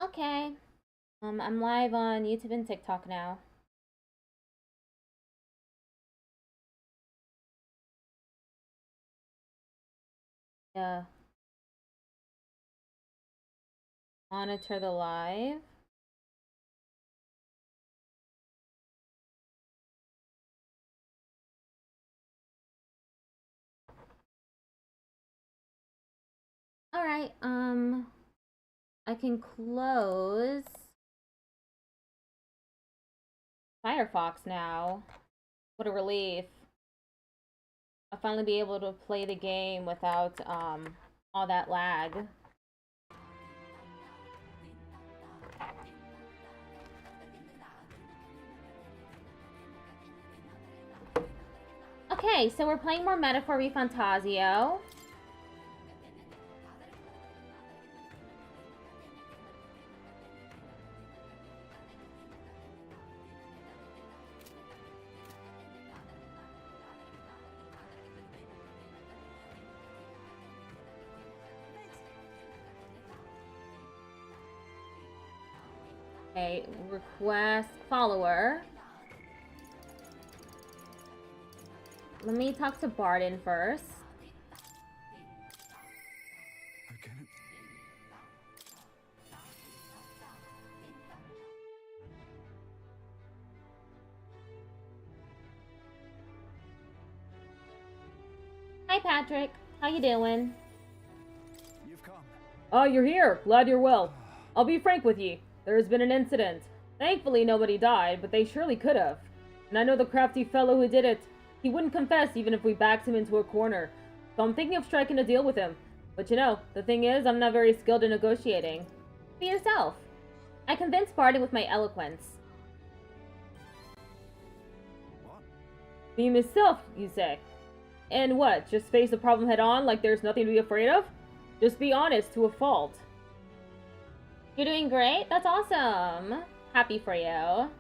Okay. I'm live on YouTube and TikTok now. Yeah. Monitor the live. Alright, I can close Firefox now. What a relief. I'll finally be able to play the game without, all that lag. Okay, so we're playing more Metaphor ReFantazio. Okay, request follower. Let me talk to Barden first. Okay. Hi, Patrick. How you doing? You've come. Oh, you're here. Glad you're well. I'll be frank with ye. There has been an incident. Thankfully, nobody died, but they surely could have. And I know the crafty fellow who did it. He wouldn't confess even if we backed him into a corner. So I'm thinking of striking a deal with him. But you know, the thing is, I'm not very skilled in negotiating. Be yourself. I convinced Barden with my eloquence. What? Be myself, you say. And what, just face the problem head on like there's nothing to be afraid of? Just be honest to a fault. You're doing great? That's awesome. Happy for you.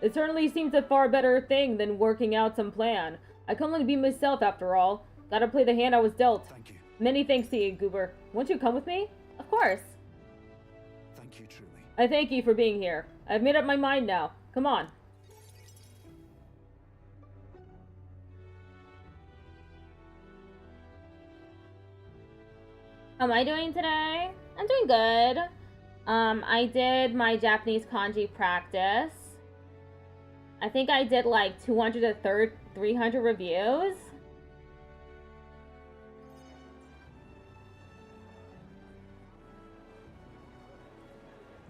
It certainly seems a far better thing than working out some plan. I can only be myself after all. Gotta play the hand I was dealt. Thank you. Many thanks to you, Goober. Won't you come with me? Of course. Thank you, truly. I thank you for being here. I've made up my mind now. Come on. How am I doing today? I'm doing good. I did my Japanese kanji practice. I think I did like 200 to 300 reviews.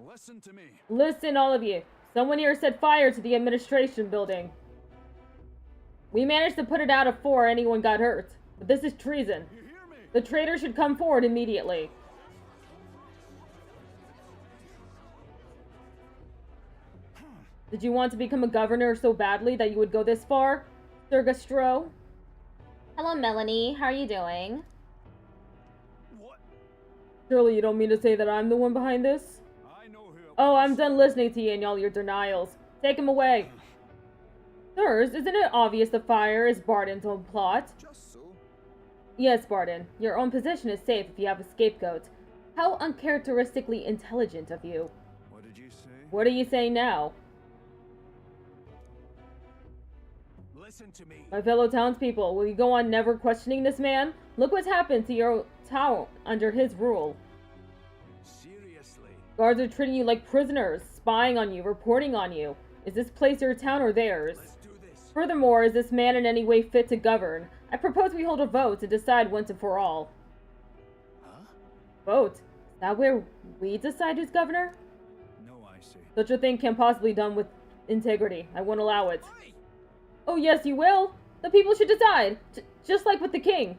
Listen to me. Listen, all of you. Someone here set fire to the administration building. We managed to put it out before anyone got hurt. But this is treason. You hear me? The traitor should come forward immediately. Did you want to become a governor so badly that you would go this far, Sir Gastro? Hello, Melanie. How are you doing? What? Surely you don't mean to say that I'm the one behind this? I know who it Oh, was. I'm done listening to you and all your denials. Take him away. Sirs, isn't it obvious the fire is Barden's own plot? Just so. Yes, Barden. Your own position is safe if you have a scapegoat. How uncharacteristically intelligent of you. What did you say? What are you saying now? Listen to me. My fellow townspeople, will you go on never questioning this man? Look what's happened to your town under his rule. Seriously. Guards are treating you like prisoners, spying on you, reporting on you. Is this place your town or theirs? Let's do this. Furthermore, is this man in any way fit to govern? I propose we hold a vote to decide once and for all. Huh? Vote? Is that where we decide who's governor? No, I see. Such a thing can't possibly be done with integrity. I won't allow it. Oi! Oh yes, you will! The people should decide! Just like with the king.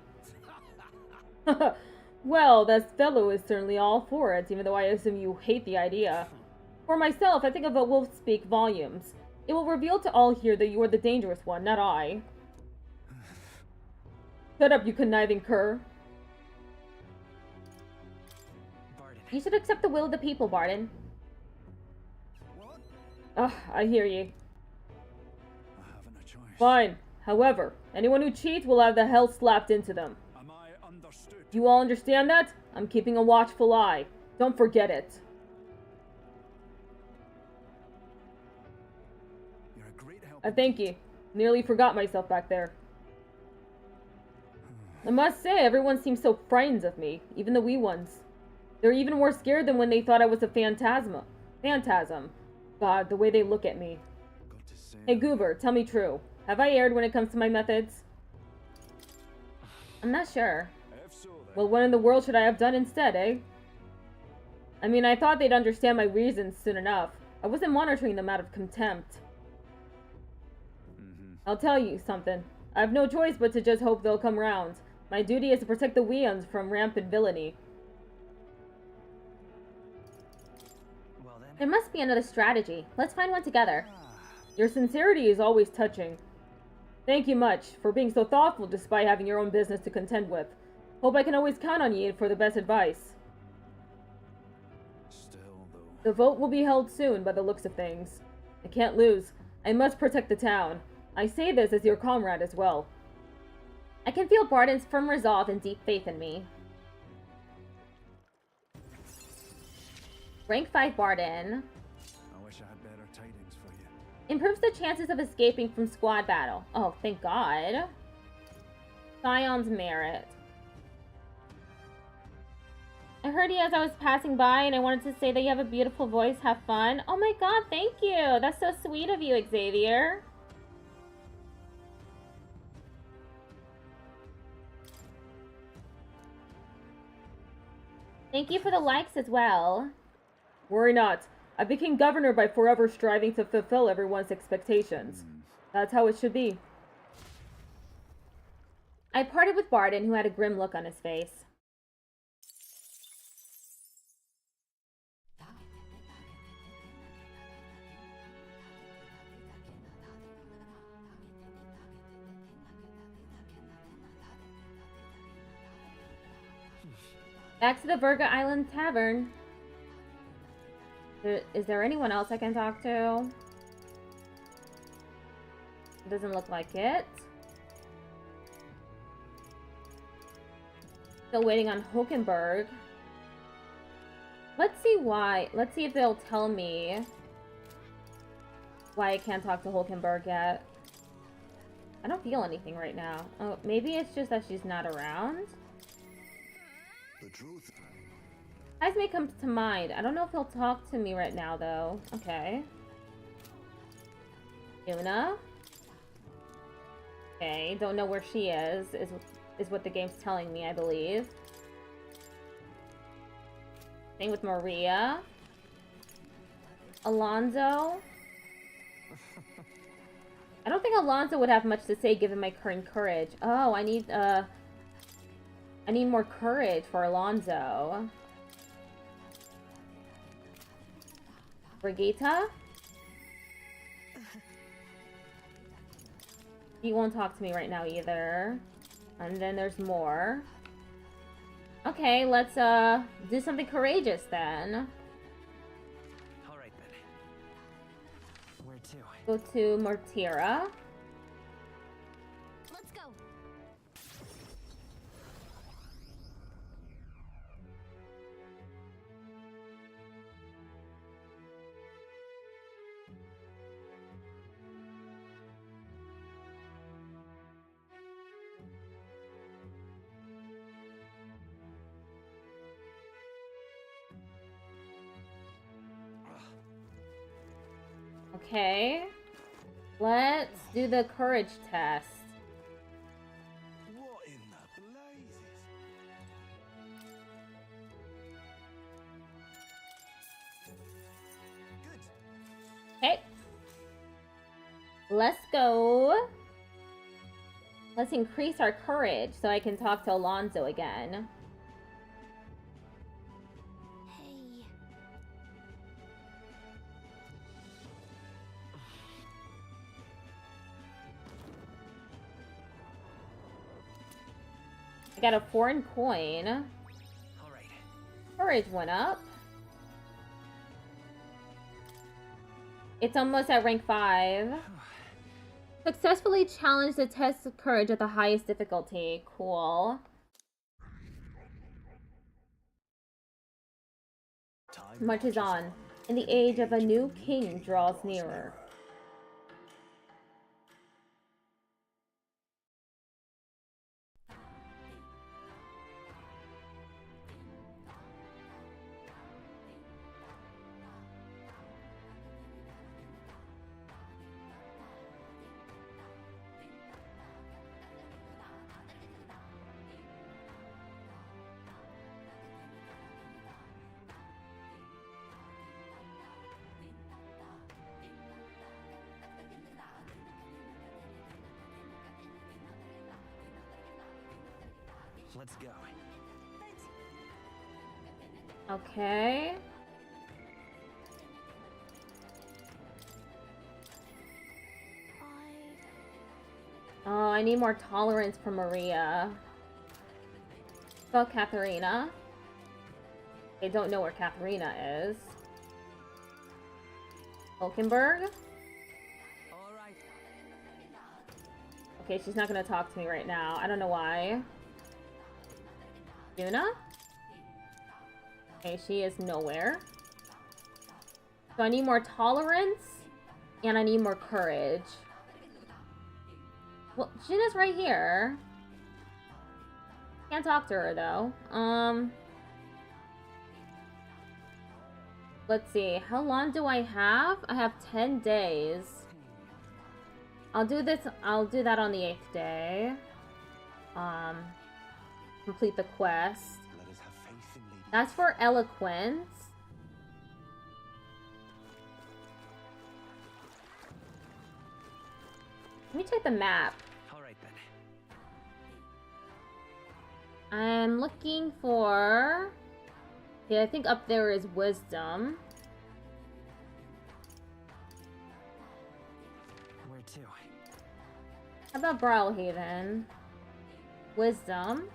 Well, that fellow is certainly all for it, even though I assume you hate the idea. For myself, I think a vote will speak volumes. It will reveal to all here that you are the dangerous one, not I. Shut up, you conniving cur. Barden. You should accept the will of the people, Barden. What? Ugh, I hear ye. I haven't a choice. Fine. However, anyone who cheats will have the hell slapped into them. Am I understood? Do you all understand that? I'm keeping a watchful eye. Don't forget it. I thank you. Nearly forgot myself back there. I must say, everyone seems so frightened of me, even the wee ones. They're even more scared than when they thought I was a phantasm. God, the way they look at me. Got to say, Hey Goober, tell me true. Have I erred when it comes to my methods? I'm not sure. if so then. Well, what in the world should I have done instead, eh? I mean, I thought they'd understand my reasons soon enough. I wasn't monitoring them out of contempt. I'll tell you something. I have no choice but to just hope they'll come round. My duty is to protect the Weons from rampant villainy. Well then. There must be another strategy. Let's find one together. Your sincerity is always touching. Thank you much for being so thoughtful despite having your own business to contend with. Hope I can always count on you for the best advice. Still though. The vote will be held soon by the looks of things. I can't lose. I must protect the town. I say this as your comrade as well. I can feel Barden's firm resolve and deep faith in me. Rank 5 Barden. I wish I had better tidings for you. Improves the chances of escaping from squad battle. Oh, thank God. Scion's merit. I heard you as I was passing by, and I wanted to say that you have a beautiful voice. Have fun. Oh my God, thank you. That's so sweet of you, Xavier. Thank you for the likes as well. Worry not. I became governor by forever striving to fulfill everyone's expectations. That's how it should be. I parted with Barden, who had a grim look on his face. Back to the Virga Island Tavern. Is there anyone else I can talk to? Doesn't look like it. Still waiting on Hulkenberg. Let's see why. Let's see if they'll tell me why I can't talk to Hulkenberg yet. I don't feel anything right now. Oh, maybe it's just that she's not around? The truth. Eyes may come to mind. I don't know if he'll talk to me right now, though. Okay. Yuna. Okay, don't know where she is what the game's telling me, I believe. Same with Maria. Alonso. I don't think Alonso would have much to say given my current courage. Oh, I need more courage for Alonso. Brigitte? He won't talk to me right now either. And then there's more. Okay, let's do something courageous then. Alright then. Where to? Go to Mortira. Let's go. Okay. Let's do the courage test. What in the blazes? Good. Okay. Let's go. Let's increase our courage so I can talk to Alonso again. Hey. I got a foreign coin. Alright. Courage went up. It's almost at rank 5. Successfully challenged the test of courage at the highest difficulty. Cool. Time Marches on, and the age of a new king draws nearer. Let's go. Okay. Oh, I need more tolerance from Maria. About Katharina. I don't know where Katharina is. Hulkenberg? Alright. Okay, she's not gonna talk to me right now. I don't know why. Yuna? Okay, she is nowhere. So I need more tolerance, and I need more courage. Well, Juna's right here. Can't talk to her, though. Let's see. How long do I have? I have 10 days. I'll do this. I'll do that on the 8th day. Complete the quest. Let us have faith in Lady. That's for eloquence. Let me check the map. Alright then. I'm looking for... Yeah, I think up there is wisdom. Where to? How about Brawlhaven? Wisdom.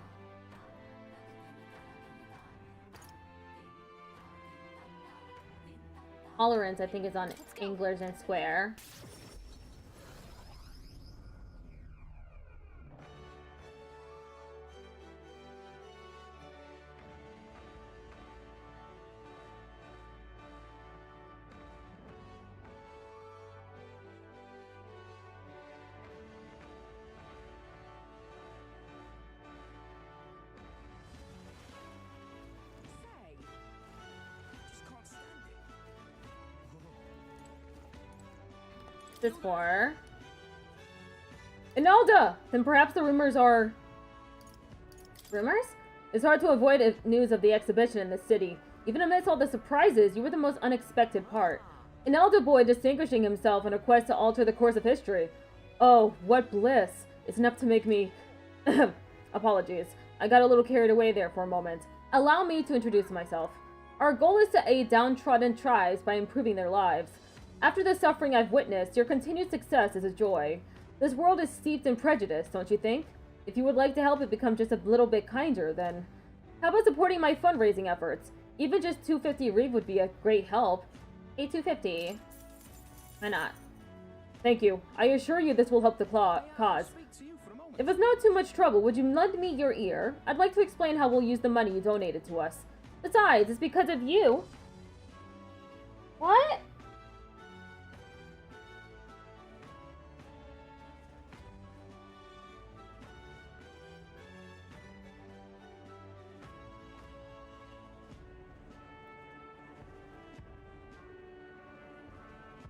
Tolerance, I think, is on Anglers and Square. Just can't stand it. This for... Inalda! Then perhaps the rumors are... Rumors? It's hard to avoid news of the exhibition in the city. Even amidst all the surprises, you were the most unexpected part. An elder boy distinguishing himself in a quest to alter the course of history. Oh, what bliss. It's enough to make me... Apologies. I got a little carried away there for a moment. Allow me to introduce myself. Our goal is to aid downtrodden tribes by improving their lives. After the suffering I've witnessed, your continued success is a joy. This world is steeped in prejudice, don't you think? If you would like to help it become just a little bit kinder, then... How about supporting my fundraising efforts? Even just 250 Reeve would be a great help. A 250. Why not? Thank you. I assure you this will help the cause. Speak to you for a moment. If it's not too much trouble, would you lend me your ear? I'd like to explain how we'll use the money you donated to us. Besides, it's because of you. What?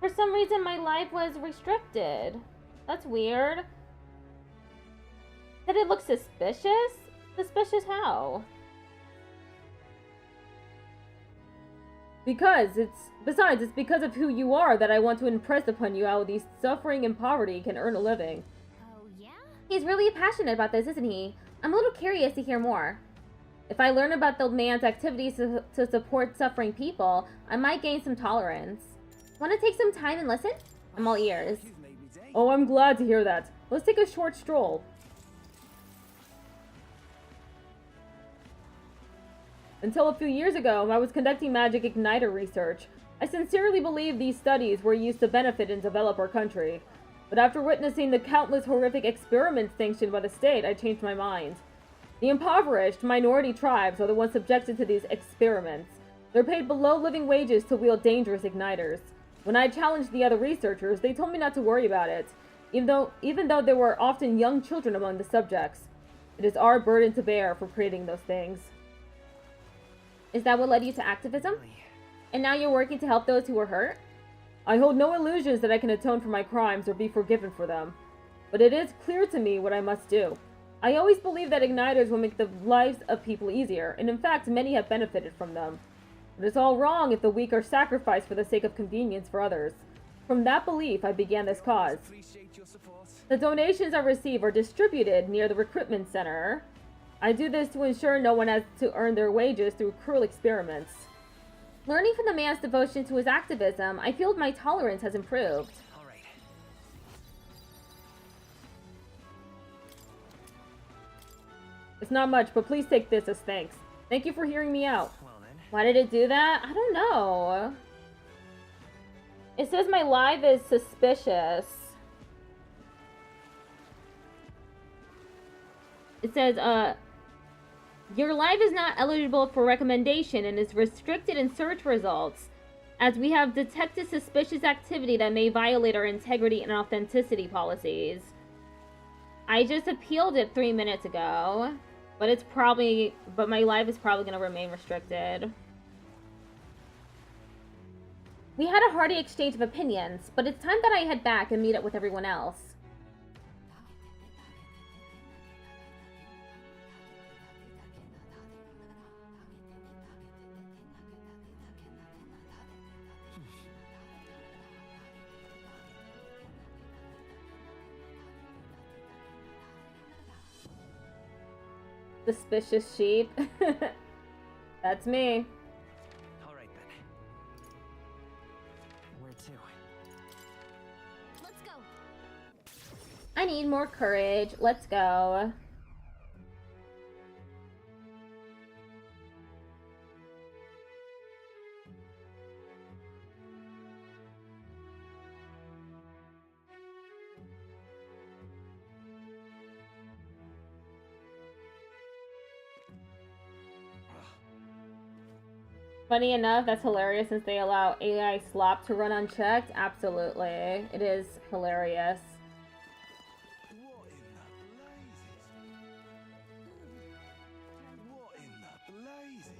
For some reason, my life was restricted. That's weird. Did it look suspicious? Suspicious how? Besides, it's because of who you are that I want to impress upon you how these suffering and poverty can earn a living. Oh, yeah? He's really passionate about this, isn't he? I'm a little curious to hear more. If I learn about the man's activities to support suffering people, I might gain some tolerance. Want to take some time and listen? I'm all ears. You've made me day. Oh, I'm glad to hear that. Let's take a short stroll. Until a few years ago, I was conducting magic igniter research. I sincerely believe these studies were used to benefit and develop our country. But after witnessing the countless horrific experiments sanctioned by the state, I changed my mind. The impoverished minority tribes are the ones subjected to these experiments. They're paid below living wages to wield dangerous igniters. When I challenged the other researchers, they told me not to worry about it, even though there were often young children among the subjects. It is our burden to bear for creating those things. Is that what led you to activism? And now you're working to help those who were hurt? I hold no illusions that I can atone for my crimes or be forgiven for them. But it is clear to me what I must do. I always believe that igniters will make the lives of people easier, and in fact many have benefited from them. But it's all wrong if the weak are sacrificed for the sake of convenience for others. From that belief, I began this cause. Appreciate your support. The donations I receive are distributed near the recruitment center. I do this to ensure no one has to earn their wages through cruel experiments. Learning from the man's devotion to his activism, I feel my tolerance has improved. All right. It's not much, but please take this as thanks. Thank you for hearing me out. Well then. Why did it do that? I don't know. It says my live is suspicious. It says, your live is not eligible for recommendation and is restricted in search results, as we have detected suspicious activity that may violate our integrity and authenticity policies. I just appealed it 3 minutes ago, but my live is probably going to remain restricted. We had a hearty exchange of opinions, but it's time that I head back and meet up with everyone else. Suspicious sheep. That's me. All right then. Where to? Let's go. I need more courage. Let's go. Funny enough, that's hilarious since they allow AI slop to run unchecked. Absolutely. It is hilarious. What in the blazes?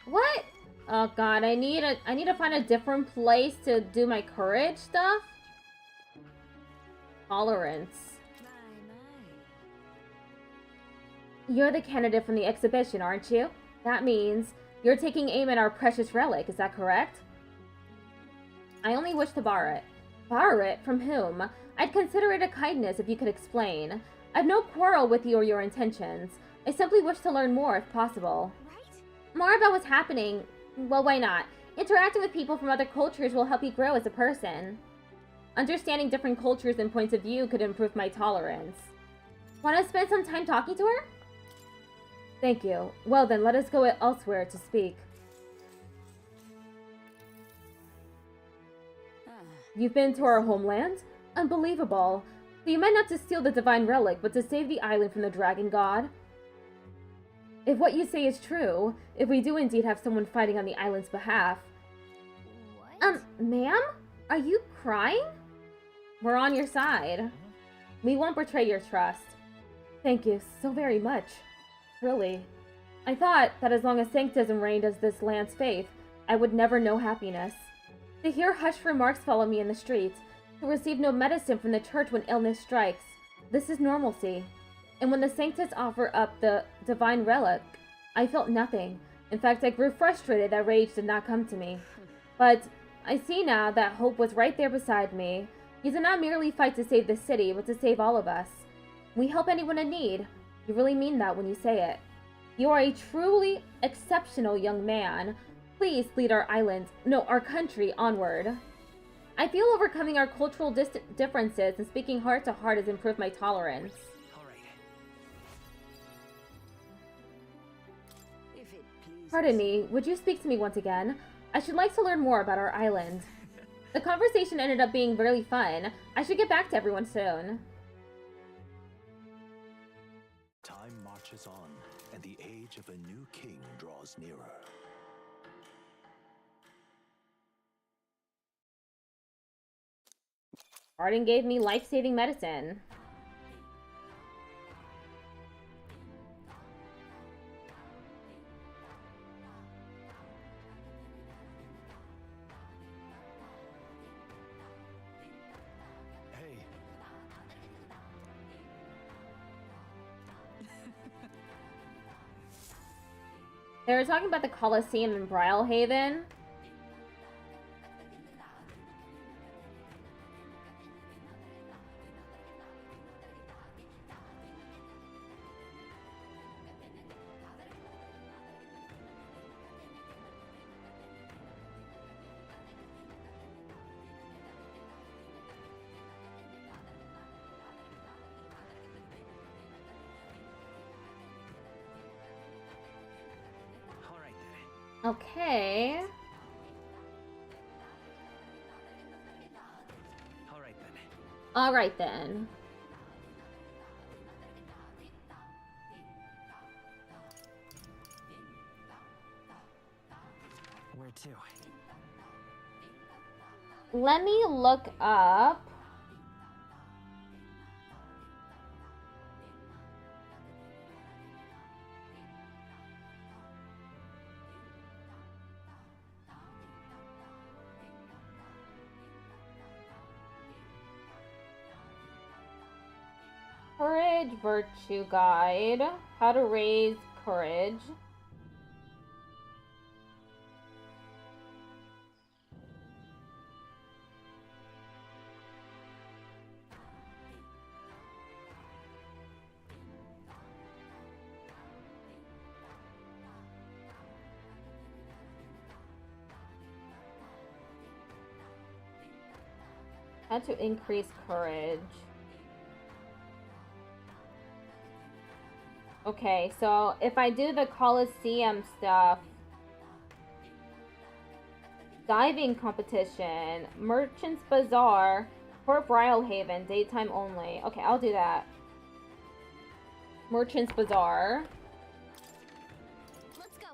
What? Oh god, I need to find a different place to do my courage stuff. Tolerance. You're the candidate from the exhibition, aren't you? That means you're taking aim at our precious relic, is that correct? I only wish to borrow it. Borrow it? From whom? I'd consider it a kindness if you could explain. I've no quarrel with you or your intentions. I simply wish to learn more if possible. Right? More about what's happening. Well, why not? Interacting with people from other cultures will help you grow as a person. Understanding different cultures and points of view could improve my tolerance. Want to spend some time talking to her? Thank you. Well then, let us go elsewhere to speak. You've been to our homeland? Unbelievable. So you meant not to steal the divine relic, but to save the island from the dragon god? If what you say is true, if we do indeed have someone fighting on the island's behalf... What? Ma'am? Are you crying? We're on your side. We won't betray your trust. Thank you so very much. Really. I thought that as long as sanctism reigned as this land's faith, I would never know happiness. To hear hushed remarks follow me in the streets, to receive no medicine from the church when illness strikes, this is normalcy. And when the sanctus offer up the divine relic, I felt nothing. In fact, I grew frustrated that rage did not come to me. But I see now that hope was right there beside me. You did not merely fight to save the city, but to save all of us. We help anyone in need. You really mean that when you say it. You are a truly exceptional young man. Please lead our island, no, our country, onward. I feel overcoming our cultural differences and speaking heart to heart has improved my tolerance. All right. If it pleases. Pardon me, would you speak to me once again? I should like to learn more about our island. The conversation ended up being really fun. I should get back to everyone soon. Time marches on, and the age of a new king draws nearer. Arden gave me life-saving medicine. Hey, They were talking about the Colosseum in Brylehaven. Okay. Alright then. Alright then. Where to? Let me look up. Courage Virtue Guide. How to raise courage. How to increase courage. Okay, so if I do the Coliseum stuff, diving competition, Merchant's Bazaar, Port Brylehaven, daytime only. Okay, I'll do that. Merchant's Bazaar. Let's go.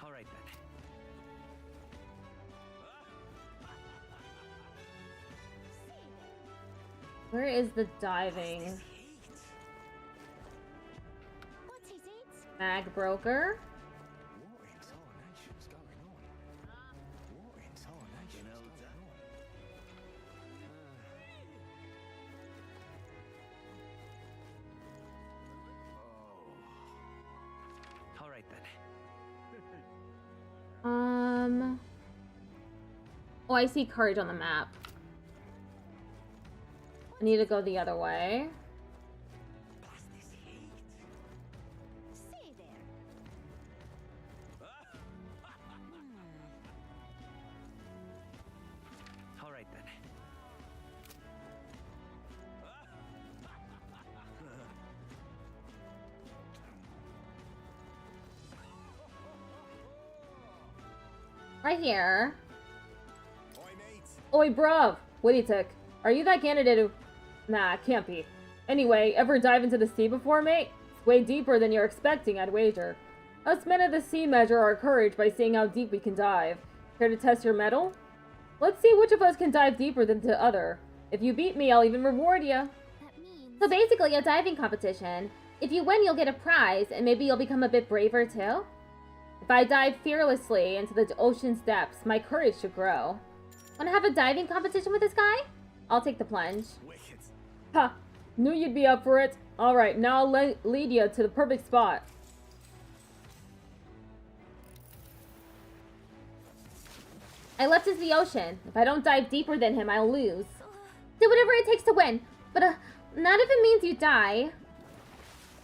Alright then. Where is the diving? What's his eats? Mag Broker. What in tarnation's going on? What in tarnation's going on? Alright then. Oh, I see courage on the map. I need to go the other way. Blast this heat. Say there. Alright then. Right here. Oi mate. Oi, bruv! Wait a tick. Are you that candidate who... Nah, can't be. Anyway, ever dive into the sea before, mate? It's way deeper than you're expecting, I'd wager. Us men of the sea measure our courage by seeing how deep we can dive. Care to test your mettle? Let's see which of us can dive deeper than the other. If you beat me, I'll even reward you. That means. So basically a diving competition. If you win, you'll get a prize, and maybe you'll become a bit braver too? If I dive fearlessly into the ocean's depths, my courage should grow. Wanna have a diving competition with this guy? I'll take the plunge. Wicked. Ha! Knew you'd be up for it. Alright, now I'll lead you to the perfect spot. I left us the ocean. If I don't dive deeper than him, I'll lose. Do whatever it takes to win, but not if it means you die.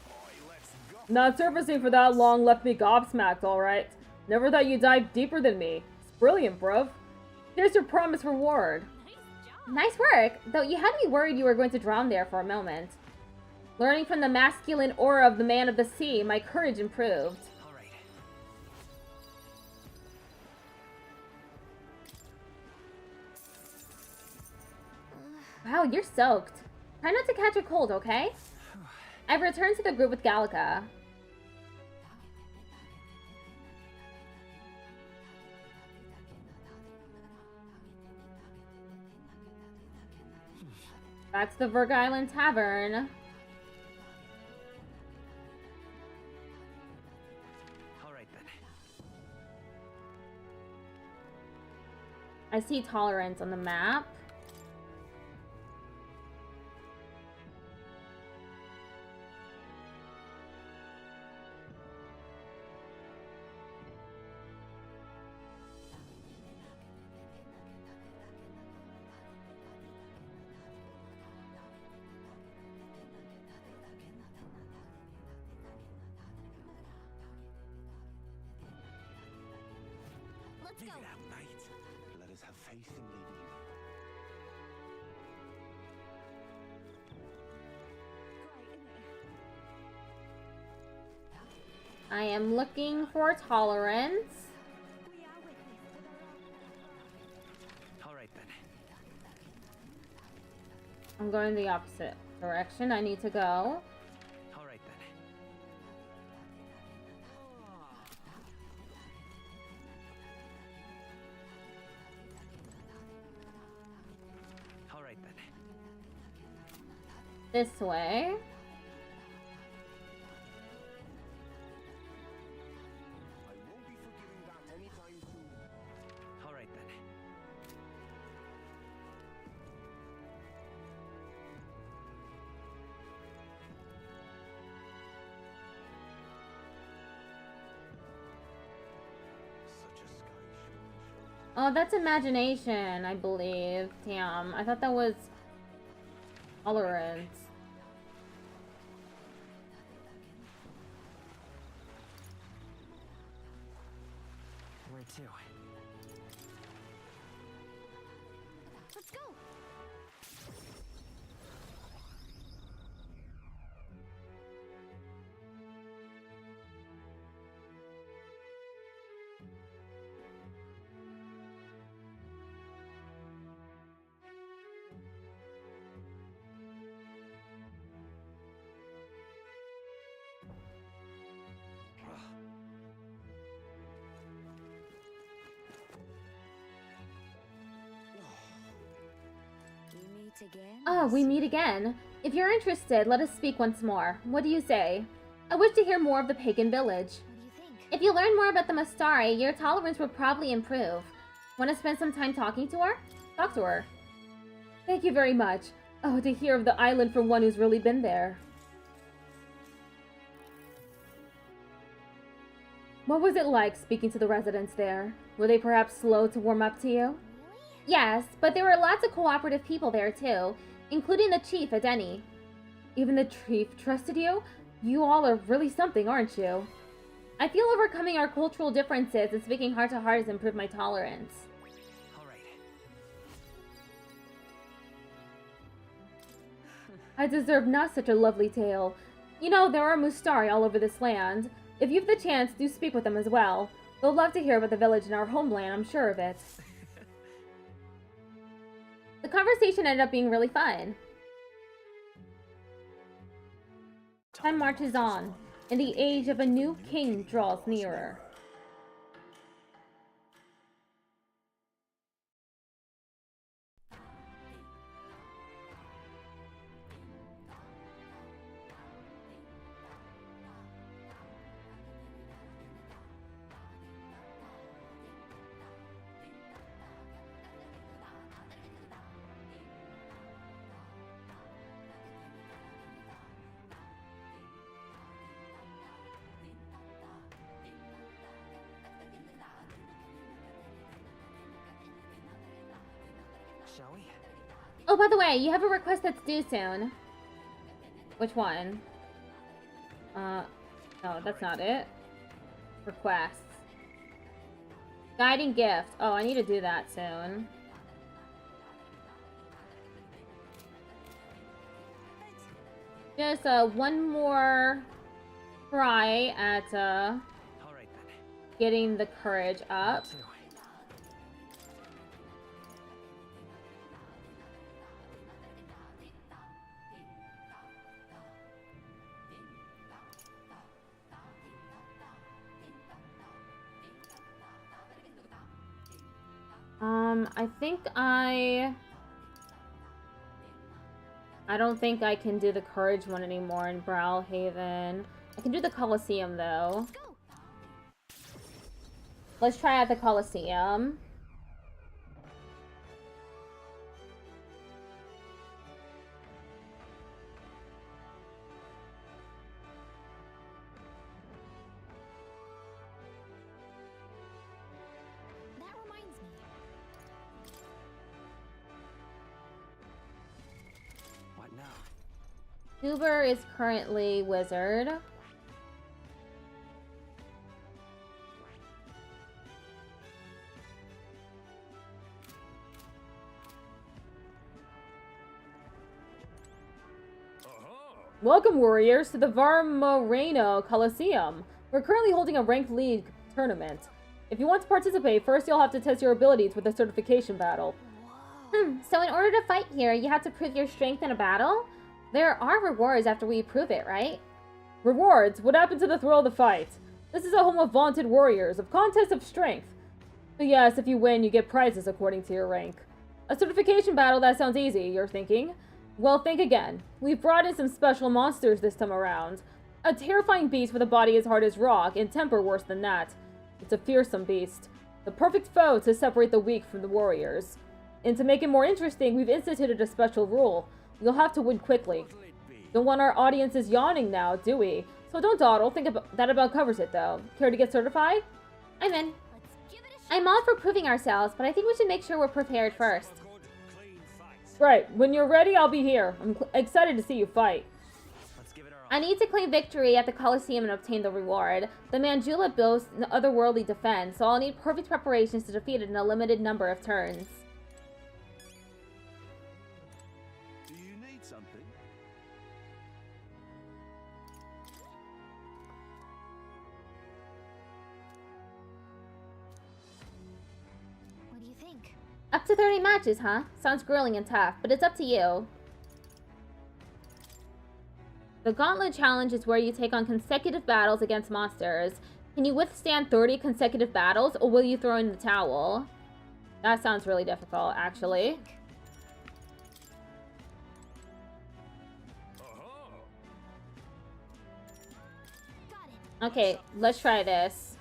Oi, let's go. Not surfacing for that long left me gobsmacked, alright. Never thought you'd dive deeper than me. It's brilliant, bruv. Here's your promised reward. Nice work, though you had me worried you were going to drown there for a moment. Learning from the masculine aura of the man of the sea, my courage improved. Alright. Wow, you're soaked. Try not to catch a cold, okay? I've returned to the group with Gallica. Back to the Virg Island Tavern. Alright then. I see tolerance on the map. Figure it out, mate. Let us have faith in leading you. Great, isn't it? I am looking for tolerance. We are witness to the wrong. All right then. I'm going the opposite direction. I need to go. All right then. All right then. This way. I won't be forgiving that anytime soon. All right then. Such a sky showing. Oh, that's imagination, I believe. Damn, I thought that was tolerance. Where to? Let's go. We meet again. Oh, we meet again. If you're interested, let us speak once more. What do you say? I wish to hear more of the pagan village. What do you think? If you learn more about the Mastari, your tolerance will probably improve. Want to spend some time talking to her? Talk to her. Thank you very much. Oh, to hear of the island from one who's really been there. What was it like speaking to the residents there? Were they perhaps slow to warm up to you? Really? Yes, but there were lots of cooperative people there too, including the chief, Adeni. Even the chief trusted you? You all are really something, aren't you? I feel overcoming our cultural differences and speaking heart to heart has improved my tolerance. All right. I deserve not such a lovely tale. You know, there are Mustari all over this land. If you've the chance, do speak with them as well. They'll love to hear about the village in our homeland, I'm sure of it. The conversation ended up being really fun. Time marches on, and the age of a new king draws nearer. Shall we? Oh, by the way, you have a request that's due soon. Which one? No, that's not it. Requests. Guiding gift. Oh, I need to do that soon. Just one more try at All right then. getting the courage up. Two. I think I don't think I can do the courage one anymore in Browhaven. I can do the Colosseum though. Let's go. Let's try out the Colosseum. That reminds me. What now? Tuber is currently wizard. Welcome, warriors, to the Varmareno Coliseum. We're currently holding a ranked league tournament. If you want to participate, first you'll have to test your abilities with a certification battle. So in order to fight here, you have to prove your strength in a battle? There are rewards after we prove it, right? Rewards? What happened to the thrill of the fight? This is a home of vaunted warriors, of contest of strength. But yes, if you win, you get prizes according to your rank. A certification battle, that sounds easy, you're thinking? Well, think again. We've brought in some special monsters this time around. A terrifying beast with a body as hard as rock, and temper worse than that. It's a fearsome beast. The perfect foe to separate the weak from the warriors. And to make it more interesting, we've instituted a special rule. You'll have to win quickly. What'll it be? Don't want our audiences yawning now, do we? So don't dawdle. That about covers it, though. Care to get certified? I'm in. Let's give it a shot. I'm all for proving ourselves, but I think we should make sure we're prepared first. Good, clean fights. Right. When you're ready, I'll be here. I'm excited to see you fight. Let's give it our all. I need to claim victory at the Coliseum and obtain the reward. The Mandula boasts an otherworldly defense, so I'll need perfect preparations to defeat it in a limited number of turns. Do you need something? What do you think? Up to 30 matches, huh? Sounds grueling and tough, but it's up to you. The Gauntlet Challenge is where you take on consecutive battles against monsters. Can you withstand 30 consecutive battles, or will you throw in the towel? That sounds really difficult, actually. Oh, Got it. Okay, let's try this.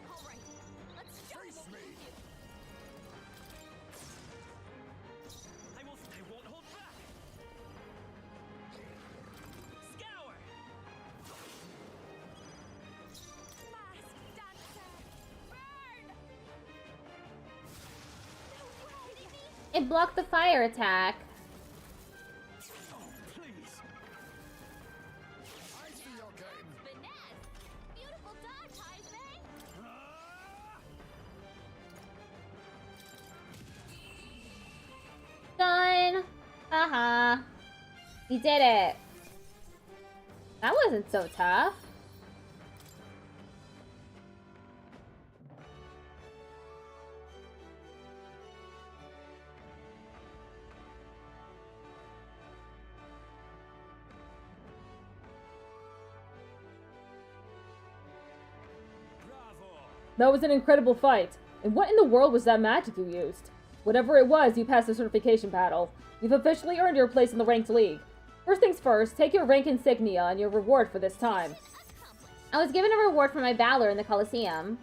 All right. Let's show face what we me. can do. I won't hold back. Scour. Mask dancer. Burn! No way! It blocked the fire attack. oh, please. I see your game. Finesse! Beautiful dodge, Heisman! Done. Haha. You did it. That wasn't so tough. Bravo. That was an incredible fight. And what in the world was that magic you used? Whatever it was, you passed the certification battle. You've officially earned your place in the ranked league. First things first, take your rank insignia and your reward for this time. Accomplished. I was given a reward for my valor in the Coliseum.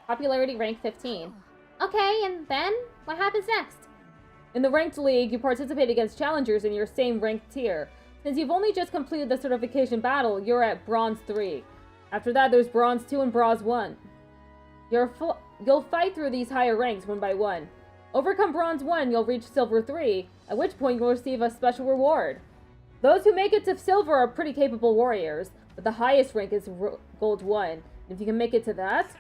Popularity rank 15. Okay, and then? What happens next? In the ranked league, you participate against challengers in your same ranked tier. Since you've only just completed the certification battle, you're at Bronze 3. After that, there's Bronze 2 and Bronze 1. You'll fight through these higher ranks one by one. Overcome Bronze 1, you'll reach Silver 3, at which point you'll receive a special reward. Those who make it to Silver are pretty capable warriors, but the highest rank is Gold 1. And if you can make it to that,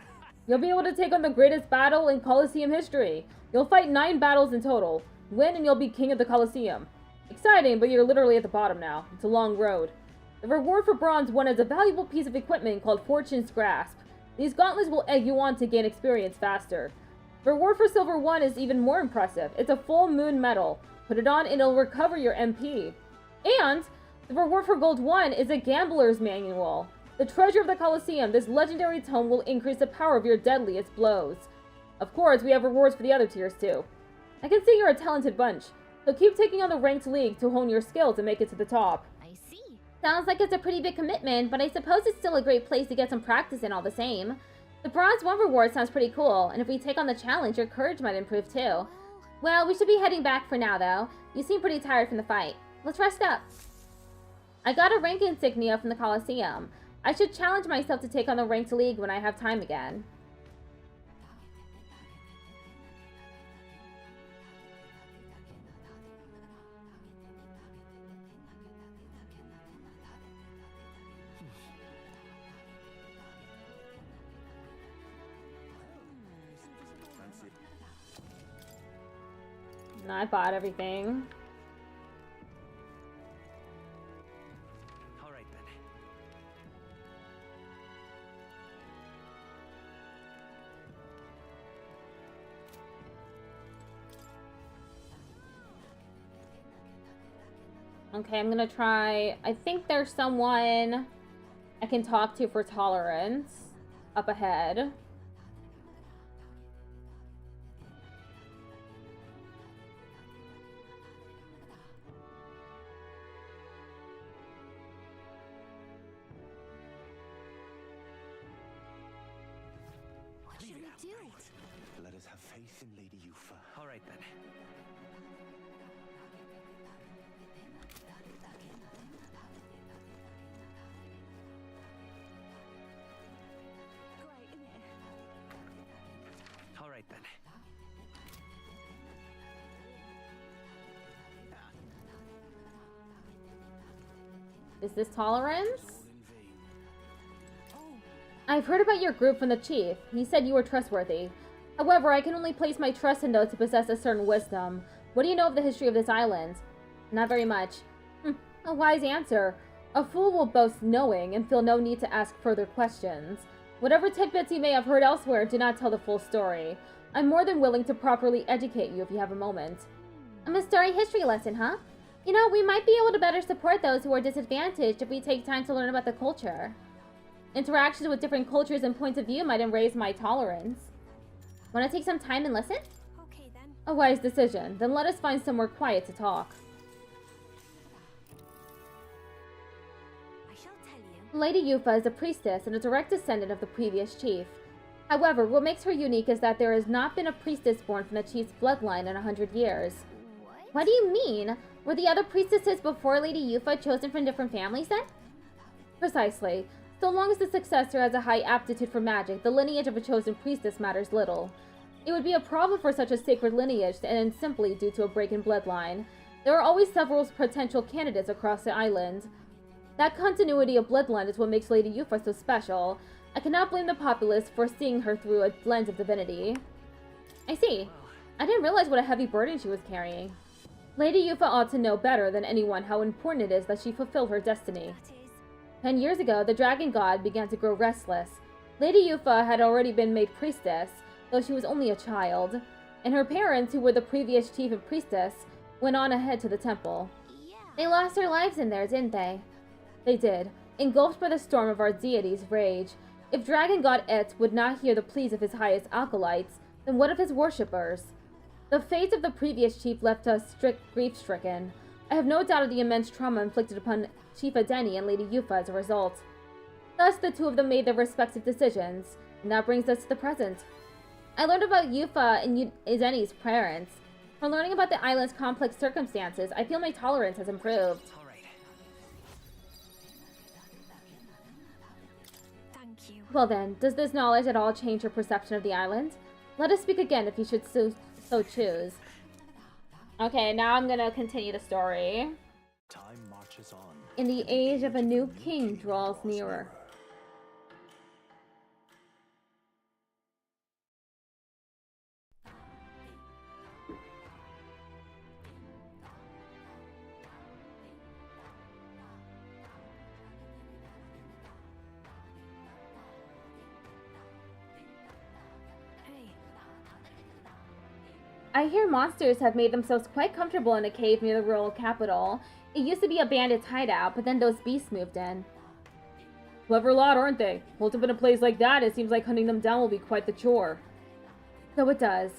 you'll be able to take on the greatest battle in Coliseum history. You'll fight 9 battles in total. Win and you'll be king of the Coliseum. Exciting, but you're literally at the bottom now. It's a long road. The reward for Bronze 1 is a valuable piece of equipment called Fortune's Grasp. These gauntlets will egg you on to gain experience faster. The reward for Silver 1 is even more impressive. It's a full moon medal. Put it on and it'll recover your MP. And the reward for Gold 1 is a gambler's manual. The treasure of the Coliseum, this legendary tome will increase the power of your deadliest blows. Of course, we have rewards for the other tiers too. I can see you're a talented bunch. So keep taking on the ranked league to hone your skills and make it to the top. I see. Sounds like it's a pretty big commitment, but I suppose it's still a great place to get some practice in all the same. The Bronze 1 reward sounds pretty cool, and if we take on the challenge, your courage might improve too. Well, we should be heading back for now, though. You seem pretty tired from the fight. Let's rest up. I got a rank insignia from the Coliseum. I should challenge myself to take on the ranked league when I have time again. I bought everything. All right then. Okay, I'm gonna try... I think there's someone I can talk to for tolerance up ahead. What should we do? Let us have faith in Lady Yufa. All right then. Great, isn't it? All right then. Is this tolerance? All in vain. Oh, I've heard about your group from the chief. He said you were trustworthy. However, I can only place my trust in those who possess a certain wisdom. What do you know of the history of this island? Not very much. A wise answer. A fool will boast knowing and feel no need to ask further questions. Whatever tidbits you may have heard elsewhere, do not tell the full story. I'm more than willing to properly educate you if you have a moment. A story history lesson, huh? You know, we might be able to better support those who are disadvantaged if we take time to learn about the culture. Interactions with different cultures and points of view might raise my tolerance. Want to take some time and listen? okay then. A wise decision. Then let us find somewhere quiet to talk. I shall tell you. Lady Yufa is a priestess and a direct descendant of the previous chief. However, what makes her unique is that there has not been a priestess born from the chief's bloodline in 100 years. What? What do you mean? Were the other priestesses before Lady Yufa chosen from different families then? Precisely. So long as the successor has a high aptitude for magic, the lineage of a chosen priestess matters little. It would be a problem for such a sacred lineage to end simply due to a break in bloodline. There are always several potential candidates across the island. That continuity of bloodline is what makes Lady Yufa so special. I cannot blame the populace for seeing her through a lens of divinity. I see. I didn't realize what a heavy burden she was carrying. Lady Yufa ought to know better than anyone how important it is that she fulfill her destiny. That is. 10 years ago, the dragon god began to grow restless. Lady Yufa had already been made priestess, though she was only a child, and her parents, who were the previous chief and priestess, went on ahead to the temple. Yeah. They lost their lives in there, didn't they? They did, engulfed by the storm of our deity's rage. If Dragon God Et would not hear the pleas of his highest acolytes, then what of his worshippers? The fate of the previous chief left us grief-stricken. I have no doubt of the immense trauma inflicted upon Chief Adeni and Lady Yufa as a result. Thus, the two of them made their respective decisions, and that brings us to the present. I learned about Yufa and Adeni's parents. From learning about the island's complex circumstances, I feel my tolerance has improved. All right. Thank you. Well then, does this knowledge at all change your perception of the island? Let us speak again if you should so choose. Okay, now I'm gonna continue the story. Time marches on. In the age of a new king draws nearer. Hey. I hear monsters have made themselves quite comfortable in a cave near the royal capital. It used to be a bandit's hideout, but then those beasts moved in. Clever lot, aren't they? Holed up in a place like that, it seems like hunting them down will be quite the chore. So it does.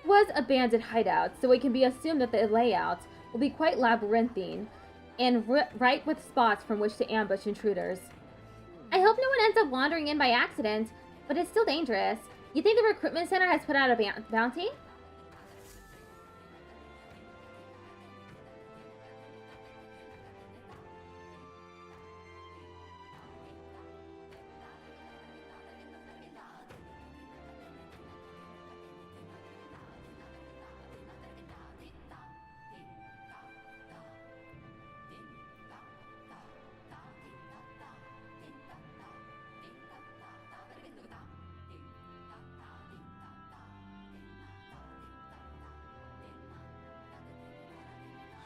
Was a bandit hideout, so it can be assumed that the layout, will be quite labyrinthine, and ripe with spots from which to ambush intruders. I hope no one ends up wandering in by accident, but it's still dangerous. You think the recruitment center has put out a bounty?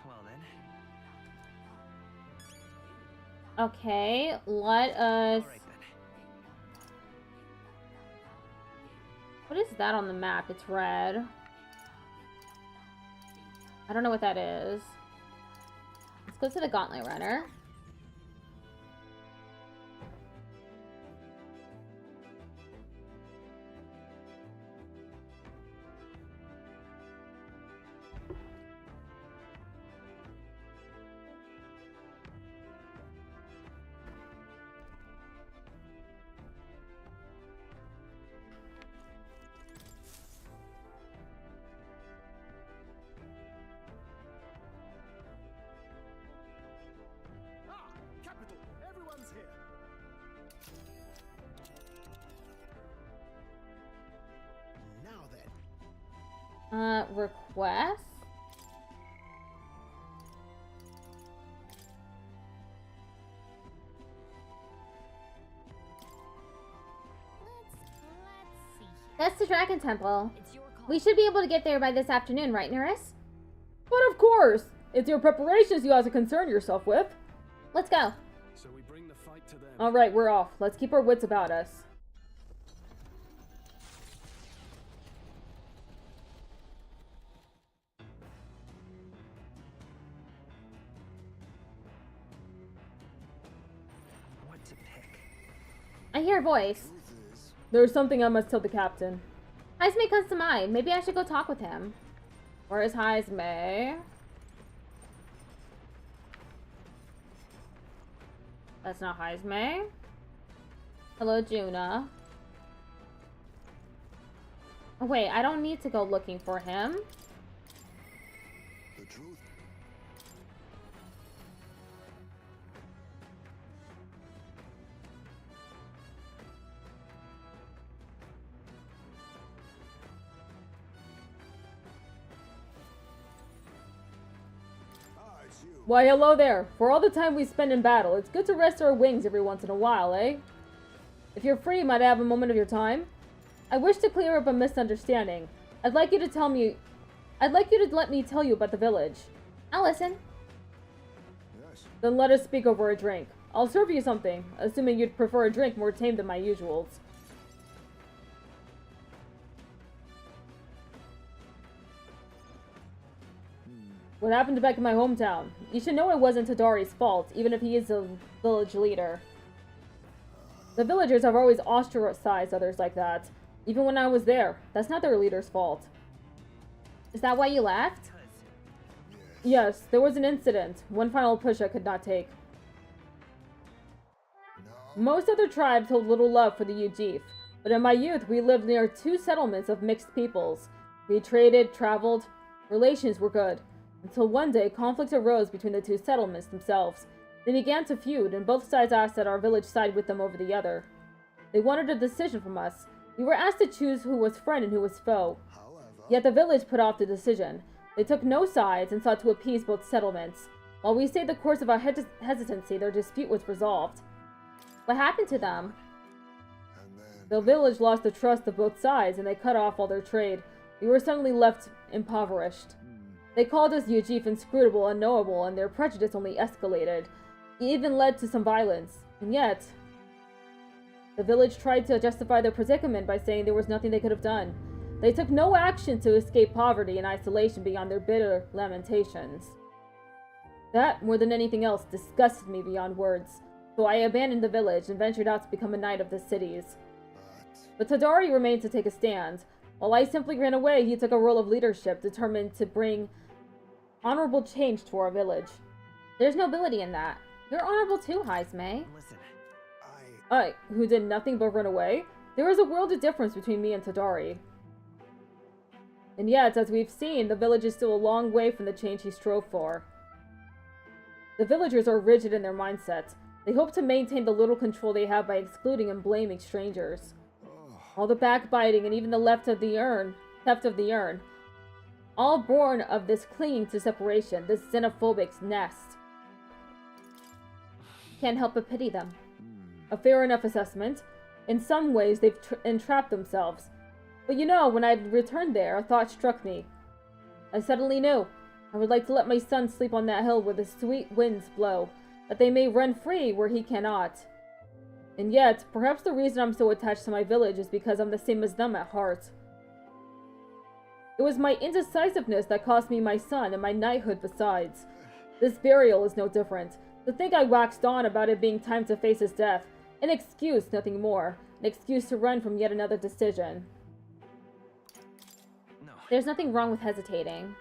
Well then. Okay, let us... Alright then. What is that on the map? It's red. I don't know what that is. Let's go to the Gauntlet Runner. Ah, capital. Everyone's here. Now then. Request? Let's see here. That's the Dragon Temple. It's your call. We should be able to get there by this afternoon, right, Nerys? But of course! It's your preparations you have to concern yourself with. Let's go. So we bring the fight to them. Alright, we're off. Let's keep our wits about us. What to pick? I hear a voice. Truth is, There's something I must tell the captain. Heisme comes to mind. Maybe I should go talk with him. Where is Heisme? That's not Heisme. Hello, Juna. Oh, wait, I don't need to go looking for him. the truth. Ah, it's you. Why, hello there. For all the time we spend in battle, it's good to rest our wings every once in a while, eh? If you're free, might I have a moment of your time? I wish to clear up a misunderstanding. I'd like you to let me tell you about the village. I'll listen. Yes. Then let us speak over a drink. I'll serve you something, assuming you'd prefer a drink more tame than my usuals. What happened back in my hometown? You should know it wasn't Tadari's fault, even if he is the village leader. The villagers have always ostracized others like that, even when I was there. That's not their leader's fault. Is that why you left? Yes, there was an incident, one final push I could not take. No. Most other tribes hold little love for the Ujif, but in my youth we lived near 2 settlements of mixed peoples. We traded, traveled, relations were good. Until one day, conflict arose between the 2 settlements themselves. They began to feud, and both sides asked that our village side with them over the other. They wanted a decision from us. We were asked to choose who was friend and who was foe. However, Yet the village put off the decision. They took no sides and sought to appease both settlements. While we stayed the course of our hesitancy, their dispute was resolved. What happened to them? and then The village lost the trust of both sides, and they cut off all their trade. We were suddenly left impoverished. They called us Ujif inscrutable, unknowable, and their prejudice only escalated. It even led to some violence. And yet, the village tried to justify their predicament by saying there was nothing they could have done. They took no action to escape poverty and isolation beyond their bitter lamentations. That, more than anything else, disgusted me beyond words. So I abandoned the village and ventured out to become a knight of the cities. But Tadari remained to take a stand. While I simply ran away, he took a role of leadership, determined to bring honorable change to our village. There's nobility in that. You're honorable too, Heisme. Listen, I, who did nothing but run away? There is a world of difference between me and Tadari. And yet, as we've seen, the village is still a long way from the change he strove for. The villagers are rigid in their mindset. They hope to maintain the little control they have by excluding and blaming strangers. All the backbiting and even the theft of the urn, all born of this clinging to separation, this xenophobic nest. Can't help but pity them. A fair enough assessment. In some ways, they've entrapped themselves. But you know, when I returned there, a thought struck me. I suddenly knew. I would like to let my son sleep on that hill where the sweet winds blow, that they may run free where he cannot. And yet, perhaps the reason I'm so attached to my village is because I'm the same as them at heart. It was my indecisiveness that cost me my son and my knighthood besides. This burial is no different. To think I waxed on about it being time to face his death. An excuse, nothing more. An excuse to run from yet another decision. no. There's nothing wrong with hesitating.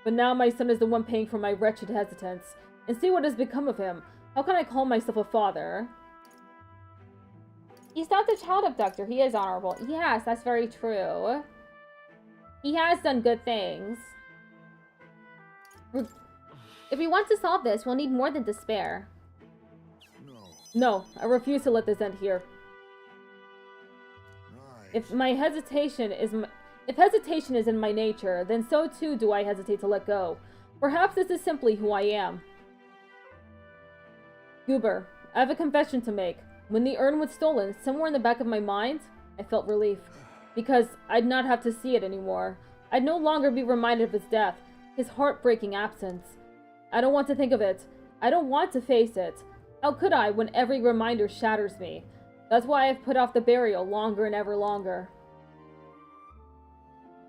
But now my son is the one paying for my wretched hesitance. And see what has become of him. How can I call myself a father? He's not the child abductor. He is honorable. Yes, that's very true. He has done good things. If we want to solve this, we'll need more than despair. No, I refuse to let this end here. If hesitation is in my nature, then so too do I hesitate to let go. Perhaps this is simply who I am. Goober, I have a confession to make. When the urn was stolen, somewhere in the back of my mind, I felt relief. Because I'd not have to see it anymore. I'd no longer be reminded of his death, his heartbreaking absence. I don't want to think of it. I don't want to face it. How could I when every reminder shatters me? That's why I've put off the burial longer and ever longer.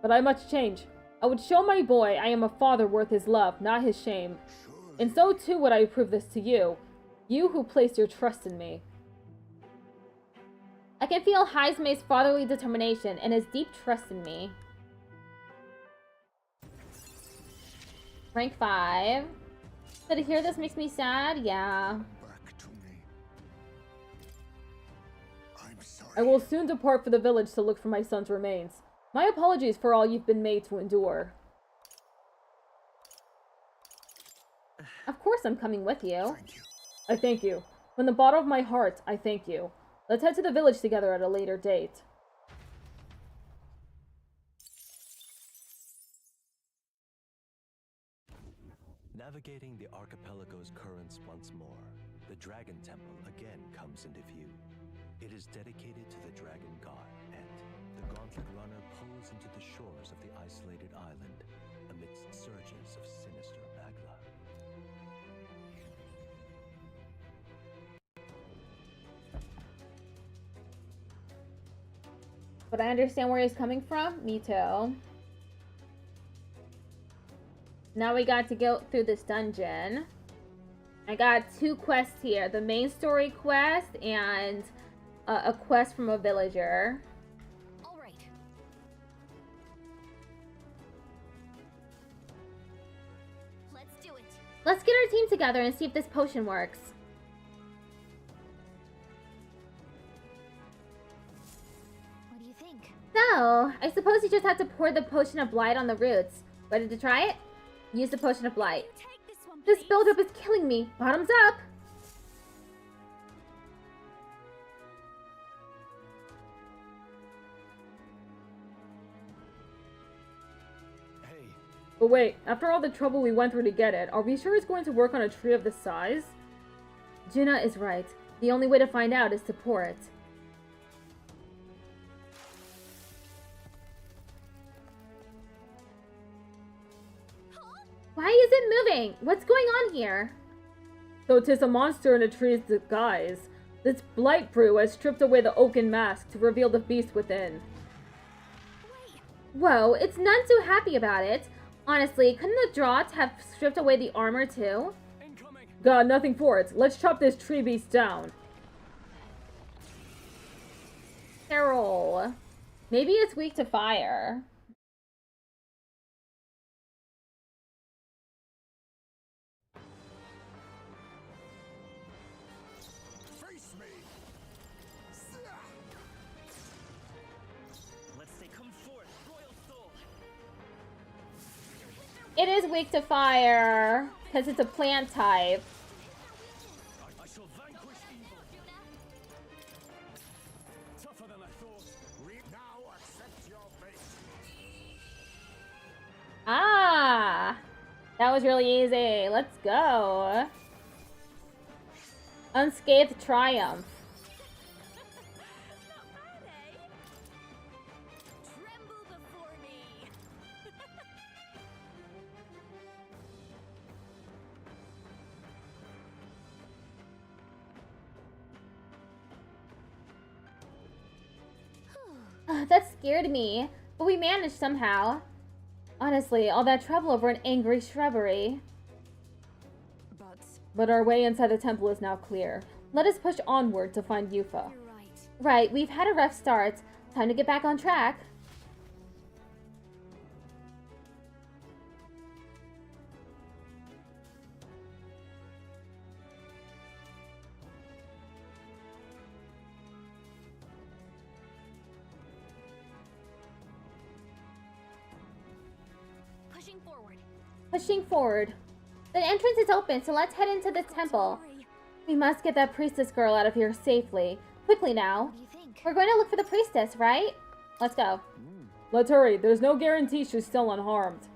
But I must change. I would show my boy I am a father worth his love, not his shame. And so too would I prove this to you. You who placed your trust in me. I can feel Heisme's fatherly determination and his deep trust in me. Rank 5. So to hear this makes me sad? Yeah. Back to me. I'm sorry. I will soon depart for the village to look for my son's remains. My apologies for all you've been made to endure. Of course I'm coming with you. Thank you. I thank you. From the bottom of my heart, I thank you. Let's head to the village together at a later date. Navigating the archipelago's currents once more, the Dragon Temple again comes into view. It is dedicated to the Dragon God, and the Gauntlet Runner pulls into the shores of the isolated island amidst surges of sinister magma. But I understand where he's coming from. Me too. Now we got to go through this dungeon. I got 2 quests here. The main story quest and a quest from a villager. All right. Let's do it. Let's get our team together and see if this potion works. What do you think? So, I suppose you just have to pour the potion of blight on the roots. Ready to try it? Use the potion of blight. Take this one, This please. buildup is killing me. Bottoms up! Hey, But wait, after all the trouble we went through to get it, are we sure it's going to work on a tree of this size? Juna is right. The only way to find out is to pour it. Why is it moving? What's going on here? So 'tis a monster in a tree's disguise. This blight brew has stripped away the oaken mask to reveal the beast within. Whoa, it's none too happy about it. Honestly, couldn't the draught have stripped away the armor too? incoming. God, nothing for it. Let's chop this tree beast down. Carol. Maybe it's weak to fire. It is weak to fire, because it's a plant type. I shall vanquish evil. Tougher than I thought. Now accept your fate. Ah! That was really easy. Let's go. Unscathed triumph. Not bad, eh? Tremble before me. That scared me, but we managed somehow. Honestly, all that trouble over an angry shrubbery. But our way inside the temple is now clear. Let us push onward to find Yufa. You're right. Right, we've had a rough start. Time to get back on track. Pushing forward. Pushing forward. The entrance is open, so let's head into the temple. Sorry. We must get that priestess girl out of here safely. Quickly now. What do you think? We're going to look for the priestess, right? Let's go. Let's hurry. There's no guarantee she's still unharmed.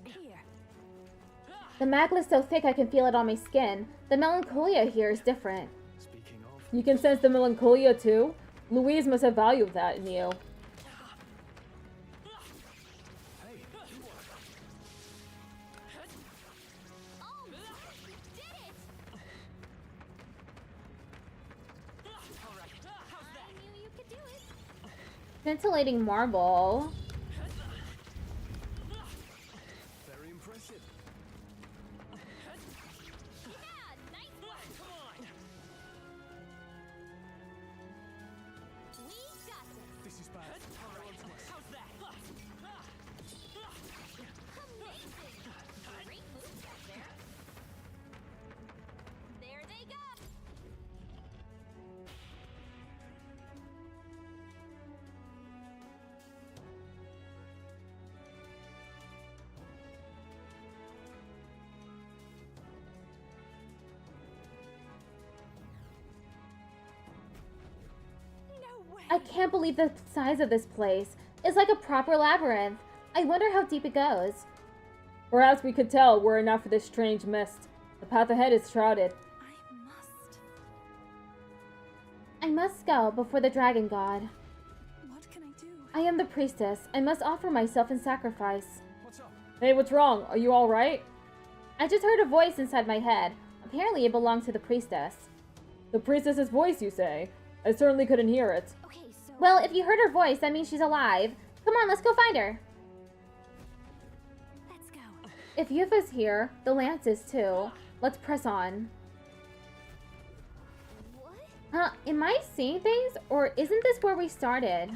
Here. The magma is so thick I can feel it on my skin. The melancholia here is different. Speaking of, You can sense the melancholia too? Louise must have valued that in you. Hey, Oh, you did it! I knew you could do it. Scintillating marble. very impressive. Yeah, nice one. Come on. We got this. This is bad. How's that? Amazing. Great move back there. There they go. No way. I can't believe the size of this place. It's like a proper labyrinth. I wonder how deep it goes. Perhaps we could tell were it not for this strange mist. The path ahead is shrouded. I must go before the dragon god. What can I do? I am the priestess. I must offer myself in sacrifice. What's up? Hey, what's wrong? Are you alright? I just heard a voice inside my head. Apparently it belonged to the priestess. The priestess's voice, you say? I certainly couldn't hear it. Okay, so. Well, if you heard her voice, that means she's alive. Come on, let's go find her. Let's go. If Yufa's here, the lance is too. Let's press on. What? Am I seeing things? Or isn't this where we started?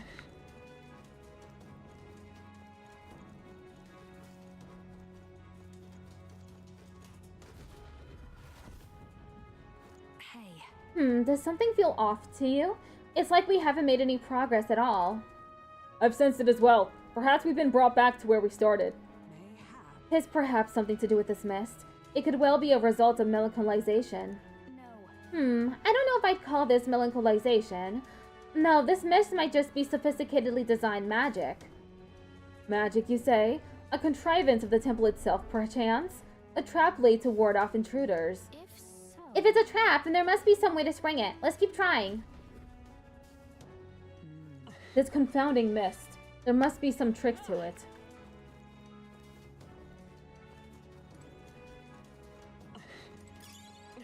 Hey. Does something feel off to you? It's like we haven't made any progress at all. I've sensed it as well. Perhaps we've been brought back to where we started. Mayhap. It's perhaps something to do with this mist. It could well be a result of melancholisation. No. I don't know if I'd call this melancholisation. No, this mist might just be sophisticatedly designed magic. Magic, you say? A contrivance of the temple itself, perchance? A trap laid to ward off intruders. If so. If it's a trap, then there must be some way to spring it. Let's keep trying. This confounding mist. There must be some trick to it.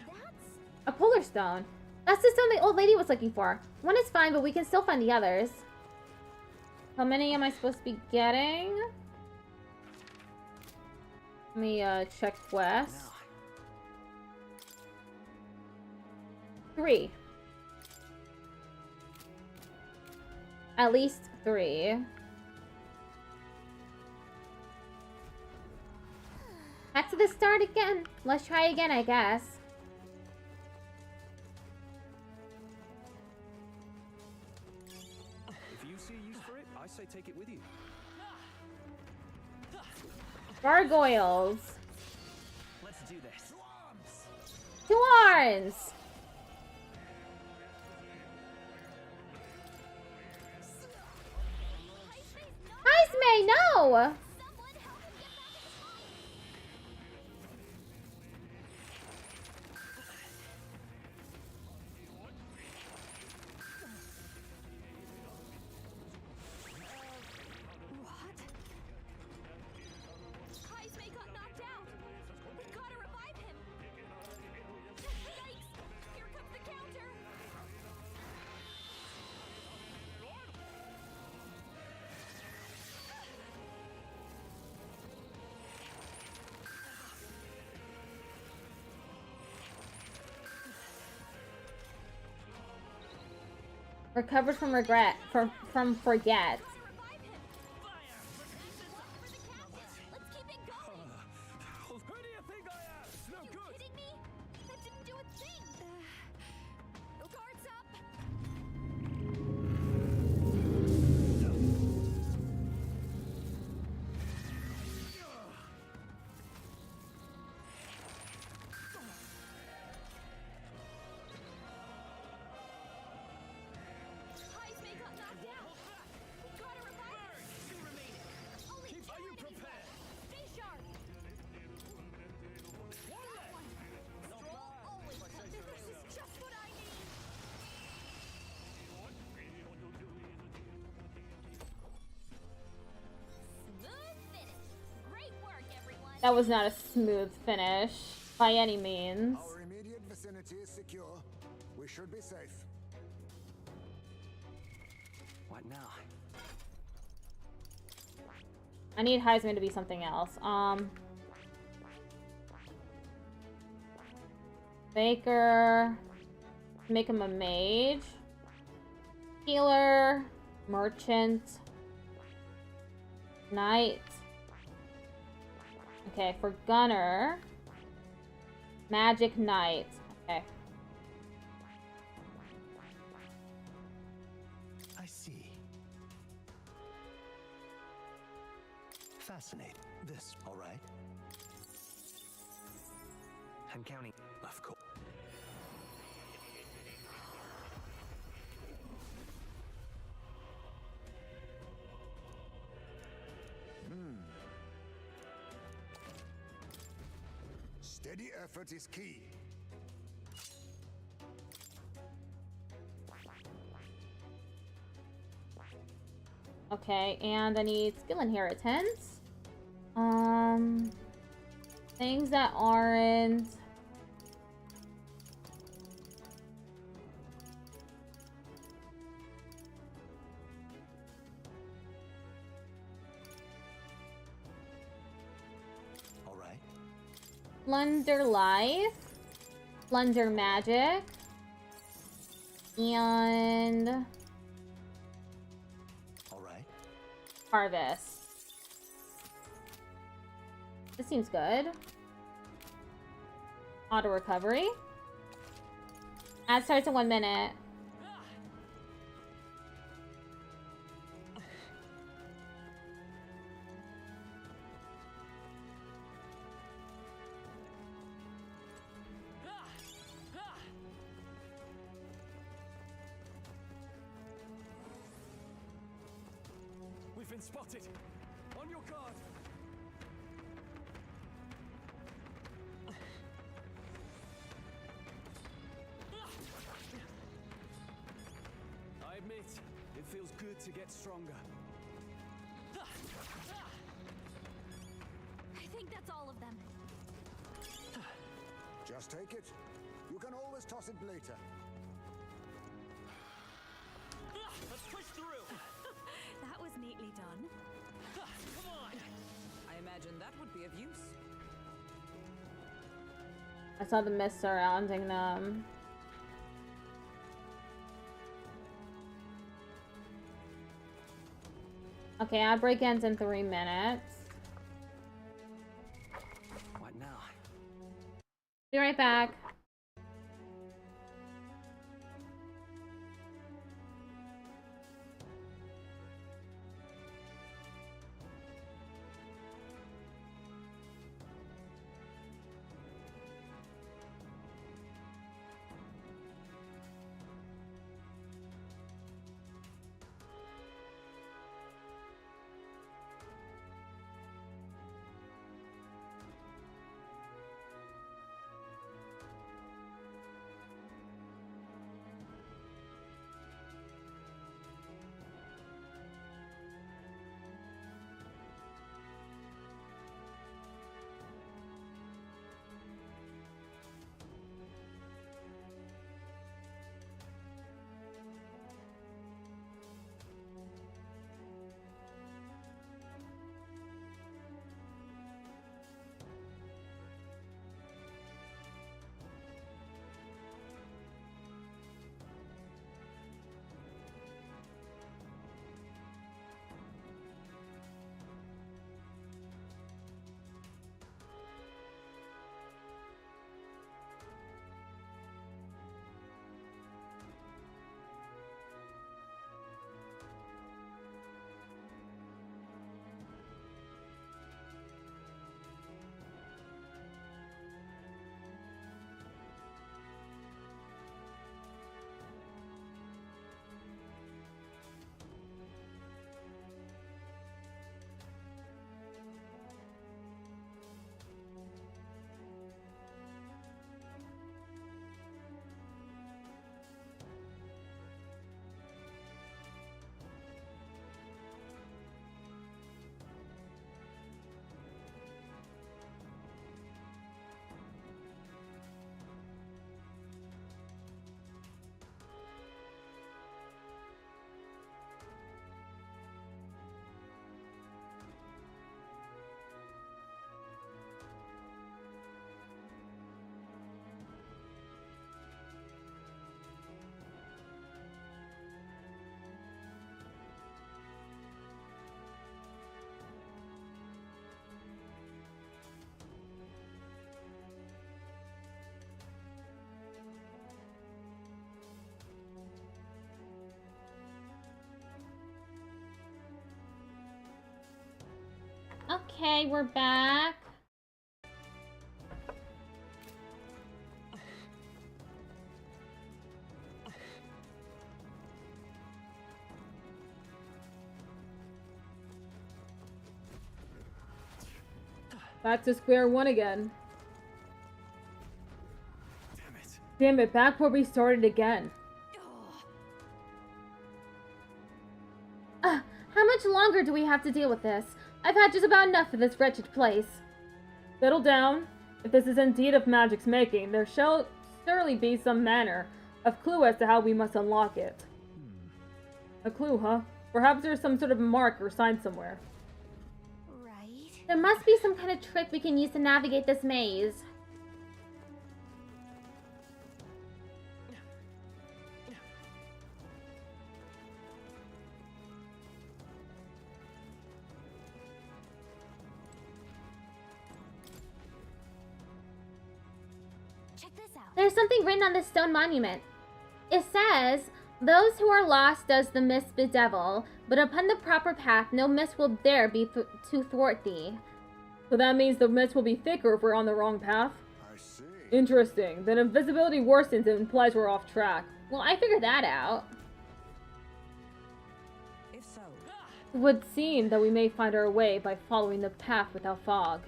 That's. A polar stone. That's the stone the old lady was looking for. One is fine, but we can still find the others. How many am I supposed to be getting? Let me check quest. 3. At least 3. it again. Let's try again, I guess. If you see a use for it, I say take it with you. Gargoyles. Let's do this. To arms! Heisme, no! What? Heisme got knocked out. We gotta revive him. Yikes! Here comes the counter. Recovered from regret, from forget. Revive him. For the captain. Let's keep it going. Who do you think I am? It's no You good. kidding me? That didn't do a thing. Guards up. Heisme got knocked out. We gotta revive him. Two remaining. Only Keep- two are you enemies prepared? left. Stay sharp. That one. Stroll always comes. This is just what I need. Smooth finish. Great work, everyone. That was not a smooth finish by any means. Our immediate vicinity is secure. We should be safe. What now? I need Heisman to be something else. Baker. Make him a mage. Healer. Merchant. Knight. Okay, for Gunner. Magic Knight. Okay. I see. Fascinating. This, all right? I'm counting. Of course. Steady effort is key. Okay, and I need skill inheritance. Things that aren't. All right. Plunder life, plunder magic, and All right. harvest. This seems good. Auto recovery. Ad starts in 1 minute. We've been spotted. On your guard. I admit, it feels good to get stronger. I think that's all of them. Just take it. You can always toss it later. Let's push through. That was neatly done. Come on. I imagine that would be of use. I saw the mist surrounding them. Okay, ad break ends in 3 minutes. What now? right back. Okay, we're back. Back to square one again. Damn it. Damn it, back where we started again. How much longer do we have to deal with this? I've had just about enough of this wretched place. Settle down. If this is indeed of magic's making, there shall surely be some manner of clue as to how we must unlock it. A clue, huh? Perhaps there's some sort of mark or sign somewhere. Right. There must be some kind of trick we can use to navigate this maze. Check this out. There's something written on this stone monument. It says, "Those who are lost does the mist bedevil, but upon the proper path no mist will dare be to thwart thee." So that means the mist will be thicker if we're on the wrong path? I see. Interesting. Then if visibility worsens, it implies we're off track. Well, I figured that out. If so, It would seem that we may find our way by following the path without fog.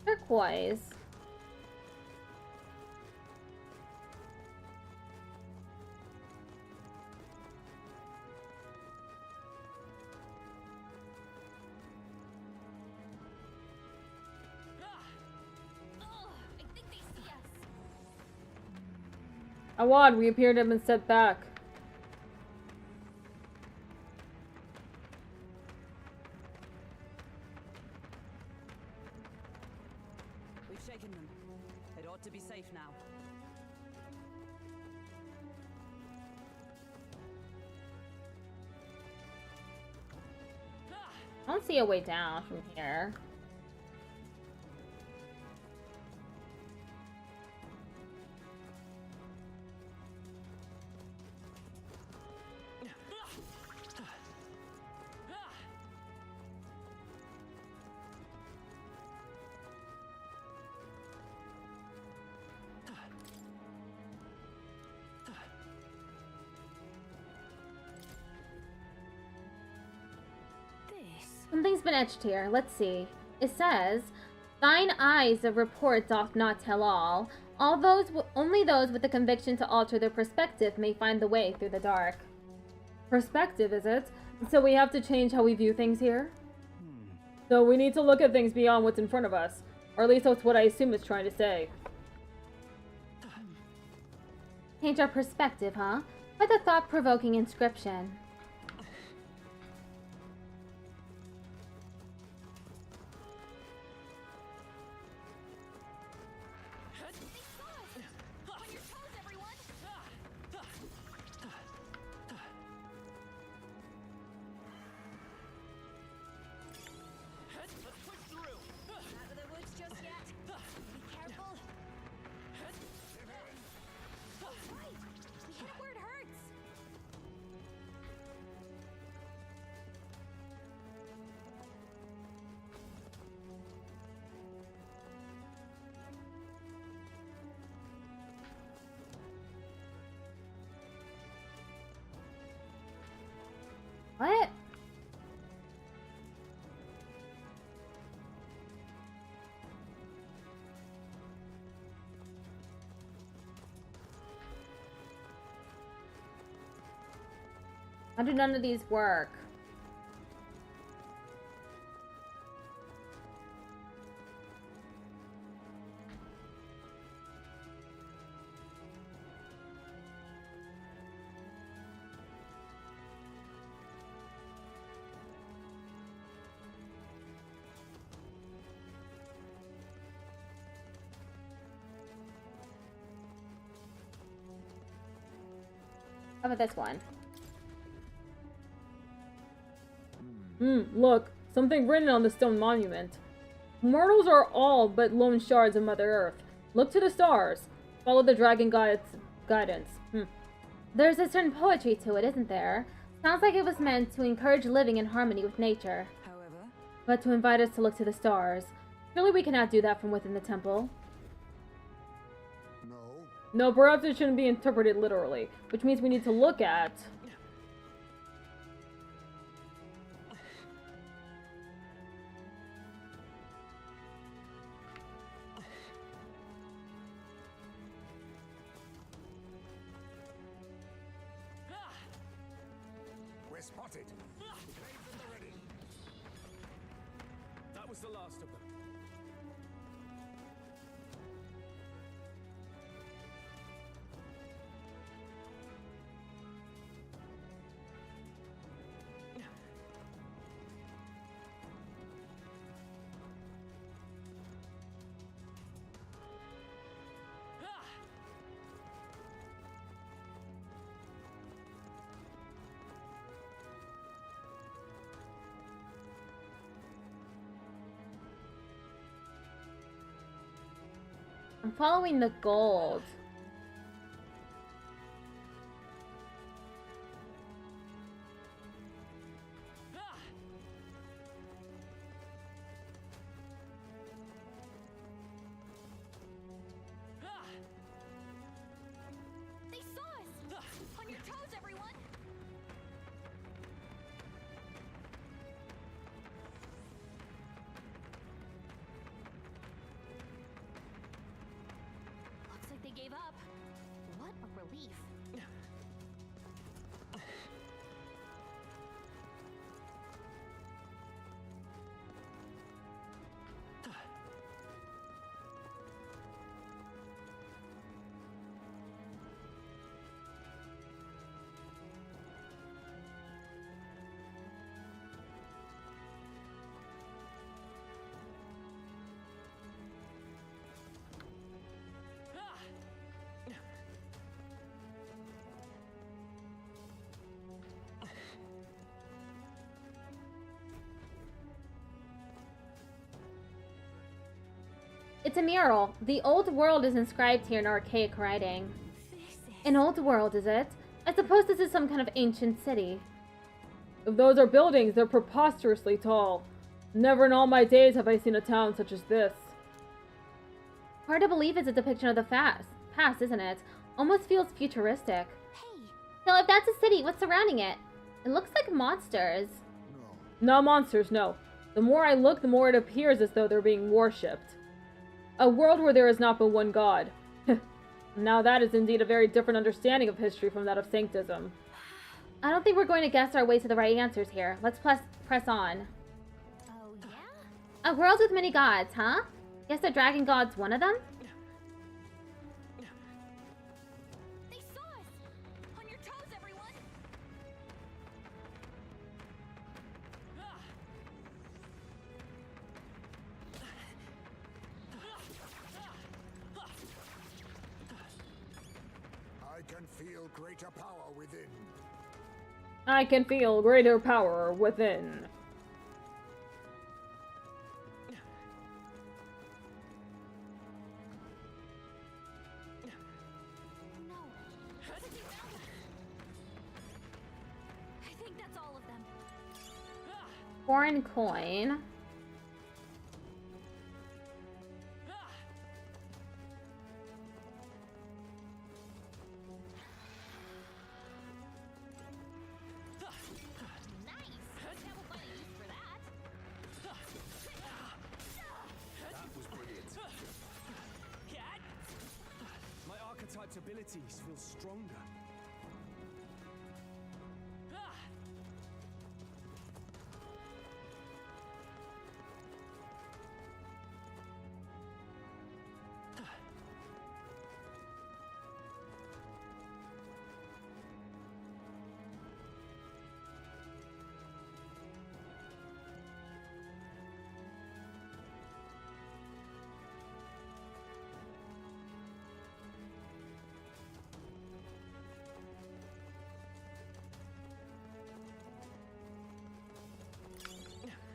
Turquoise. I think they see us. How odd, we appear to have been set back. taken them. It ought to be safe now. I don't see a way down from here. Something's been etched here. Let's see. It says, "Thine eyes of report doth not tell all. Only those with the conviction to alter their perspective may find the way through the dark." Perspective, is it? So we have to change how we view things here? So we need to look at things beyond what's in front of us. Or at least that's what I assume it's trying to say. Change our perspective, huh? Quite a thought-provoking inscription. What? How do none of these work? How about this one? Look, something written on the stone monument. Mortals are all but lone shards of Mother Earth. Look to the stars. Follow the dragon guidance. There's a certain poetry to it, isn't there? Sounds like it was meant to encourage living in harmony with nature. However, But to invite us to look to the stars. Surely we cannot do that from within the temple. No. No, perhaps it shouldn't be interpreted literally, which means we need to look at... We're spotted. Caves in the ready. That was the last of them. I'm following the gold. They saw us! On your toes, everyone! Looks like they gave up. What a relief. It's a mural. The old world is inscribed here in archaic writing. An old world, is it? I suppose this is some kind of ancient city. If those are buildings, they're preposterously tall. Never in all my days have I seen a town such as this. Hard to believe it's a depiction of the past, isn't it? Almost feels futuristic. Hey, So if that's a city, what's surrounding it? It looks like monsters. No monsters, no. The more I look, the more it appears as though they're being worshipped. A world where there is not but one god. Now that is indeed a very different understanding of history from that of sanctism. I don't think we're going to guess our way to the right answers here. Let's press on. oh yeah? A world with many gods, huh? Guess the dragon god's one of them? They saw us! On your toes, everyone! I can feel greater power within. I can feel greater power within. Oh no! Looks like they found us! I think that's all of them. Foreign coin. Nice! Have a funny use for that. That was brilliant. My archetype's abilities feel stronger.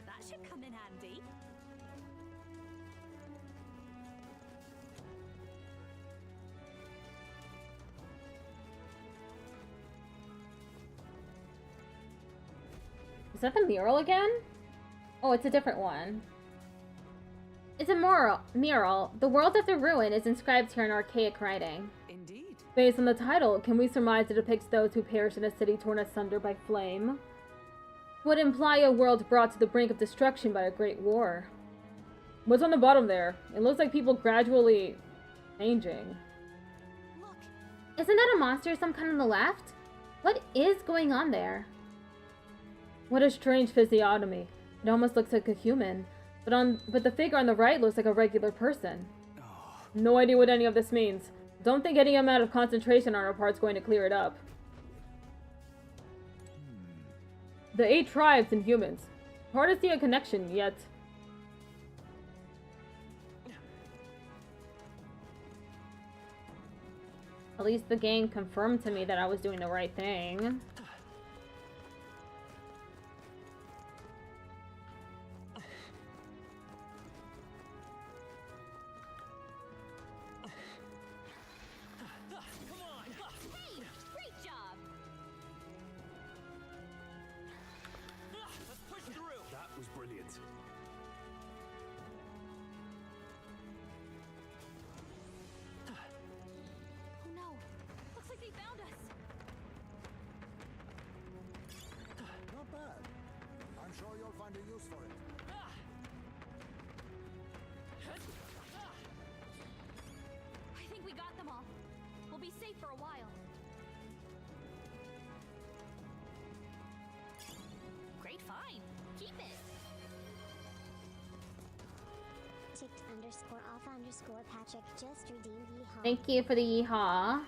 That should come in handy. Is that the mural again? Oh, it's a different one. It's a mural. The world after ruin is inscribed here in archaic writing. Indeed. Based on the title, can we surmise it depicts those who perish in a city torn asunder by flame? Would imply a world brought to the brink of destruction by a great war. What's on the bottom there? It looks like people gradually changing. Look, Isn't that a monster some kind on the left? What is going on there? What a strange physiognomy. It almost looks like a human, but the figure on the right looks like a regular person. No idea what any of this means. Don't think any amount of concentration on our part is going to clear it up. The 8 tribes and humans. Hard to see a connection yet. At least the game confirmed to me that I was doing the right thing. hey, great job! Let's push through. That was brilliant. Oh no, looks like they found us. Not bad. I'm sure you'll find a use for it. I think we got them all. We'll be safe for a while. Great find. Keep it. Ticked _off Patrick just redeemed yeehaw. Thank you for the yeehaw.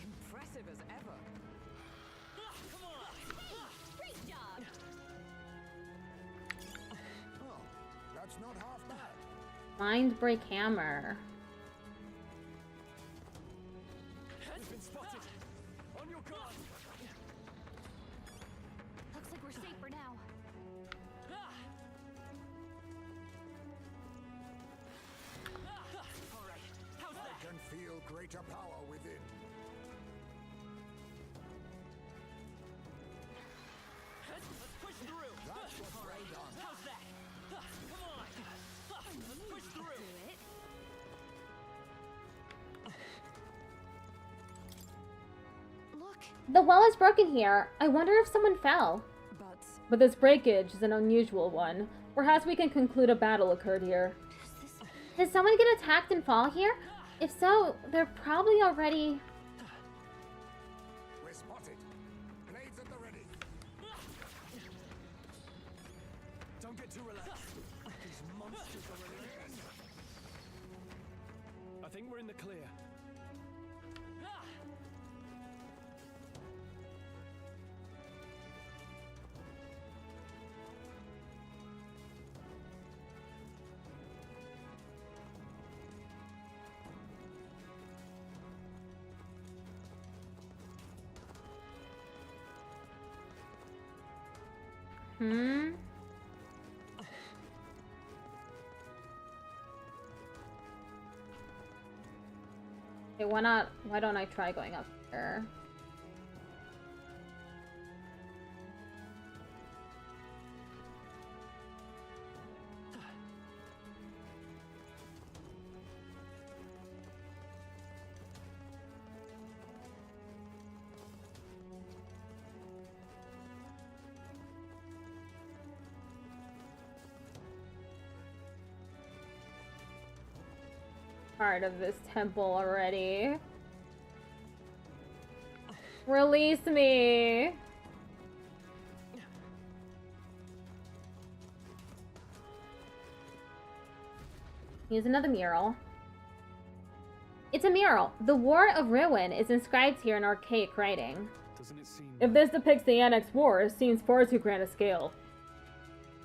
Impressive as ever. Great job. Oh, that's not half bad. Mind break hammer. We've been spotted. On your guard. Looks like we're safe for now. The well is broken here. I wonder if someone fell. But this breakage is an unusual one. Perhaps we can conclude a battle occurred here. Did someone get attacked and fall here? If so, they're probably already... We're spotted. Blades at the ready. Don't get too relaxed. These monsters are relentless. I think we're in the clear. Okay, why don't I try going up there? Part of this temple already. Release me. Here's another mural. It's a mural. The War of Ruin is inscribed here in archaic writing. Doesn't it seem... If this depicts the Annex War, it seems far too grand a scale.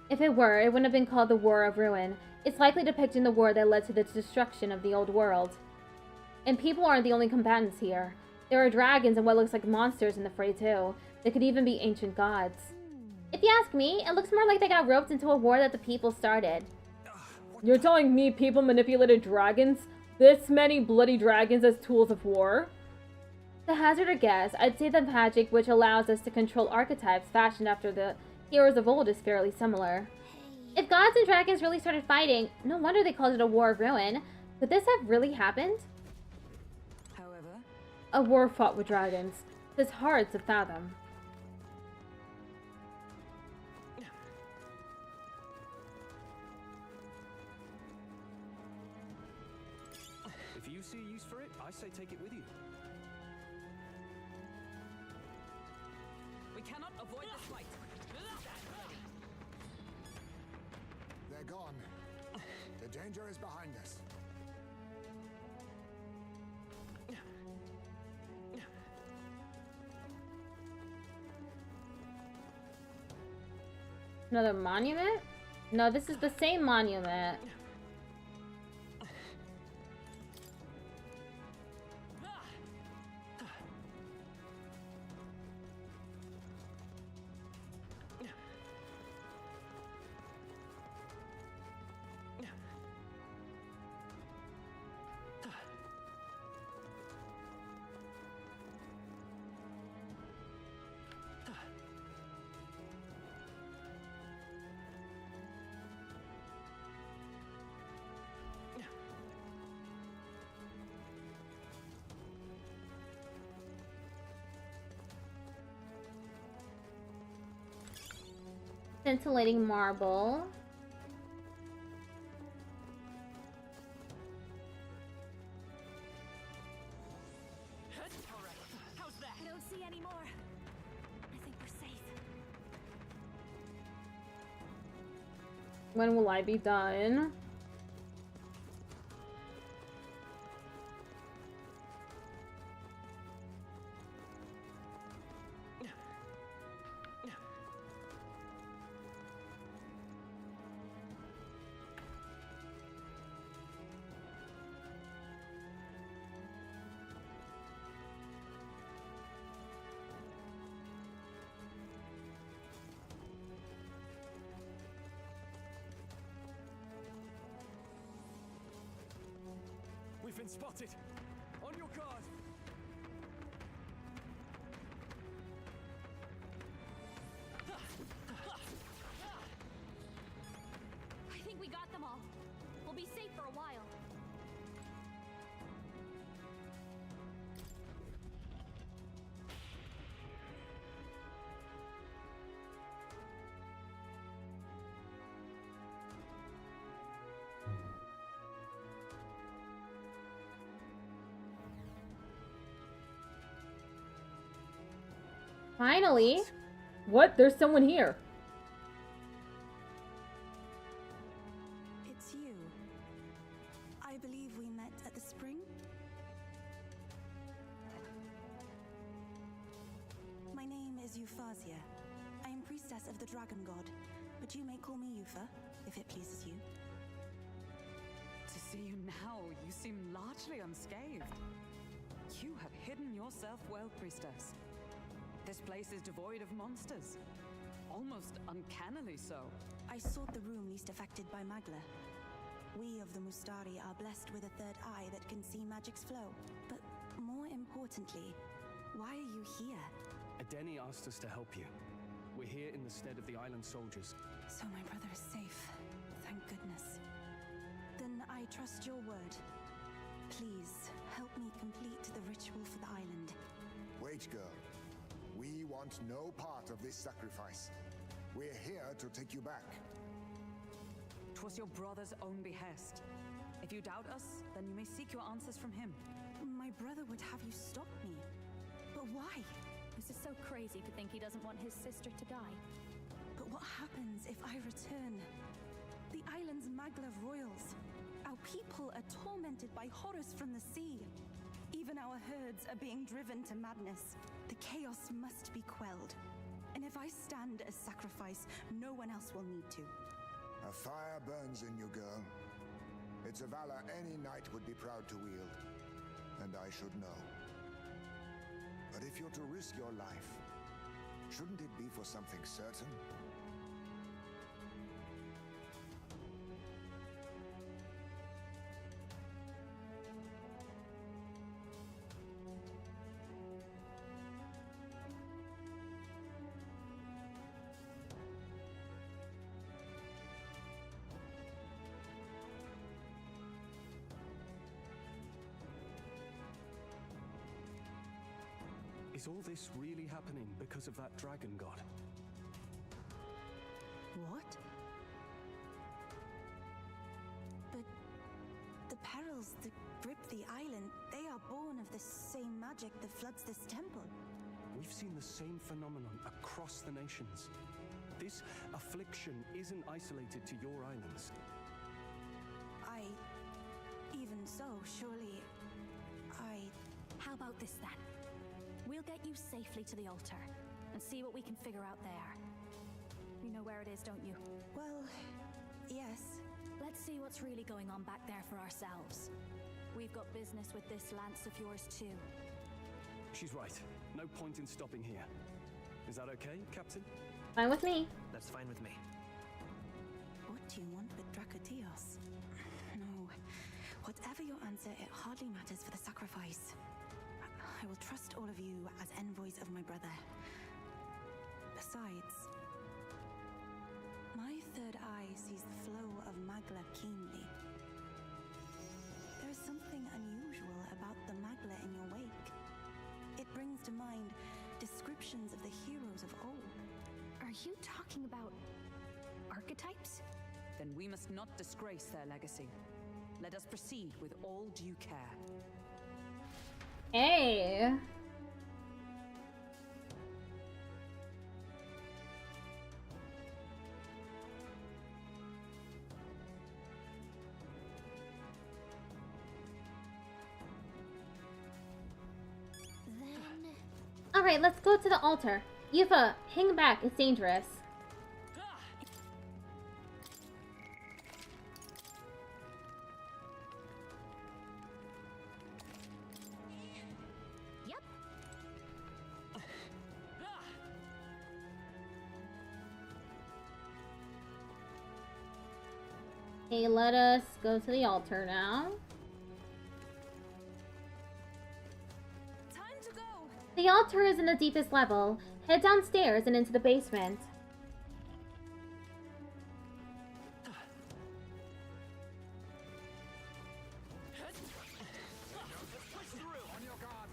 If it were, it wouldn't have been called the War of Ruin. It's likely depicting the war that led to the destruction of the old world. And people aren't the only combatants here. There are dragons and what looks like monsters in the fray too. They could even be ancient gods. If you ask me, it looks more like they got roped into a war that the people started. You're telling me people manipulated dragons? This many bloody dragons as tools of war? To hazard a guess, I'd say the magic which allows us to control archetypes fashioned after the heroes of old is fairly similar. If gods and dragons really started fighting, no wonder they called it a War of Ruin. Could this have really happened? However, A war fought with dragons. It's hard to fathom. If you see a use for it, I say take it with you. we cannot avoid this fight. They're gone. The danger is behind us. Another monument? No, this is the same monument. Scintillating marble. I don't see any more. I think we're safe. When will I be done? We've been spotted. On your guard. I think we got them all. We'll be safe for a while. Finally. What? There's someone here. It's you. I believe we met at the spring? My name is Euphazia. I am priestess of the dragon god, but you may call me Eupha, if it pleases you. To see you now, you seem largely unscathed. You have hidden yourself well, priestess. This place is devoid of monsters. Almost uncannily so. I sought the room least affected by Magla. We of the Mustari are blessed with a third eye that can see magic's flow. But more importantly, why are you here? Adeni asked us to help you. We're here in the stead of the island soldiers. So my brother is safe. Thank goodness. Then I trust your word. Please, help me complete the ritual for the island. Wait, girl. We want no part of this sacrifice. We're here to take you back. 'Twas your brother's own behest. If you doubt us, then you may seek your answers from him. My brother would have you stop me. But why? This is so crazy to think he doesn't want his sister to die. But what happens if I return? The island's Magla royals. Our people are tormented by horrors from the sea. Even our herds are being driven to madness. The chaos must be quelled. And if I stand as sacrifice, no one else will need to. A fire burns in you, girl. It's a valor any knight would be proud to wield. And I should know. But if you're to risk your life, shouldn't it be for something certain? Is all this really happening because of that dragon god? What? But the perils that grip the island, they are born of the same magic that floods this temple. We've seen the same phenomenon across the nations. This affliction isn't isolated to your islands. Even so, surely... How about this then? We'll get you safely to the altar and see what we can figure out there. You know where it is, don't you? Well, yes. Let's see what's really going on back there for ourselves. We've got business with this lance of yours too. She's right. No point in stopping here. Is that okay, Captain? Fine with me. That's fine with me. What do you want with Dracodios? No. Whatever your answer, it hardly matters for the sacrifice. I will trust all of you as envoys of my brother. Besides, my third eye sees the flow of Magla keenly. There is something unusual about the Magla in your wake. It brings to mind descriptions of the heroes of old. Are you talking about archetypes? Then we must not disgrace their legacy. Let us proceed with all due care. Hey. Alright, let's go to the altar. Yufa, hang back, it's dangerous. Okay, let us go to the altar now. Time to go! The altar is in the deepest level. Head downstairs and into the basement. On your guard!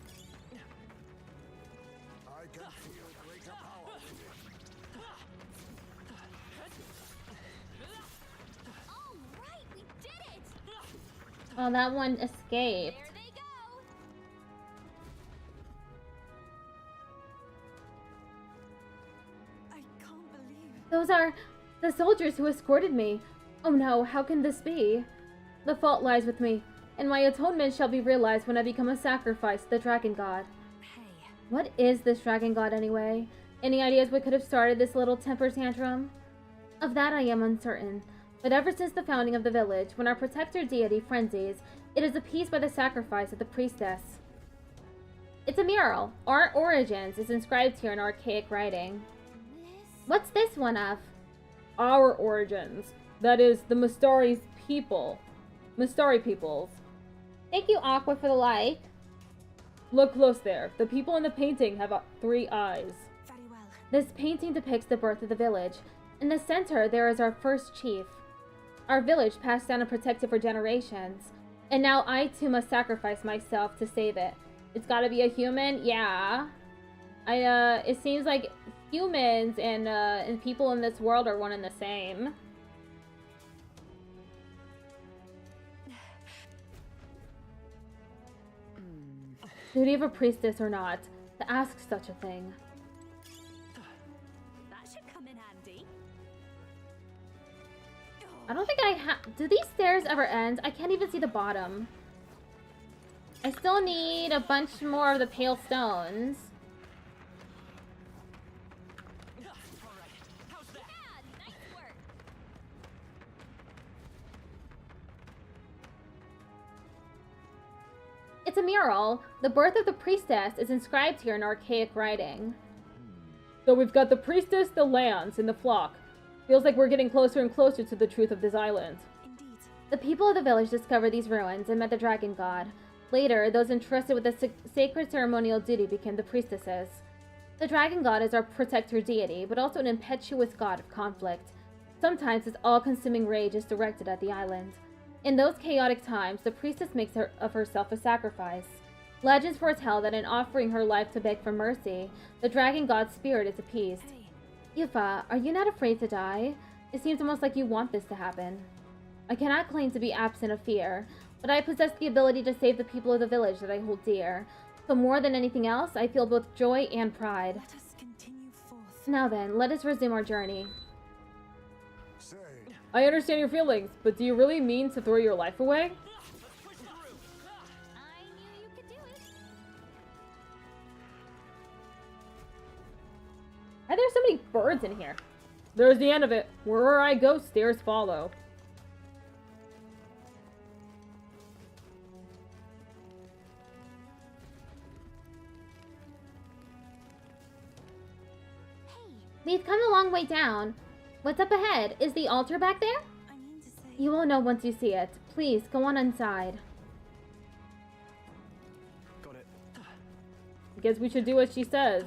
I can feel greater power. All right, we did it! Oh, that one escaped. There they go! Those are the soldiers who escorted me. Oh no, how can this be? The fault lies with me, and my atonement shall be realized when I become a sacrifice to the dragon god. Hey, What is this dragon god anyway? Any ideas what could have started this little temper tantrum? Of that I am uncertain, but ever since the founding of the village, when our protector deity frenzies, it is appeased by the sacrifice of the priestess. It's a mural. Our origins is inscribed here in archaic writing. What's this one of? Our origins. That is, the Mistari peoples. Thank you, Aqua, for the like. Look close there. The people in the painting have 3 eyes. very well. This painting depicts the birth of the village. In the center, there is our first chief. Our village passed down and protected for generations. And now I too must sacrifice myself to save it. It's gotta be a human? Yeah. It seems like humans and people in this world are one and the same. Duty of a priestess or not, to ask such a thing. That should come in handy. I don't think I have... Do these stairs ever end? I can't even see the bottom. I still need a bunch more of the pale stones. It's a mural. The birth of the priestess is inscribed here in archaic writing. So we've got the priestess, the lands, and the flock. Feels like we're getting closer and closer to the truth of this island. Indeed. The people of the village discovered these ruins and met the dragon god. Later, those entrusted with the sacred ceremonial duty became the priestesses. The dragon god is our protector deity, but also an impetuous god of conflict. Sometimes his all-consuming rage is directed at the island. In those chaotic times, the priestess makes of herself a sacrifice. Legends foretell that in offering her life to beg for mercy, the dragon god's spirit is appeased. Hey, Yufa, are you not afraid to die? It seems almost like you want this to happen. I cannot claim to be absent of fear, but I possess the ability to save the people of the village that I hold dear. So more than anything else, I feel both joy and pride. let us continue forth. Now then, let us resume our journey. Say, I understand your feelings, but do you really mean to throw your life away? I knew you could do it. Why are there so many birds in here? There's the end of it. Wherever I go, stairs follow. Hey, We've come a long way down. What's up ahead? Is the altar back there? I mean to say... You will know once you see it. Please, go on inside. Got it. I guess we should do what she says.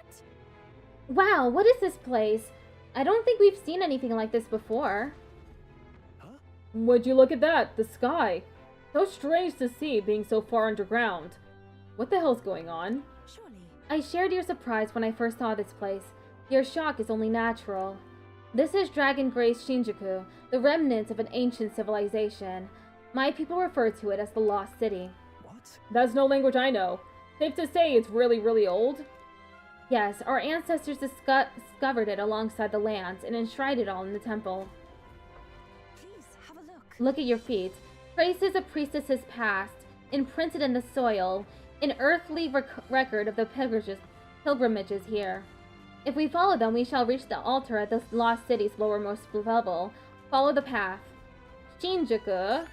what? Wow, what is this place? I don't think we've seen anything like this before. Would you look at that? The sky. So strange to see being so far underground. What the hell's going on? Surely. I shared your surprise when I first saw this place. Your shock is only natural. This is Dragon Grace Shinjuku, the remnants of an ancient civilization. My people refer to it as the Lost City. What? That's no language I know. Safe to say it's really, really old. Yes, our ancestors discovered it alongside the lands and enshrined it all in the temple. Please, have a look. Look at your feet. Traces of priestesses past, imprinted in the soil, an earthly record of the pilgrimages here. If we follow them, we shall reach the altar at the lost city's lowermost level. Follow the path. Shinjuku.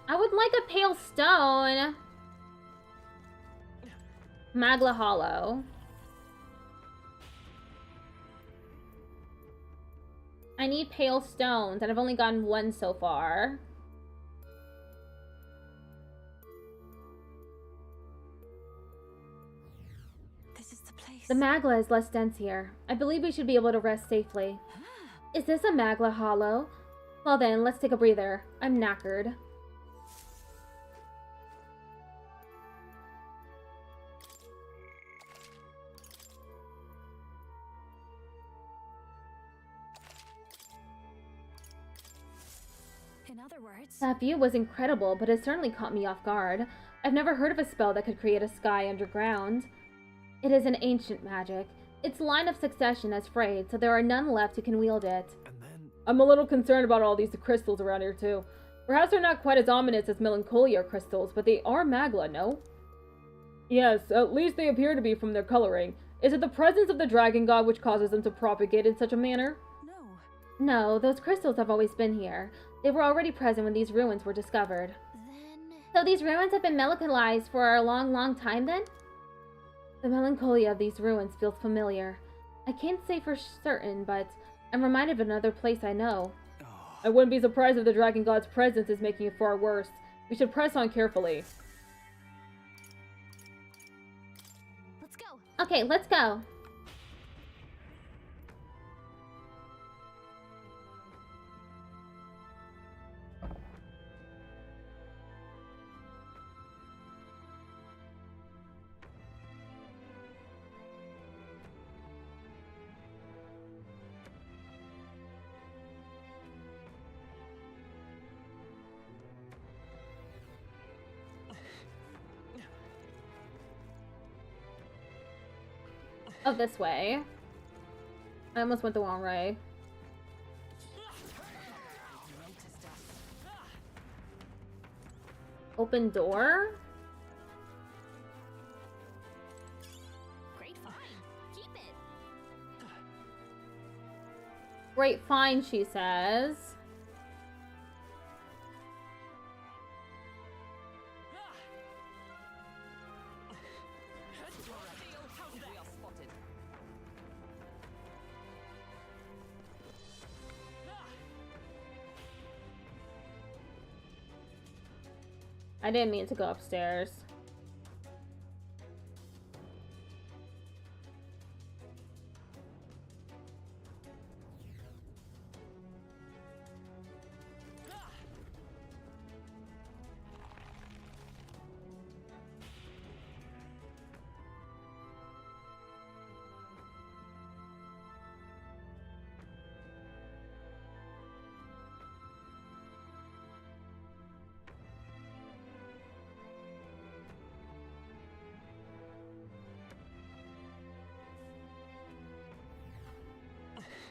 I would like a pale stone. Magla Hollow. I need pale stones, and I've only gotten one so far. The Magla is less dense here. I believe we should be able to rest safely. Is this a Magla hollow? Well then, let's take a breather. I'm knackered. In other words, That view was incredible, but it certainly caught me off guard. I've never heard of a spell that could create a sky underground. It is an ancient magic. Its line of succession has frayed, so there are none left who can wield it. And then... I'm a little concerned about all these crystals around here, too. Perhaps they're not quite as ominous as melancholia crystals, but they are Magla, no? Yes, at least they appear to be from their coloring. Is it the presence of the dragon god which causes them to propagate in such a manner? no. No, those crystals have always been here. They were already present when these ruins were discovered. So these ruins have been melancolized for a long, long time then? The melancholia of these ruins feels familiar. I can't say for certain, but I'm reminded of another place I know. I wouldn't be surprised if the dragon god's presence is making it far worse. We should press on carefully. Let's go. Okay, let's go. Oh, this way. I almost went the wrong way. Open door? Great find. Keep it. Great find, she says. I didn't mean to go upstairs.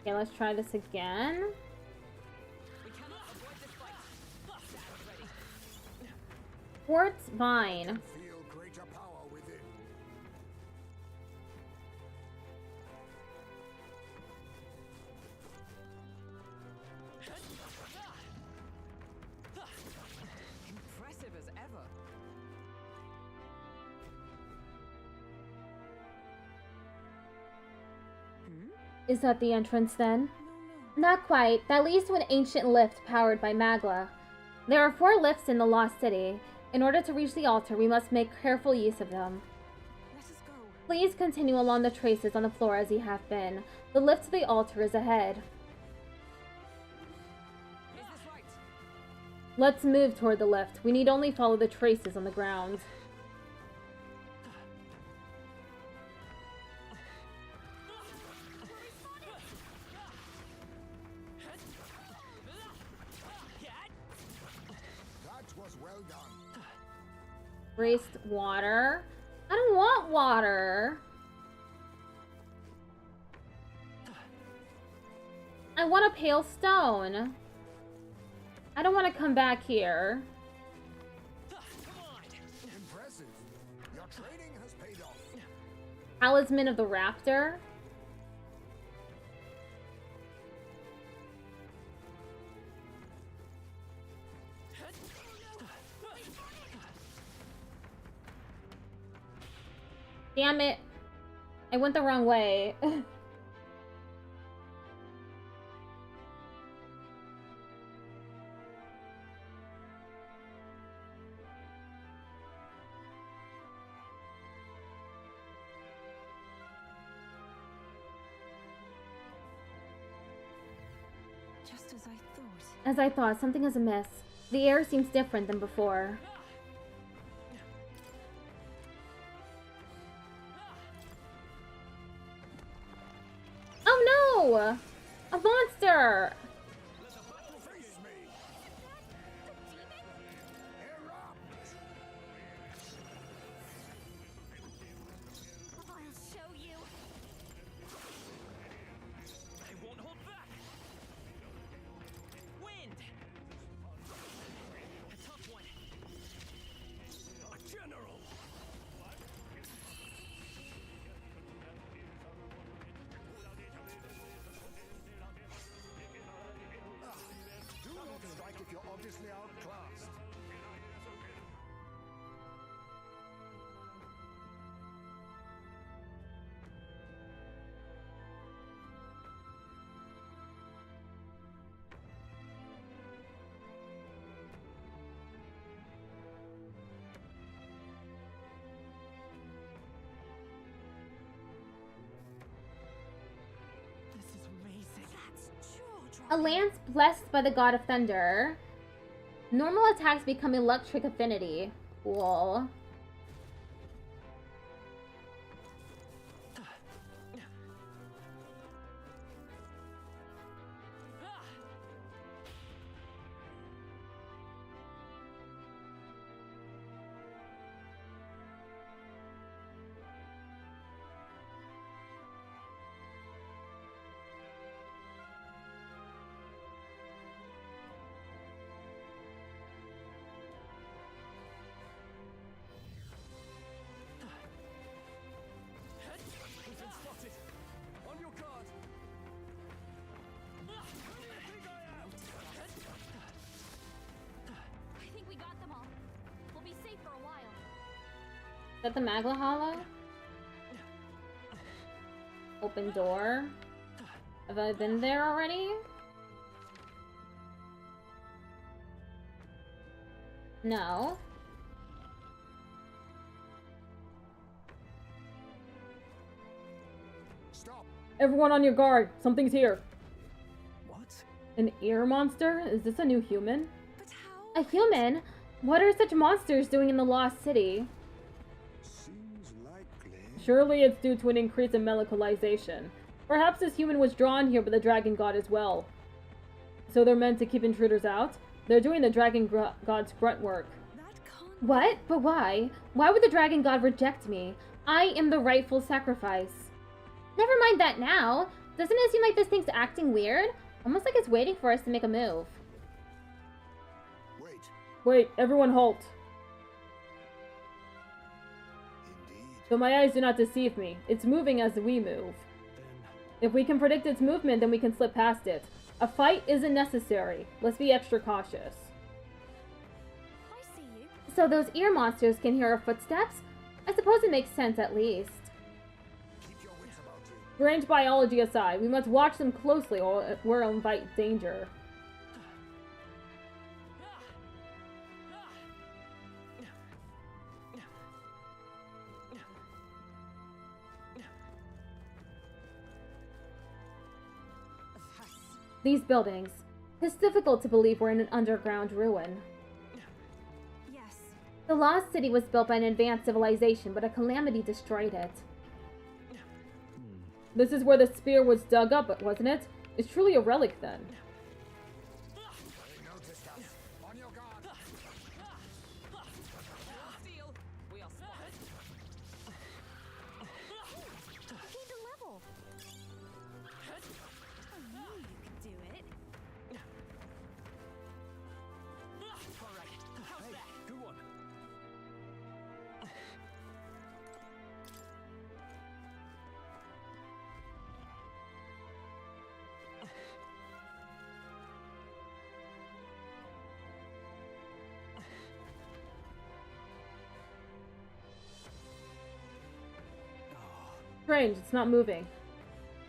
Okay, let's try this again. Quartz vine. Feel greater power within. Impressive as ever. Is that the entrance then? Not quite. That leads to an ancient lift powered by Magla. There are 4 lifts in the Lost City. In order to reach the altar, we must make careful use of them. Let us go. Please continue along the traces on the floor as you have been. The lift to the altar is ahead. Is this right? Let's move toward the lift. We need only follow the traces on the ground. That was well done. Graced water. I don't want water. I want a pale stone. I don't want to come back here. Impressive. Your training has paid off. Talisman of the Raptor. Damn it. I went the wrong way. Just as I thought. As I thought, something is amiss. The air seems different than before. Oh no! A monster! I'll show you. They won't hold back. Wind. A tough one. A general. Do not strike if you're obviously outclassed. This is amazing. That's jaw-dropping. A lance blessed by the god of thunder. Normal attacks become electric affinity. Cool. We've been spotted. On your guard. I think we got them all. We'll be safe for a while. Is that the Magla Hollow? Open door. Have I been there already? No. Stop! Everyone on your guard. Something's here. What? An ear monster? Is this a new human? But how? A human? What are such monsters doing in the Lost City? Seems likely. Surely it's due to an increase in medicalization. Perhaps this human was drawn here by the dragon god as well. So they're meant to keep intruders out? They're doing the dragon god's grunt work. That can't. What? But why? Why would the dragon god reject me? I am the rightful sacrifice. Never mind that now. Doesn't it seem like this thing's acting weird? Almost like it's waiting for us to make a move. Wait. Wait, everyone halt. Indeed. Though my eyes do not deceive me, it's moving as we move. If we can predict its movement, then we can slip past it. A fight isn't necessary. Let's be extra cautious. I see you. So those ear monsters can hear our footsteps? I suppose it makes sense at least. Keep your wits about you. Strange biology aside, we must watch them closely or we'll invite danger. These buildings. It's difficult to believe we're in an underground ruin. Yes. The Lost City was built by an advanced civilization, but a calamity destroyed it. This is where the spear was dug up, wasn't it? It's truly a relic then. They noticed us. On your guard. Steel. We are spotted. Keep it level. I knew you could do it. All right. How's that? Good one. Strange, it's not moving.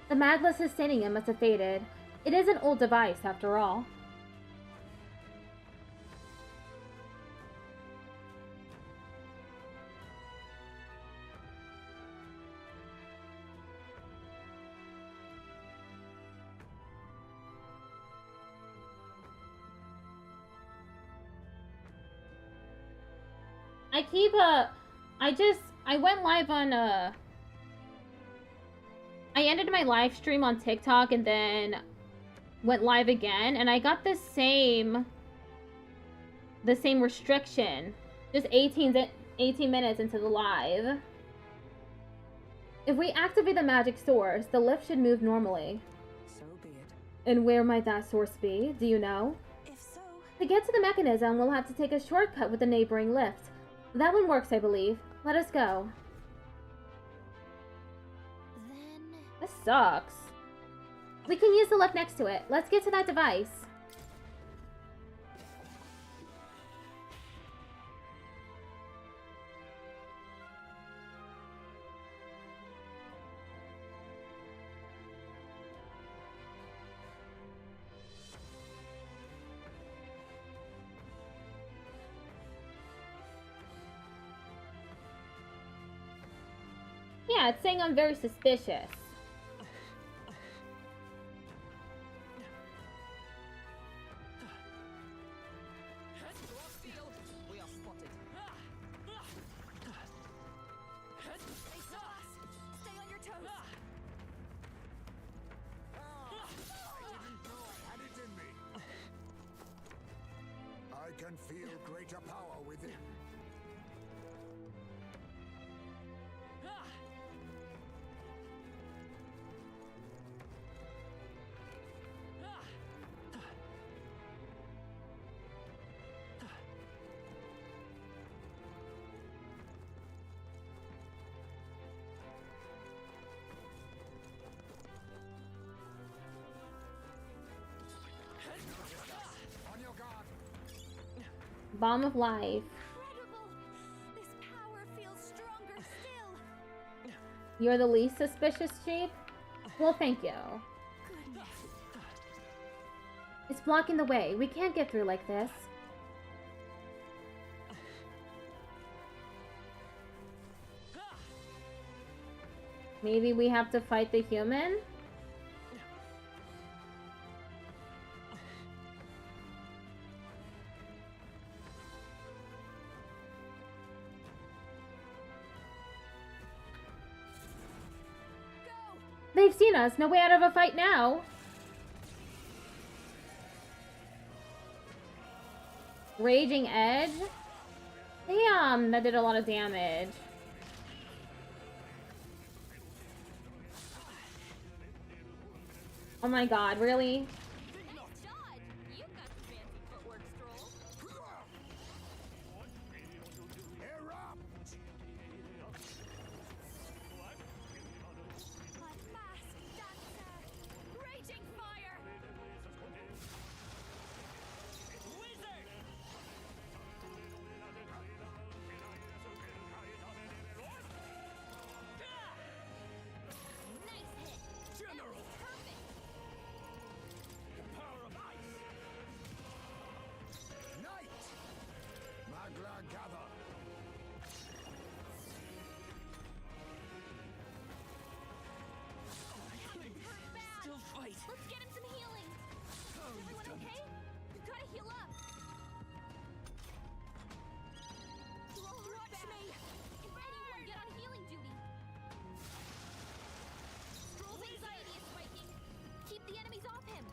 The magma sustaining it must have faded. It is an old device, after all. I keep I went live on I ended my live stream on TikTok and then went live again, and I got the same restriction, just 18 minutes into the live. If we activate the magic source, the lift should move normally. So be it. And where might that source be? Do you know? If so, To get to the mechanism, we'll have to take a shortcut with the neighboring lift. That one works, I believe. Let us go. Then This sucks. We can use the lift next to it. Let's get to that device. Yeah, it's saying I'm very suspicious. We are spotted. they saw us. Stay on your toes. I didn't know I had it in me. I can feel greater power within. On your guard. Bomb of life. Incredible! This power feels stronger still. You're the least suspicious sheep? Well, thank you. Goodness. It's blocking the way. We can't get through like this. Maybe we have to fight the human? They've seen us. No way out of a fight now. Raging Edge? Damn, that did a lot of damage. Oh my god, really? Let's get him some healing. Everyone okay? You've got to heal up. Watch me. If anyone get on healing duty. Stroll's anxiety is spiking. Keep the enemies off him.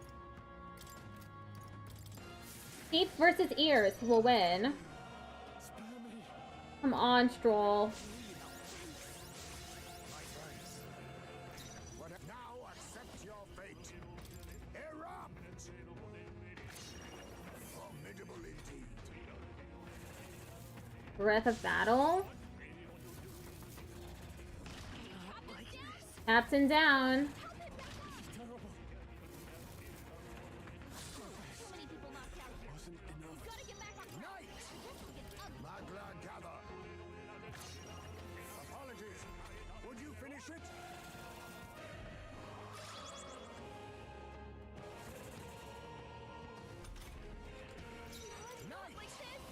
Teeth versus ears will win. Come on, Stroll. Now accept your fate. Erupt! Formidable indeed. Breath of Battle. Captain down. Magla gather. Apologies. Would you finish it? Like this.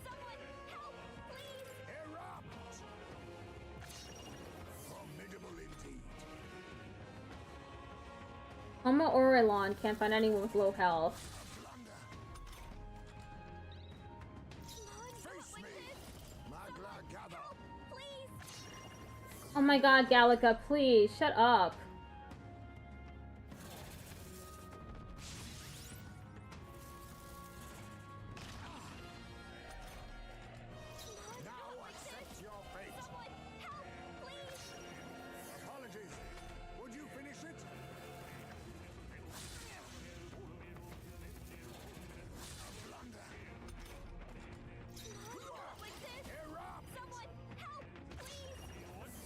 Someone help, please. Erupt! Formidable indeed. Homo Orelon can't find anyone with low health. Face me. Oh my god, Gallica, please, shut up. Now accept your fate. Apologies. Would you finish it? A blunder. Erupt! Someone help, please!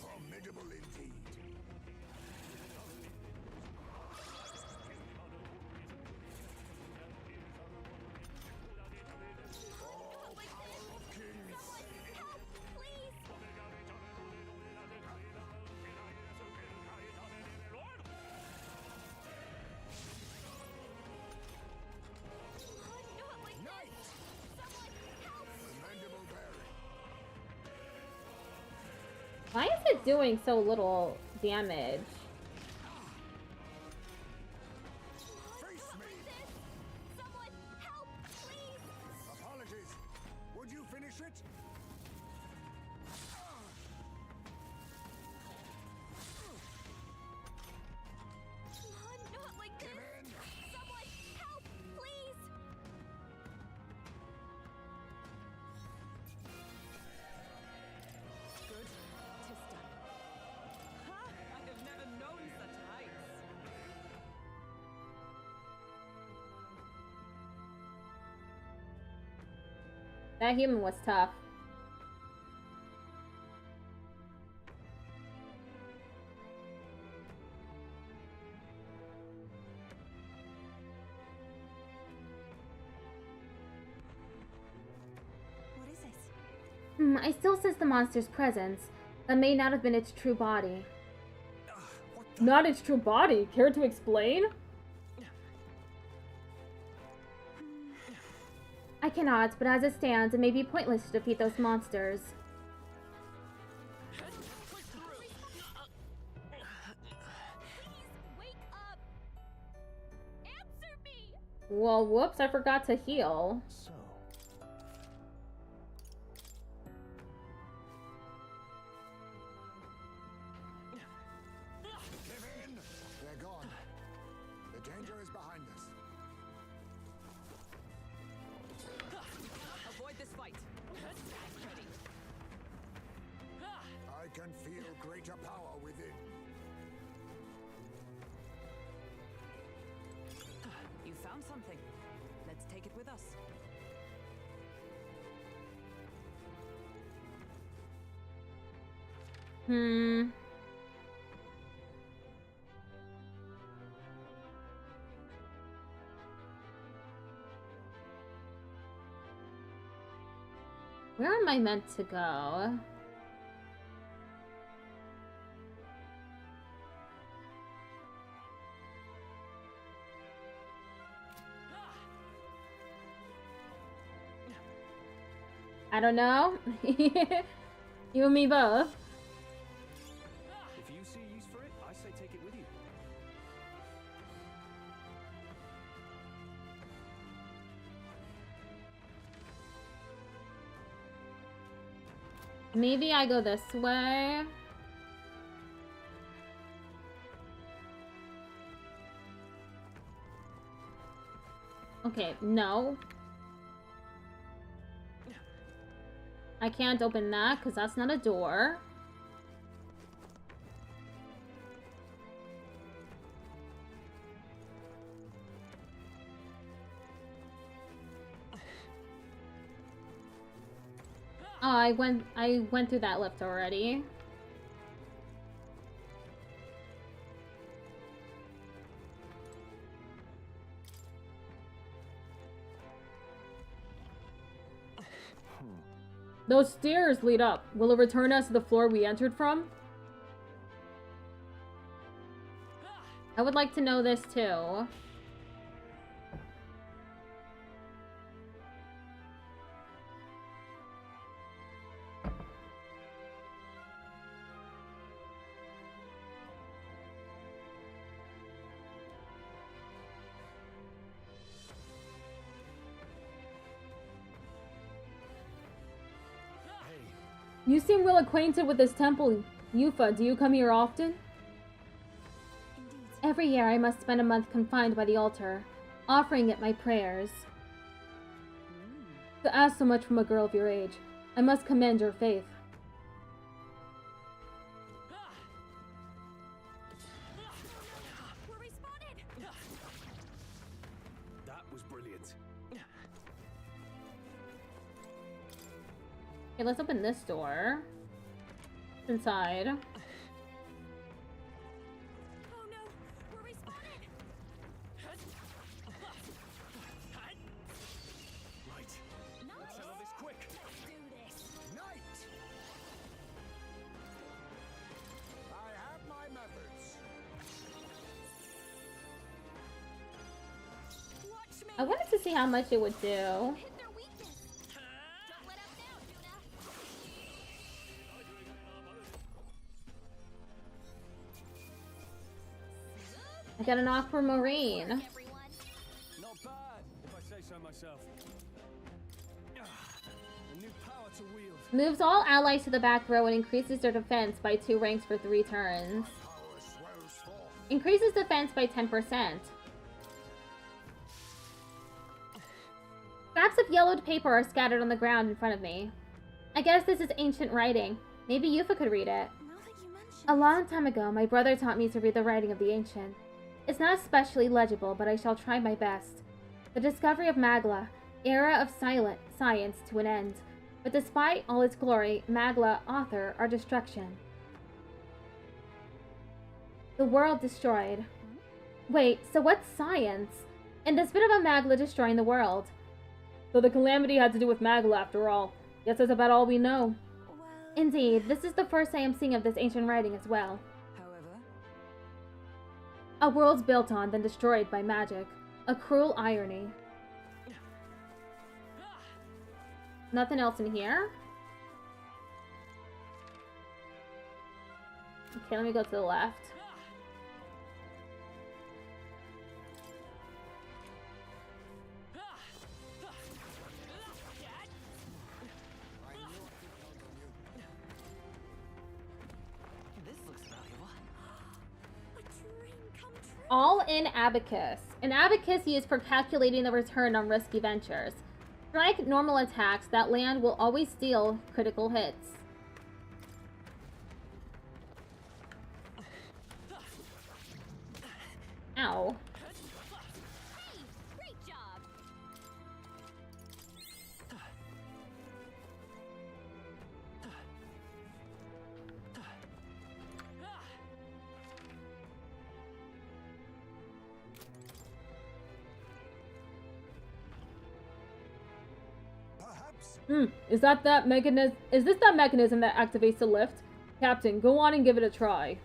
Formidable indeed. All power of kings. Help, please! Not like Knight! someone help! Commendable bearing. Why is it doing so little damage? Face me! Someone help, please! Apologies. Would you finish it? Not like Give this! in. Someone help, please! Good. 'Tis done. Ha! I have never known such heights. That human was tough. What is it? I still sense the monster's presence. That may not have been its true body. Not its true body. Care to explain? I cannot, but as it stands, it may be pointless to defeat those monsters. Wake up! Answer me! Well, whoops, I forgot to heal. So, Give in. They're gone. The danger is behind us. Avoid this fight. Ready. I can feel greater power within. You found something. Let's take it with us. Where am I meant to go? I don't know. You and me both. If you see use for it, I say take it with you. Maybe I go this way. Okay, no. I can't open that because that's not a door. Oh, I went through that lift already. Those stairs lead up. Will it return us to the floor we entered from? I would like to know this too. You seem well acquainted with this temple. Yufa, do you come here often? Indeed. Every year I must spend a month confined by the altar, offering it my prayers. To ask so much from a girl of your age, I must commend your faith. We're respawning! That was brilliant. Okay, let's open this door. It's inside. Oh no! We're respawning! Right. Let's settle this quick. Let's do this! Night! I have my methods. Watch me! I wanted to see how much it would do. Hit their weakness! Don't let us down, Juna! I got an aquamarine. Everyone! Not bad, if I say so myself. A new power to wield. Moves all allies to the back row and increases their defense by 2 ranks for 3 turns. Power swells forth. Increases defense by 10%. Scraps of yellowed paper are scattered on the ground in front of me. I guess this is ancient writing. Maybe Yufa could read it. Now that you mention A long time ago, my brother taught me to read the writing of the ancient. It's not especially legible, but I shall try my best. The discovery of Magla, era of science to an end. But despite all its glory, Magla, author, our destruction. The world destroyed. Wait, so what's science? And this bit of a Magla destroying the world. So the calamity had to do with Magla after all. Guess that's about all we know. well, Indeed, this is the first I am seeing of this ancient writing as well. However, A world's built on, then destroyed by magic. A cruel irony. Nothing else in here? Okay, let me go to the left. I knew I could count on you. This looks valuable. A dream come true! All in abacus. An abacus used for calculating the return on risky ventures. Strike normal attacks that land will always steal critical hits. Ow. Hey! Great job! Perhaps Is that mechanism? Is this that mechanism that activates the lift? Captain, go on and give it a try.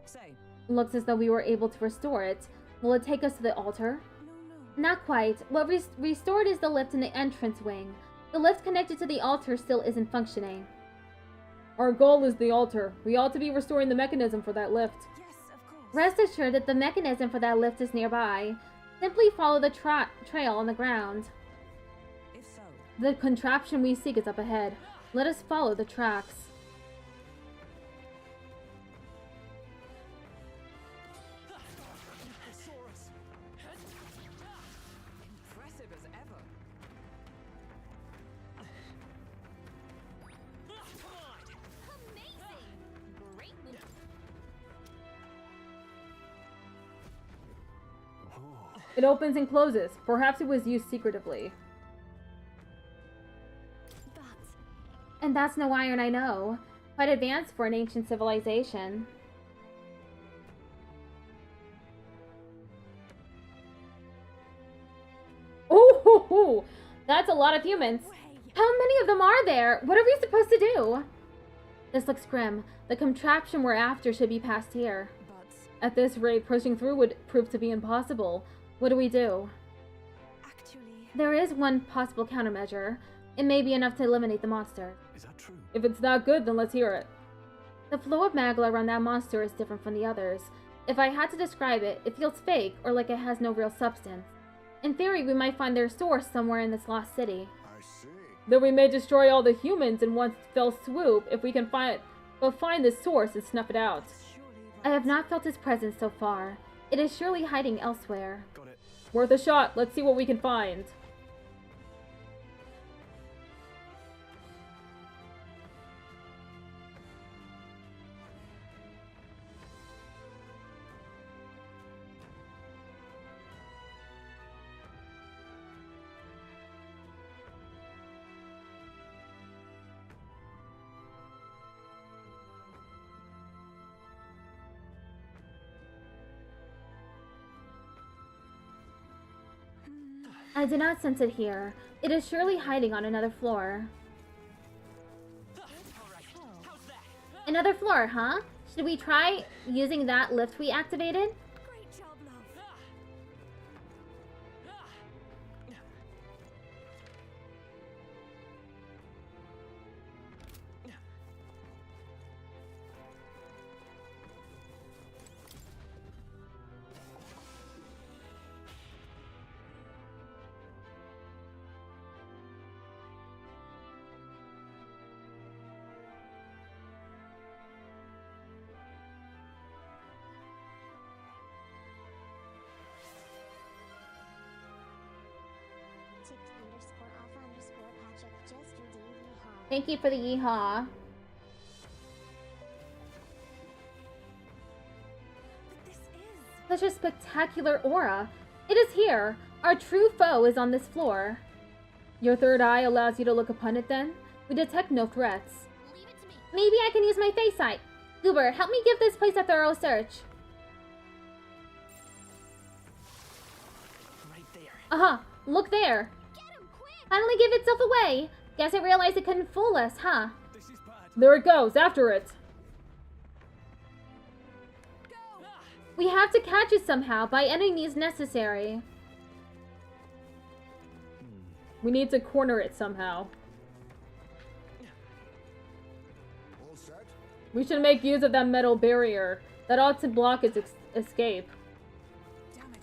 say, Looks as though we were able to restore it. Will it take us to the altar? no. Not quite. What restored is the lift in the entrance wing. The lift connected to the altar still isn't functioning. Our goal is the altar. We ought to be restoring the mechanism for that lift. Yes, of course. Rest assured that the mechanism for that lift is nearby. Simply follow the trail on the ground. if so, The contraption we seek is up ahead. Let us follow the tracks. impressive as ever. Amazing! Great move! It opens and closes. Perhaps it was used secretively. But And that's no iron I know. Quite advanced for an ancient civilization. Ooh, that's a lot of humans. How many of them are there? What are we supposed to do? This looks grim. The contraption we're after should be past here. But At this rate, pushing through would prove to be impossible. What do we do? actually, There is one possible countermeasure. It may be enough to eliminate the monster. Is that true? If it's that good, then let's hear it. The flow of magla around that monster is different from the others. If I had to describe it, it feels fake or like it has no real substance. In theory, we might find their source somewhere in this lost city. I see. Though we may destroy all the humans in one fell swoop if we can find the source and snuff it out. I have not felt his presence so far. It is surely hiding elsewhere. Got it. Worth a shot. Let's see what we can find. I do not sense it here. It is surely hiding on another floor. Another floor, huh? Should we try using that lift we activated? Great job, love. Thank you for the yeehaw. But this is... Such a spectacular aura. It is here. Our true foe is on this floor. Your third eye allows you to look upon it then? We detect no threats. Leave it to me. Maybe I can use my face sight. Goober, help me give this place a thorough search. Right there. Uh-huh. Look there. Get him, quick! Finally gave itself away. Guess it realized it couldn't fool us, huh? This is bad. There it goes. After it. Go! We have to catch it somehow, by any means necessary. We need to corner it somehow. All set? We should make use of that metal barrier. That ought to block its escape. Damn it.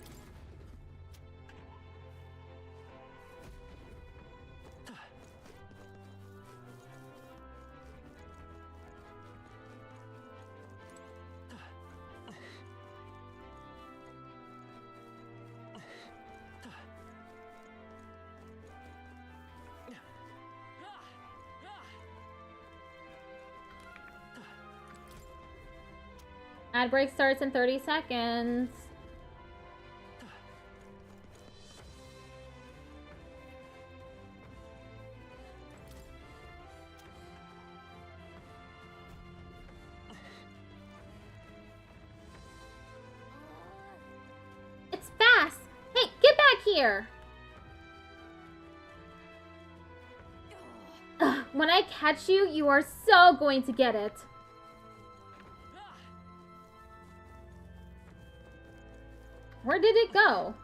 Ad break starts in 30 seconds. It's fast! Hey, get back here! Ugh, when I catch you, you are so going to get it. Where did it go?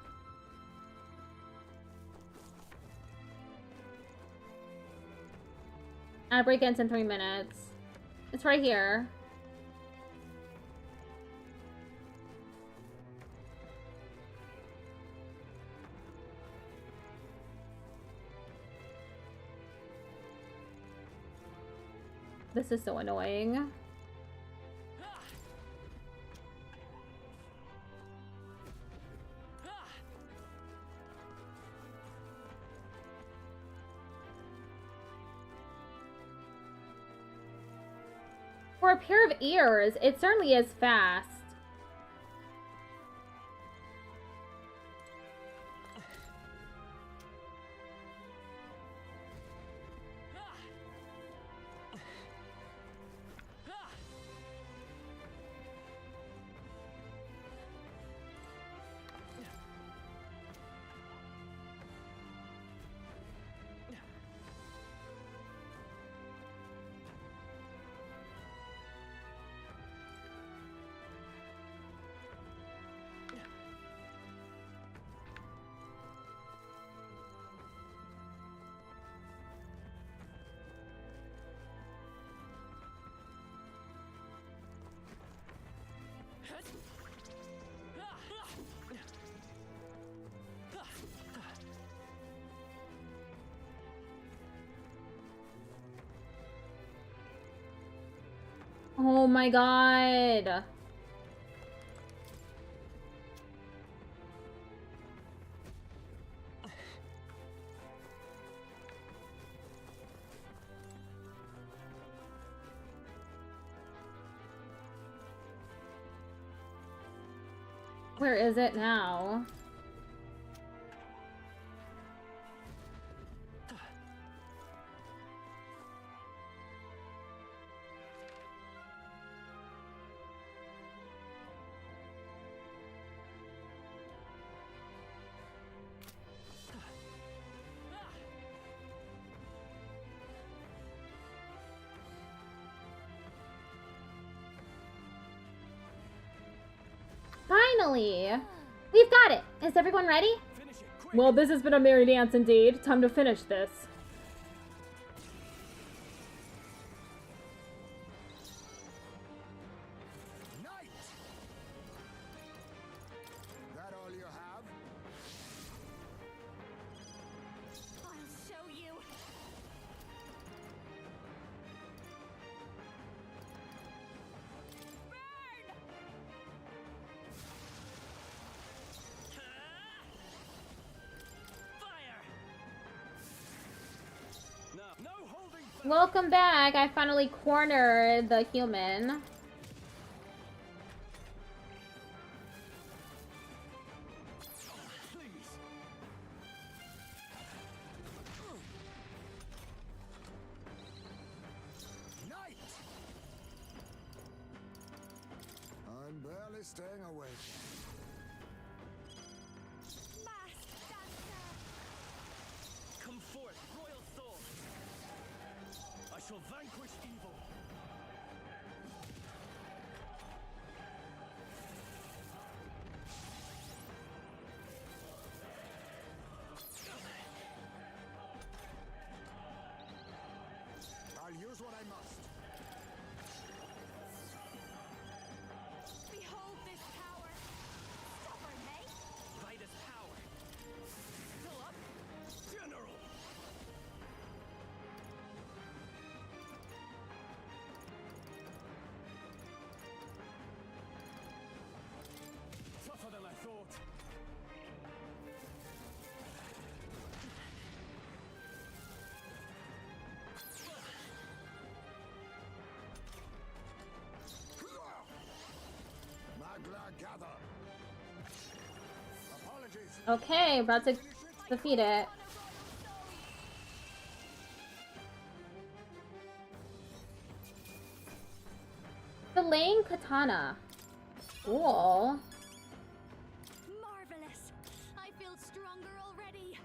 Ad break ends in 3 minutes. It's right here. This is so annoying. For a pair of ears, it certainly is fast. Oh my god. Where is it now? Finally! We've got it! Is everyone ready? Well, this has been a merry dance indeed. Time to finish this. Knight! That all you have? I'll show you. Welcome back! I finally cornered the human. I'm barely staying awake. Come forth, royal soul. I shall vanquish evil. I'll use what I must. Behold this power. Stubborn, eh? Vitus power. Fill up. General. Tougher than I thought. Magla gather. Apologies. Okay, about to defeat it. The Lane Katana. Cool. Marvelous. I feel stronger already.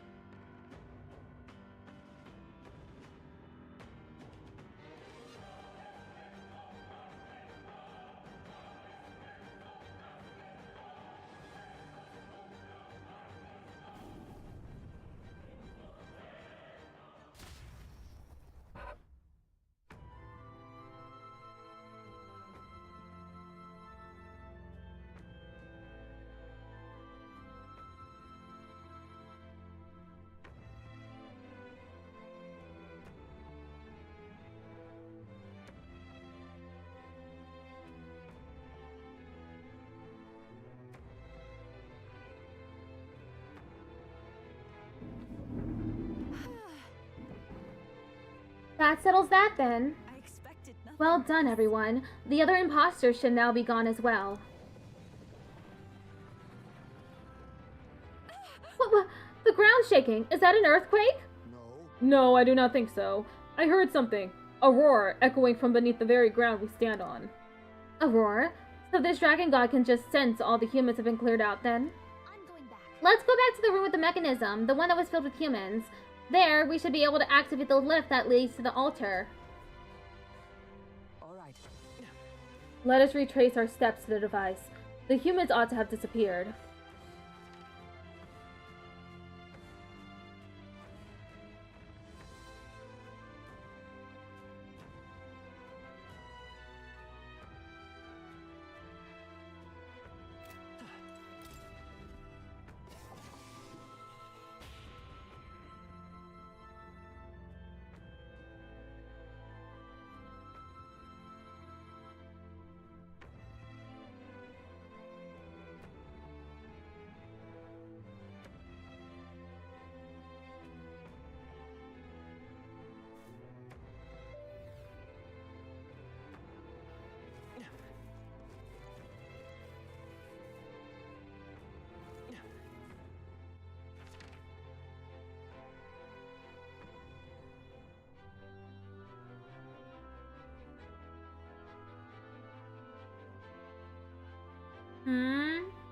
That settles that then. I expected nothing. Well done, everyone. The other imposters should now be gone as well. What? The ground's shaking. Is that an earthquake? No. No, I do not think so. I heard something. A roar echoing from beneath the very ground we stand on. A roar? So this dragon god can just sense all the humans have been cleared out then? I'm going back. Let's go back to the room with the mechanism, the one that was filled with humans. There, we should be able to activate the lift that leads to the altar. All right. Let us retrace our steps to the device. The humans ought to have disappeared.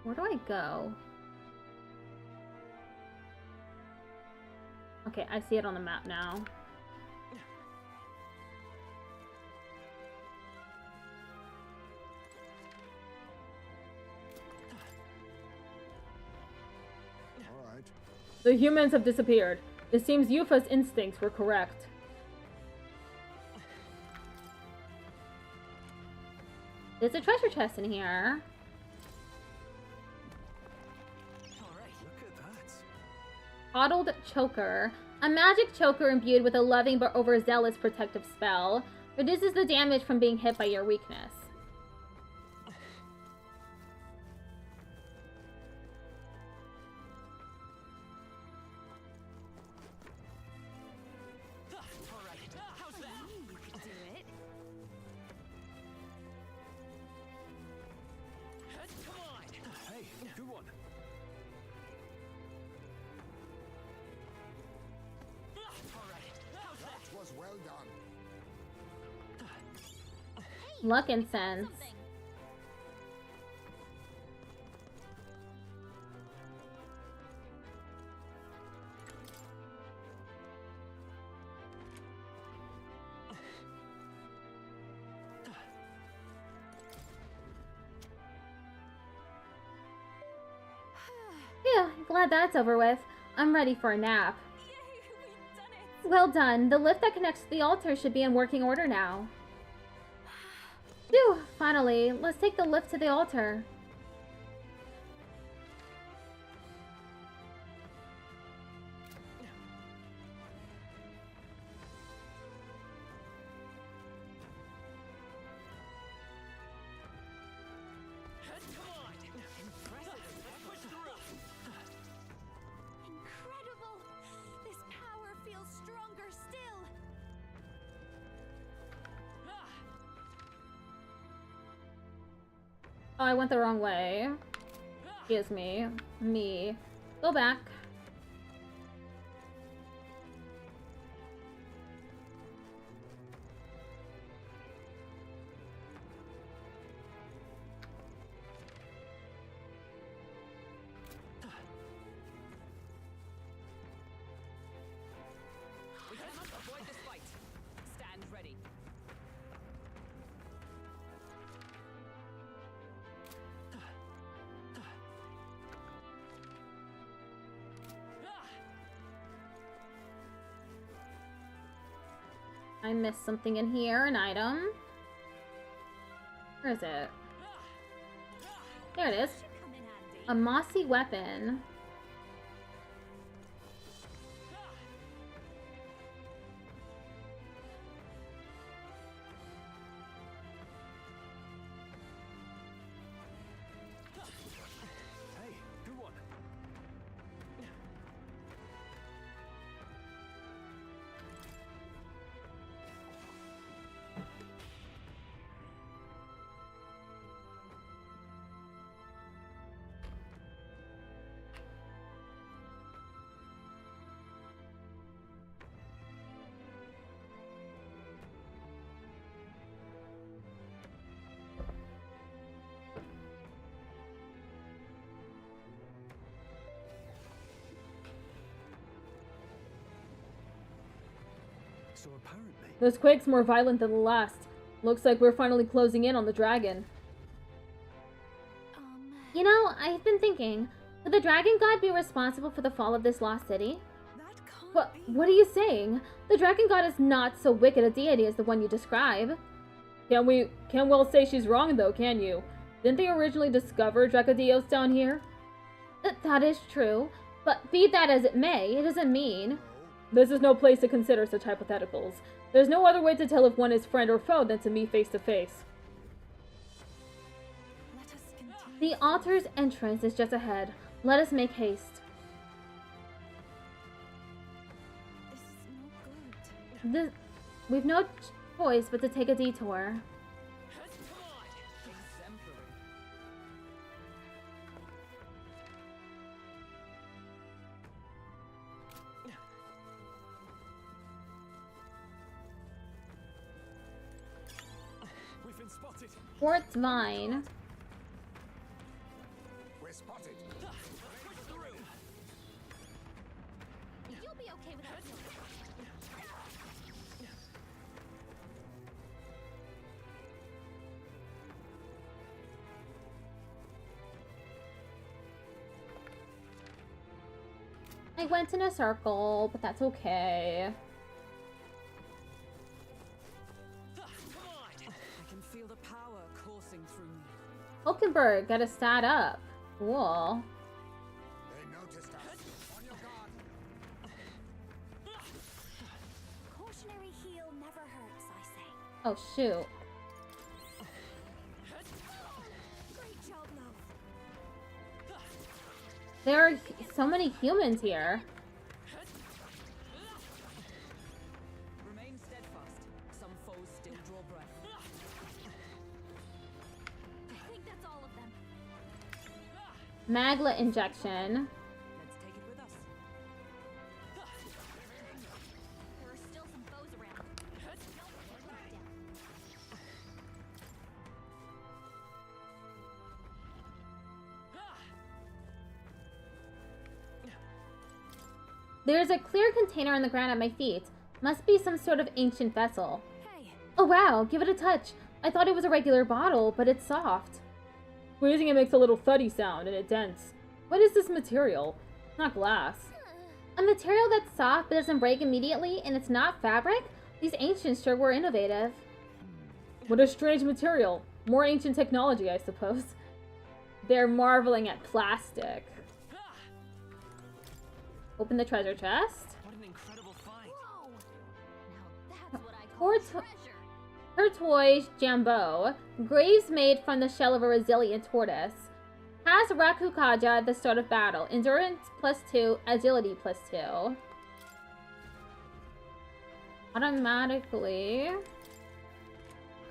Where do I go? Okay, I see it on the map now. All right. The humans have disappeared. It seems Yufa's instincts were correct. There's a treasure chest in here. Alright, look at that. Coddled Choker. A magic choker imbued with a loving but overzealous protective spell. Reduces the damage from being hit by your weakness. Alright, how's that? You could do it. Come on! Hey, good one. Alright, how's that? That was well done. Luck incense. Something. Yeah, glad that's over with. I'm ready for a nap. Yay, we've done it! Well done. The lift that connects to the altar should be in working order now. Phew, finally. Let's take the lift to the altar. Come on! Impressive! Push through! Incredible! This power feels stronger still! Oh, I went the wrong way. Excuse me. Me. Go back. We cannot avoid this fight. Stand ready. I missed something in here. An item. Where is it? There it is. Come in handy. A mossy weapon. Hey, good one. So apparently, This quake's more violent than the last. Looks like we're finally closing in on the dragon. You know, I've been thinking, could the dragon god be responsible for the fall of this lost city? That can't What, be. what are you saying? The dragon god is not so wicked a deity as the one you describe. Can't well say she's wrong though, can you? Didn't they originally discover Dracodios down here? That is true, but be that as it may, it doesn't mean... This is no place to consider such hypotheticals. There's no other way to tell if one is friend or foe than to meet face to face. Let us continue. The altar's entrance is just ahead. Let us make haste. This is no good. We've no choice but to take a detour. Exemplary. we've been spotted. Quartz Vine. We're I went in a circle, but that's okay. I can feel the power coursing through me. Hulkenberg, got a stat up. Cool. They noticed us. On your guard. Cautionary heal never hurts, I say. Oh, shoot. Great job, love. There are so many humans here. Remain steadfast. Some foes still draw breath. I think that's all of them. Magla injection. Let's take it with us. There are still some foes around. Don't let them down. There's a clear container on the ground at my feet. Must be some sort of ancient vessel. Hey, Oh wow, give it a touch. I thought it was a regular bottle, but it's soft. Squeezing it makes a little thuddy sound and it dents. What is this material? It's not glass. A material that's soft but doesn't break immediately and it's not fabric? These ancients sure were innovative. What a strange material. More ancient technology, I suppose. They're marveling at plastic. Open the treasure chest. What an incredible find. whoa! Now that's what I Or call treasure. Turquoise Jambo. Graves made from the shell of a resilient tortoise. Has Rakukaja at the start of battle. Endurance +2, agility +2. Automatically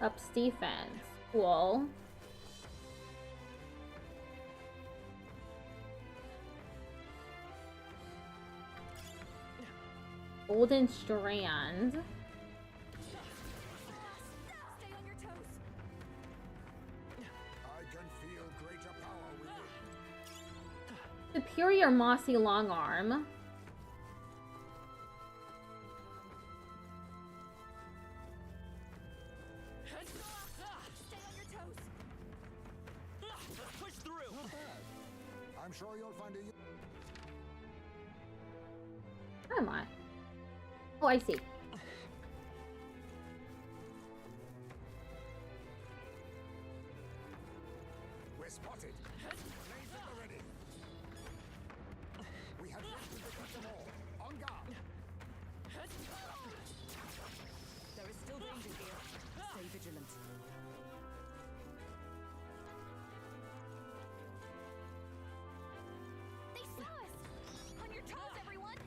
ups defense. Cool. Golden Strand. Stay on your toes. I can feel greater power within. Superior Mossy Longarm. Stay on your toes. Let's push through. Not bad. I'm sure you'll find a... Where am I? Oh, I see. We're spotted. Blades at the ready. We have yet to defeat them all. On guard. There is still danger here. Stay vigilant. They saw us. On your toes, everyone.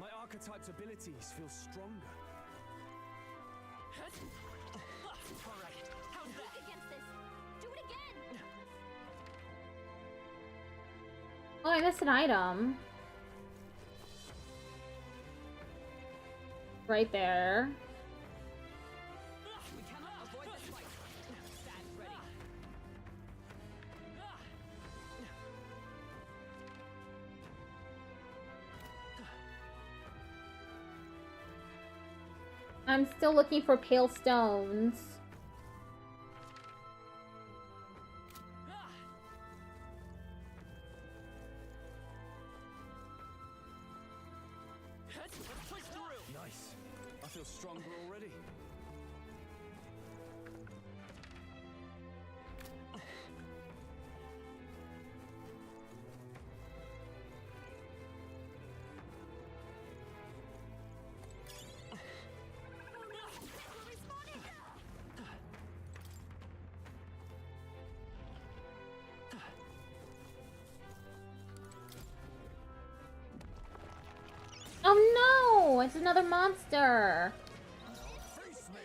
My archetype's abilities feel stronger. All right. How's Work that? against this. Do it again. Oh, I missed an item. Right there. We cannot avoid this fight. Stand ready. I'm still looking for pale stones. Let's push through. Nice. I feel stronger already. We're respawning. Oh no! It's another monster! Face me!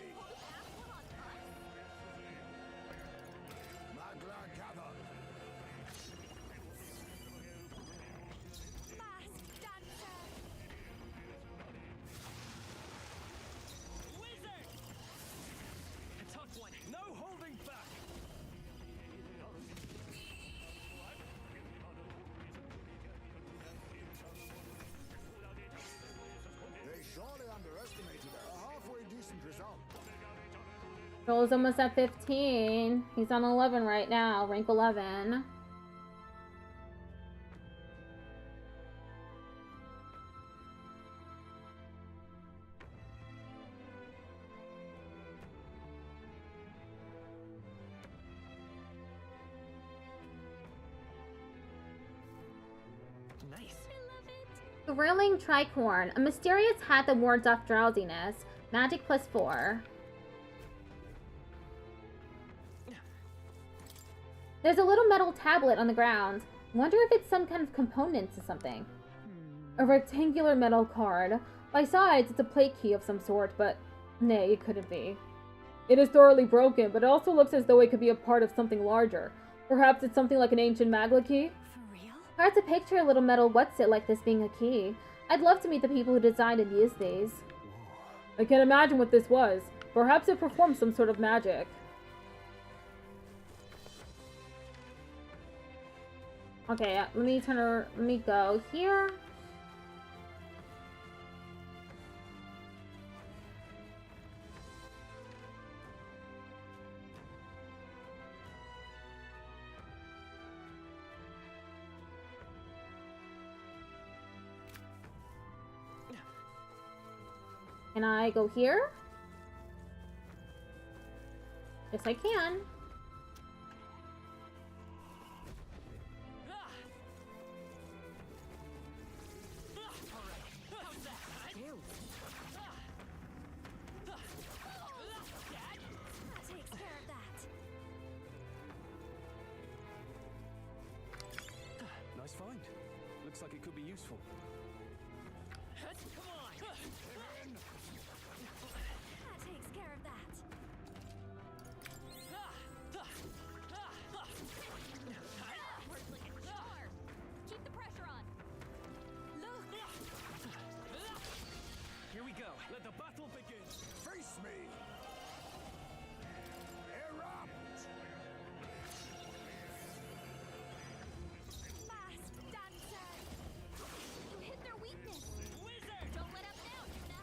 Magla gather! Masked dancer. Wizard! A tough one. No holding back! They surely underestimated a halfway decent result. Joel's almost at 15. He's on 11 right now, rank 11. Thrilling tricorn. A mysterious hat that wards off drowsiness. Magic +4. There's a little metal tablet on the ground. Wonder if it's some kind of component to something. A rectangular metal card. By sides, it's a plate key of some sort, but nay, it couldn't be. It is thoroughly broken, but it also looks as though it could be a part of something larger. Perhaps it's something like an ancient Magla key? For real? Hard to picture a little metal what's-it like this being a key. I'd love to meet the people who designed and used these. I can't imagine what this was. Perhaps it performs some sort of magic. Okay, let me go here. Can I go here? Yes, I can. Nice find. Looks like it could be useful. Come on! That takes care of that. Worth looking sharp! Keep the pressure on! Look! Here we go. Let the battle begin. Face me! Erupt! Masked dancer! You hit their weakness! Wizard! Don't let up now, Nuna!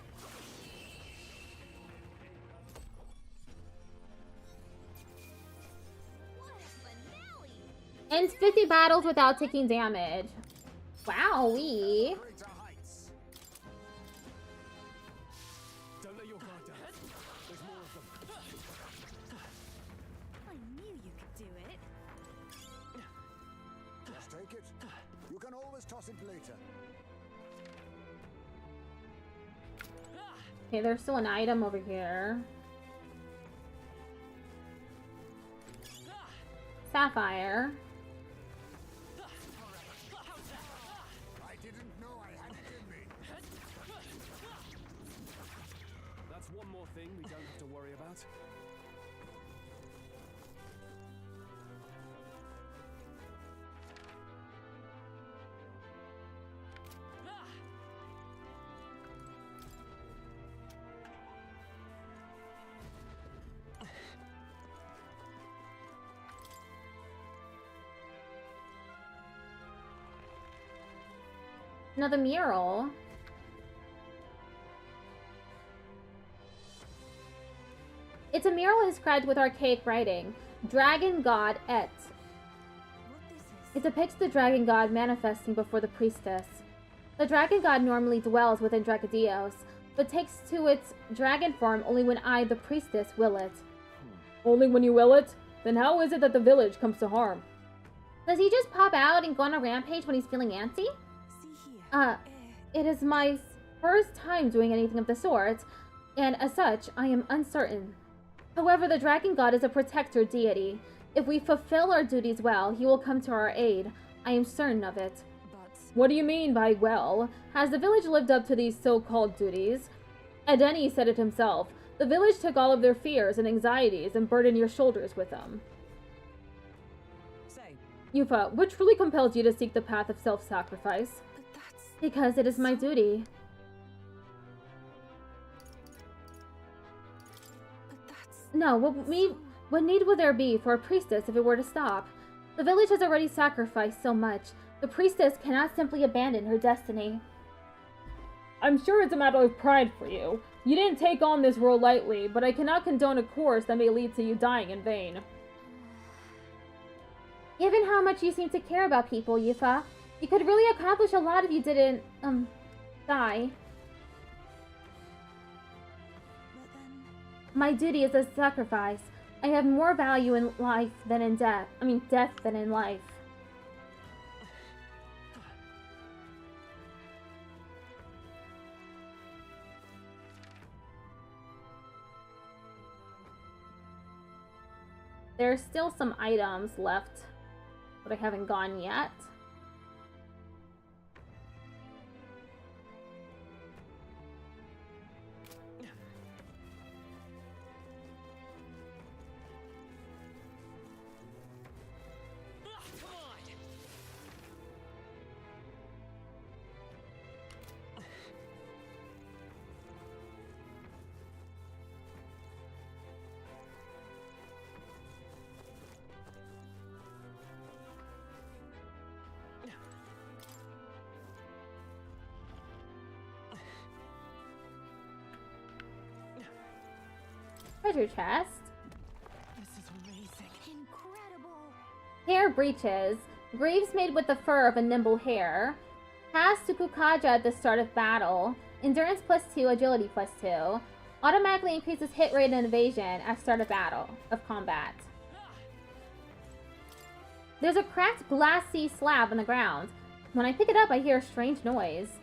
What a finale! Ends 50 battles without taking damage. Wowee. Greater heights. Don't let your guard down. There's more of them. I knew you could do it. Just take it. You can always toss it later. Okay, there's still an item over here. Sapphire. I didn't know I had it in me. That's one more thing we don't have to worry about. Another mural. It's a mural inscribed with archaic writing. Dragon God Et. What this is? It depicts the dragon god manifesting before the priestess. The dragon god normally dwells within Dragodios, but takes to its dragon form only when I, the priestess, will it. Only when you will it? Then how is it that the village comes to harm? Does he just pop out and go on a rampage when he's feeling antsy? See here. It is my first time doing anything of the sort, and as such, I am uncertain. However, the dragon god is a protector deity. If we fulfill our duties well, he will come to our aid. I am certain of it. But What do you mean by well? Has the village lived up to these so-called duties? Edeni said it himself. The village took all of their fears and anxieties and burdened your shoulders with them. say, Yufa, what truly compels you to seek the path of self-sacrifice? But that's... Because it is my duty. But that's... No, what need would there be for a priestess if it were to stop? The village has already sacrificed so much. The priestess cannot simply abandon her destiny. I'm sure it's a matter of pride for you. You didn't take on this role lightly, but I cannot condone a course that may lead to you dying in vain. Given how much you seem to care about people, Yufa, you could really accomplish a lot if you didn't, die. But then... My duty is a sacrifice. I have more value in life than in death. Death than in life. There's still some items left, but I haven't gone yet. Treasure chest. This is amazing. Incredible. Hair breeches. Greaves made with the fur of a nimble hare. Pass to Kukaja at the start of battle. Endurance +2, agility +2. Automatically increases hit rate and evasion at start of battle, of combat. There's a cracked glassy slab on the ground. When I pick it up, I hear a strange noise.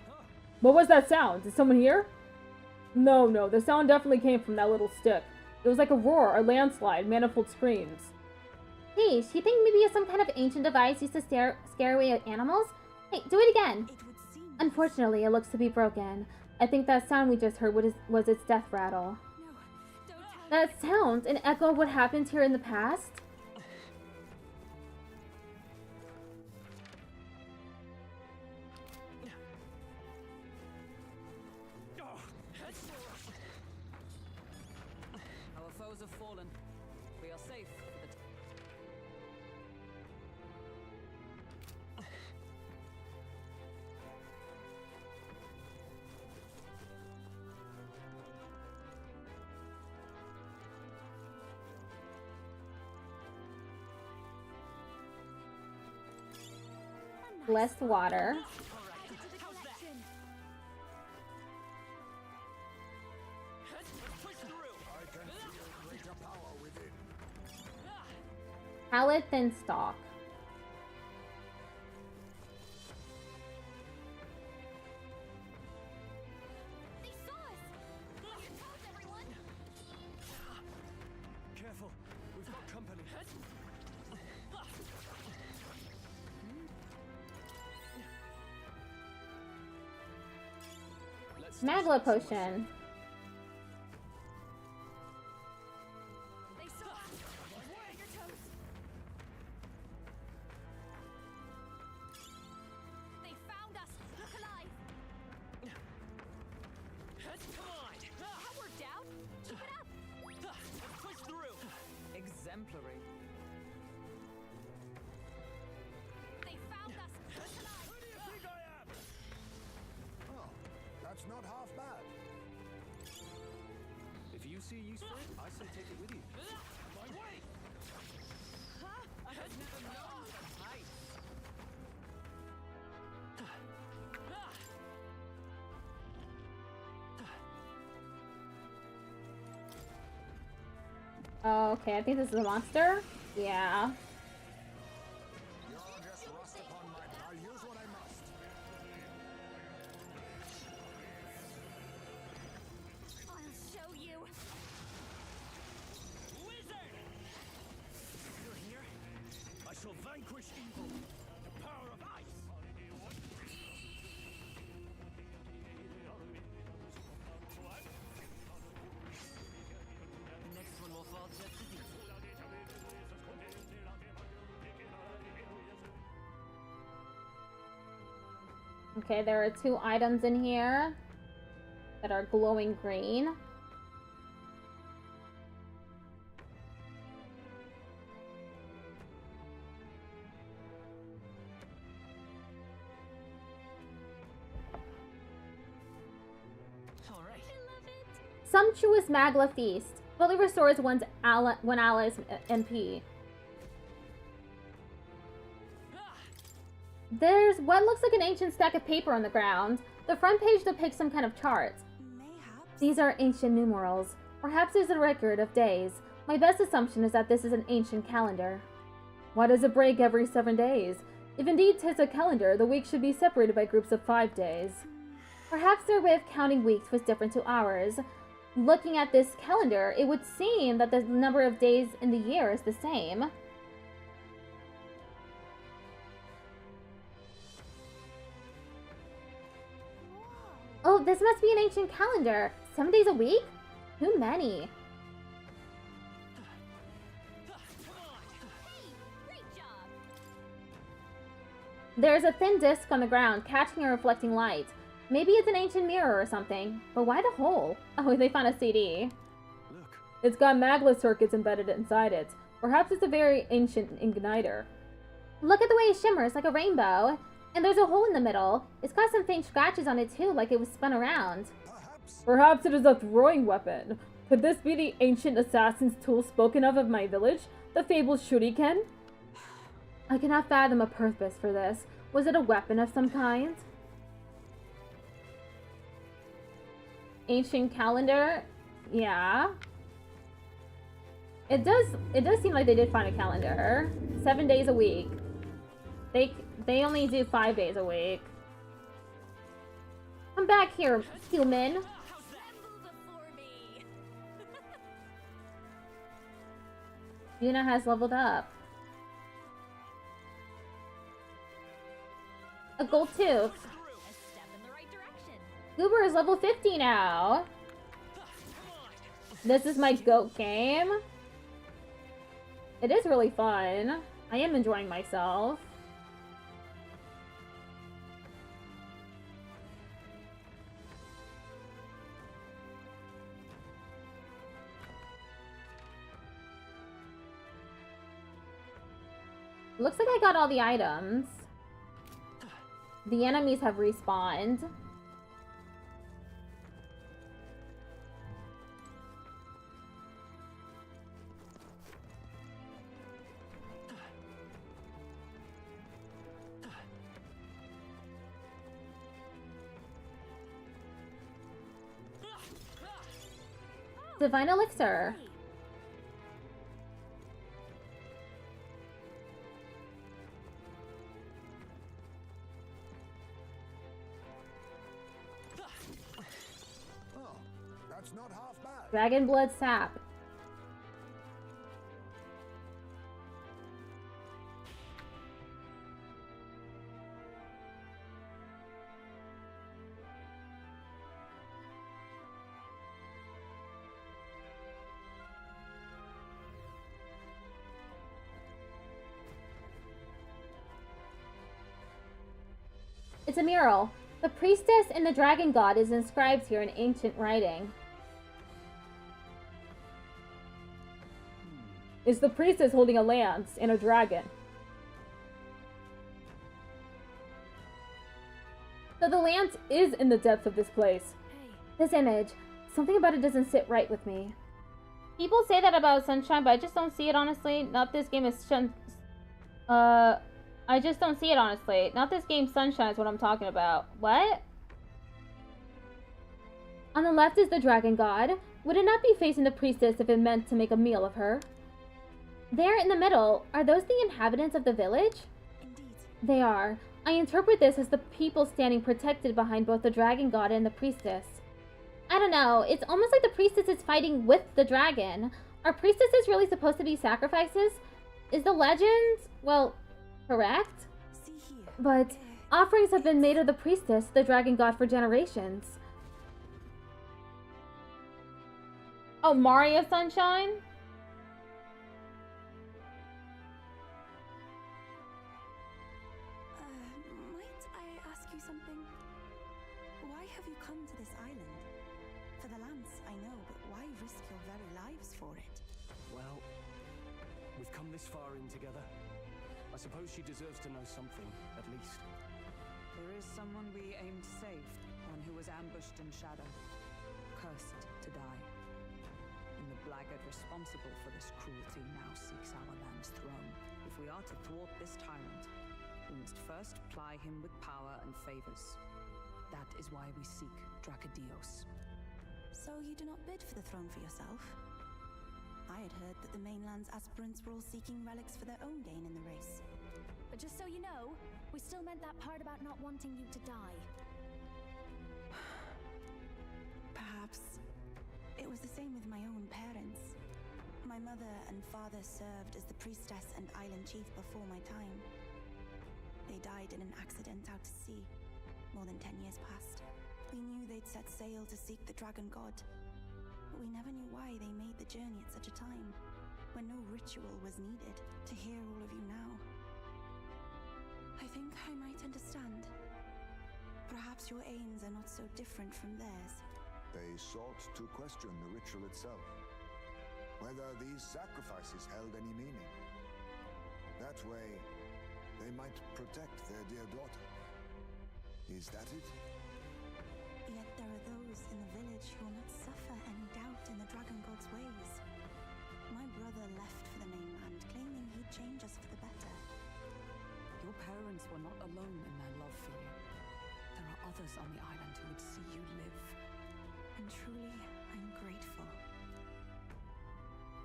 What was that sound? Is someone here? No, the sound definitely came from that little stick. It was like a roar, a landslide, manifold screams. Hey, do you think maybe it's some kind of ancient device used to scare away animals? Hey, do it again! It would seem. Unfortunately, it looks to be broken. I think that sound we just heard was its death rattle. No, don't tell That sound, an echo of what happened here in the past? Our foes have fallen. We are safe for the Less water. Pallet thin stock. They saw us. Here comes everyone. Careful, we've got company. Magla potion. They saw us. Your toes. They found us. Look alive. Power down. Keep it up. push through. Exemplary. They found us. Look alive. Who do you think I am? Oh, that's not half bad. If you see use for it, I say take it with you. My way! I have never known such heights. Oh, okay, I think this is a monster. Yeah. You're just rust upon my... I'll use what I must. I'll show you. Wizard! You're here? I shall vanquish evil. The power of ice! The next one will fall just as easy. Okay, there are 2 items in here that are glowing green. All right. Sumptuous Magla Feast. Fully restores one ally's MP. There's what looks like an ancient stack of paper on the ground. The front page depicts some kind of chart. Mayhaps. These are ancient numerals. Perhaps there's a record of days. My best assumption is that this is an ancient calendar. Why does it break every 7 days? If indeed 'tis a calendar, the week should be separated by groups of 5 days. Perhaps their way of counting weeks was different to ours. looking at this calendar, it would seem that the number of days in the year is the same. Oh, this must be an ancient calendar. 7 days a week? Too many. There's a thin disc on the ground, catching a reflecting light. Maybe it's an ancient mirror or something. But why the hole? Oh, they found a CD. Look. It's got maglev circuits embedded inside it. Perhaps it's a very ancient igniter. Look at the way it shimmers, like a rainbow. And there's a hole in the middle. It's got some faint scratches on it too, like it was spun around. Perhaps it is a throwing weapon. Could this be the ancient assassin's tool spoken of my village? The fabled shuriken? I cannot fathom a purpose for this. Was it a weapon of some kind? Ancient calendar? Yeah. It does seem like they did find a calendar. 7 days a week. They only do 5 days a week. Come back here, human. Yuna has leveled up. A gold tooth. Goober is level 50 now. This is my goat game. It is really fun. I am enjoying myself. Looks like I got all the items. The enemies have respawned. Divine Elixir. That's not half bad. Dragon Blood Sap. It's a mural. The priestess and the dragon god is inscribed here in ancient writing. Is the priestess holding a lance and a dragon? So the lance Is in the depths of this place. This image, something about it doesn't sit right with me. People say that about Sunshine, but I just don't see it honestly. Not this game is I just don't see it honestly. Not this game Sunshine is what I'm talking about. What? On the left is the dragon god. Would it not be facing the priestess if it meant to make a meal of her? There in the middle, are those the inhabitants of the village? Indeed. They are. I interpret this as the people standing protected behind both the dragon god and the priestess. I don't know, it's almost like the priestess is fighting with the dragon. Are priestesses really supposed to be sacrifices? Is the legend, well, correct? See here. But offerings have been made of the priestess, the dragon god, for generations. Oh, Mario Sunshine? Might I ask you something? Why have you come to this island? For the lance, I know, but why risk your very lives for it? Well, we've come this far in together. I suppose she deserves to know something, at least. There is someone we aim to save, one who was ambushed in shadow, cursed to die. And the blackguard responsible for this cruelty now seeks our land's throne. If we are to thwart this tyrant, we must first ply him with power and favors. That is why we seek Dracodios. So you do not bid for the throne for yourself? I had heard that the mainland's aspirants were all seeking relics for their own gain in the race. But just so you know, we still meant that part about not wanting you to die. Perhaps it was was the same with my own parents. My mother and father served as the priestess and island chief before my time. They died in an accident out to sea. More than 10 years passed. We knew they'd set sail to seek the dragon god, but we never knew why they made the journey at such a time, when no ritual was needed. To hear all of you now, I think I might understand. Perhaps your aims are not so different from theirs. They sought to question the ritual itself, whether these sacrifices held any meaning. That way, they might protect their dear daughter. Is that it? Yet there are those in the village who will not suffer any doubt in the dragon god's ways. My brother left for the mainland, claiming he'd change us for the better. Your parents were not alone in their love for you. There are others on the island who would see you live. And truly, I'm grateful.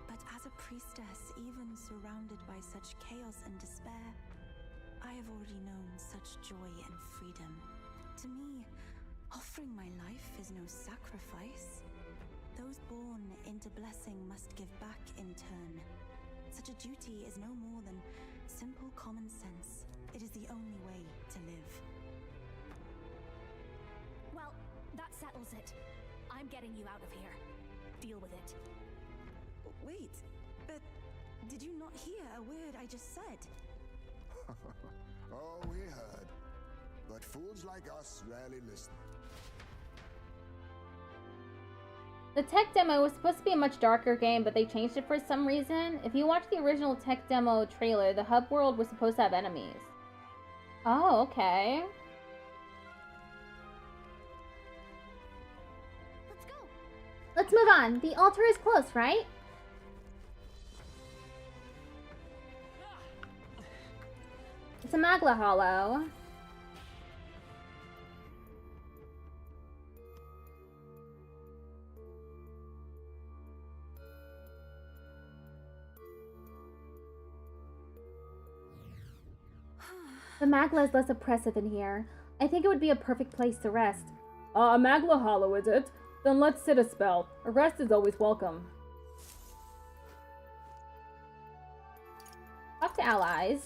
But as a priestess, even surrounded by such chaos and despair, I have already known such joy and freedom. To me, offering my life is no sacrifice. Those born into blessing must give back in turn. Such a duty is no more than simple common sense. It is the only way to live. Well, that settles it. I'm getting you out of here. Deal with it. Wait, but did you not hear a word I just said? Oh, we heard. But fools like us rarely listen. The tech demo was supposed to be a much darker game, but they changed it for some reason. If you watch the original tech demo trailer, the hub world was supposed to have enemies. Oh, okay. Let's go. Let's move on. The altar is close, right? It's a Magla Hollow. The Magla is less oppressive in here. I think it would be a perfect place to rest. A Magla Hollow, is it? Then let's sit a spell. A rest is always welcome. Talk to allies.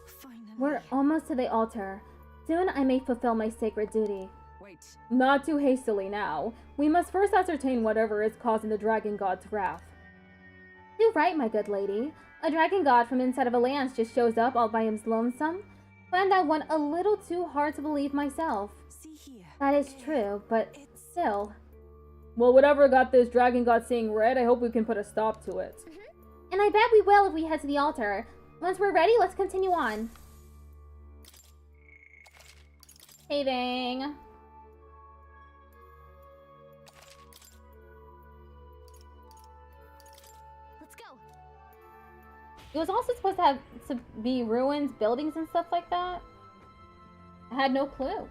Finally. We're almost to the altar. Soon I may fulfill my sacred duty. Wait. Not too hastily now. We must first ascertain whatever is causing the dragon god's wrath. You're right, my good lady. A dragon god from inside of a lance just shows up all by himself lonesome. Find that one a little too hard to believe myself. See here. That is true, but still. Well, whatever got this dragon god seeing red, I hope we can put a stop to it. And I bet we will if we head to the altar. Once we're ready, let's continue on. Saving. Let's go. It was also supposed to have to be ruins, buildings, and stuff like that. I had no clue.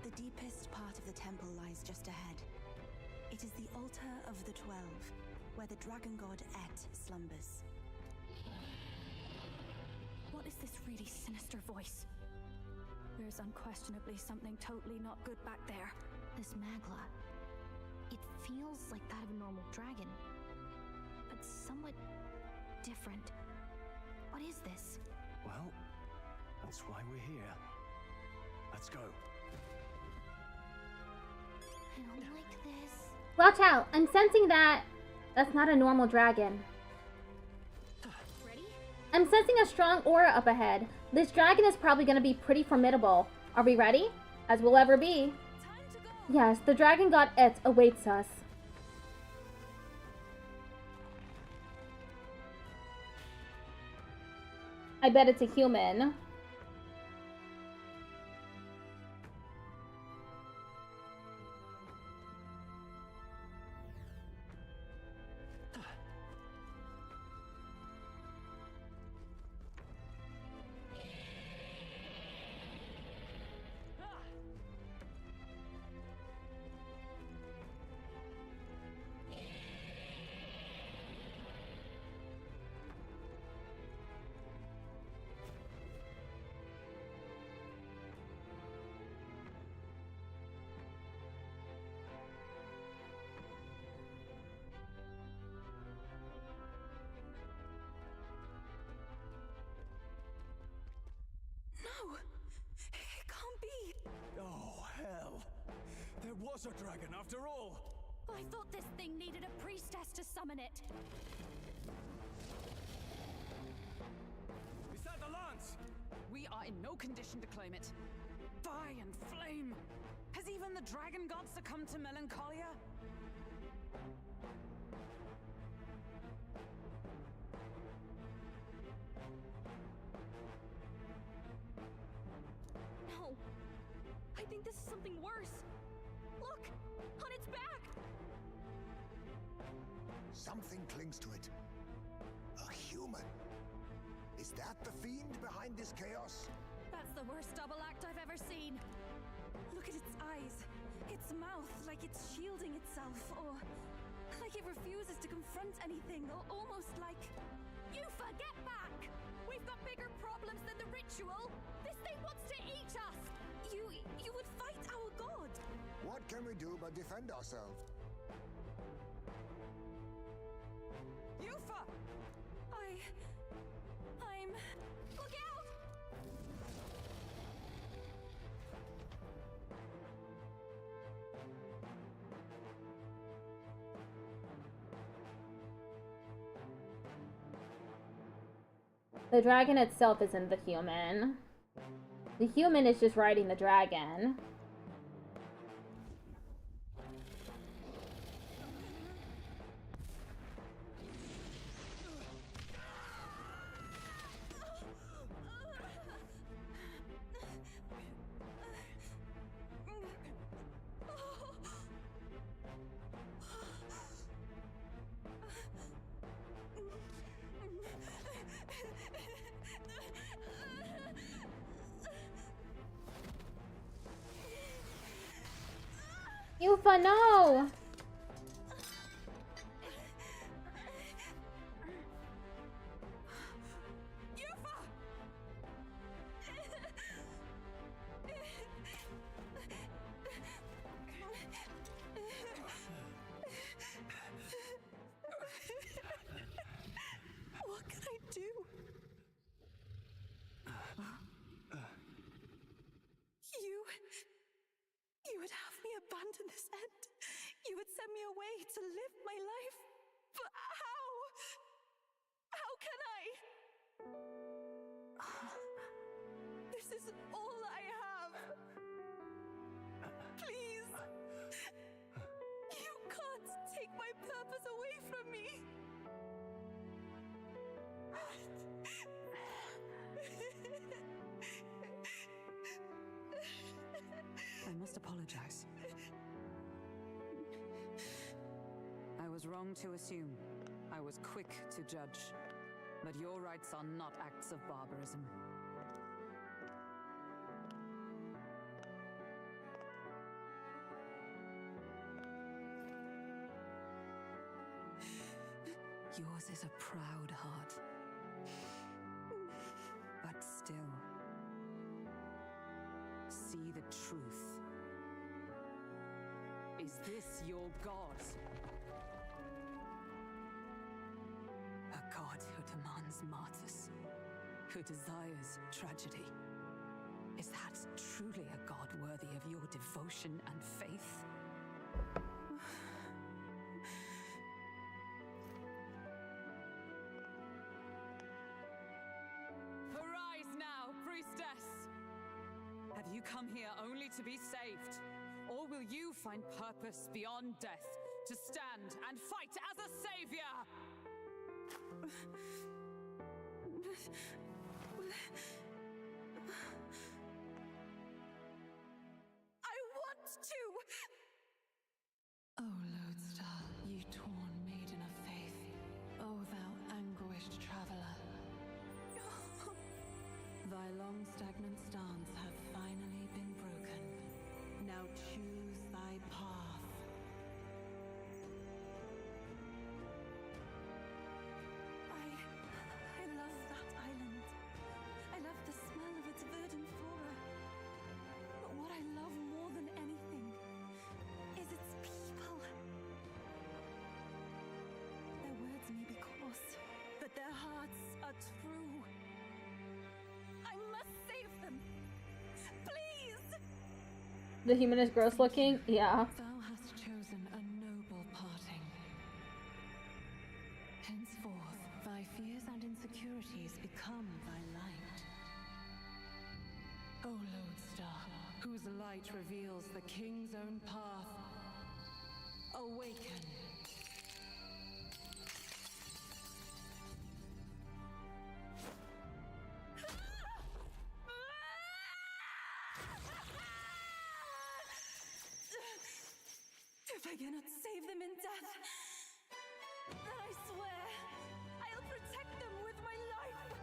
The deepest part of the temple lies just ahead. It is the altar of the 12, where the dragon god Et slumbers. What is this really sinister voice? There's unquestionably something totally not good back there. This Magla. It feels like that of a normal dragon, but somewhat different. What is this? Well, that's why we're here. Let's go. I don't like this. Watch out! I'm sensing that that's not a normal dragon. Ready? I'm sensing a strong aura up ahead. This dragon is probably going to be pretty formidable. Are we ready? As we'll ever be. Time to go! Yes, the dragon god Et awaits us. I bet it's a human. was a dragon after all! I thought this thing needed a priestess to summon it. Is that the lance? We are in no condition to claim it. Fire and flame! Has even the dragon god succumbed to melancholia? No. I think this is something worse. Look! On its back! Something clings to it. A human. Is that the fiend behind this chaos? That's the worst double act I've ever seen. Look at its eyes, its mouth, like it's shielding itself, or like it refuses to confront anything, or almost like... Yufa, get back! We've got bigger problems than the ritual! This thing wants to eat us! You would fight our god! What can we do but defend ourselves? Yufa! I'm... Look out! The dragon itself isn't the human. The human is just riding the dragon. Yufa, no! What can I do? You would have me abandon this end. You would send me away to live my life. But how? How can I? This is all I have. Please. You can't take my purpose away from me. I must apologize. I was wrong to assume. I was quick to judge. But your rights are not acts of barbarism. Yours is a proud heart. But still, see the truth. Is this your god? A god who demands martyrs, who desires tragedy. Is that truly a god worthy of your devotion and faith? Arise now, priestess! Have you come here only to be saved? Or will you find purpose beyond death, to stand and fight as a savior? I want to! O lodestar, ye torn maiden of faith, O thou anguished traveler. Thy long stagnant stance hath finally been broken. Now choose thy path. I love that island. I love the smell of its verdant flora. But what I love more than anything is its people. Their words may be coarse, but their hearts are true. I must save them. The human is gross looking? Yeah. Thou hast chosen a noble parting. Henceforth, thy fears and insecurities become thy light. O lodestar, whose light reveals the king's own path, awaken. If I cannot save them in death, then I swear I'll protect them with my life.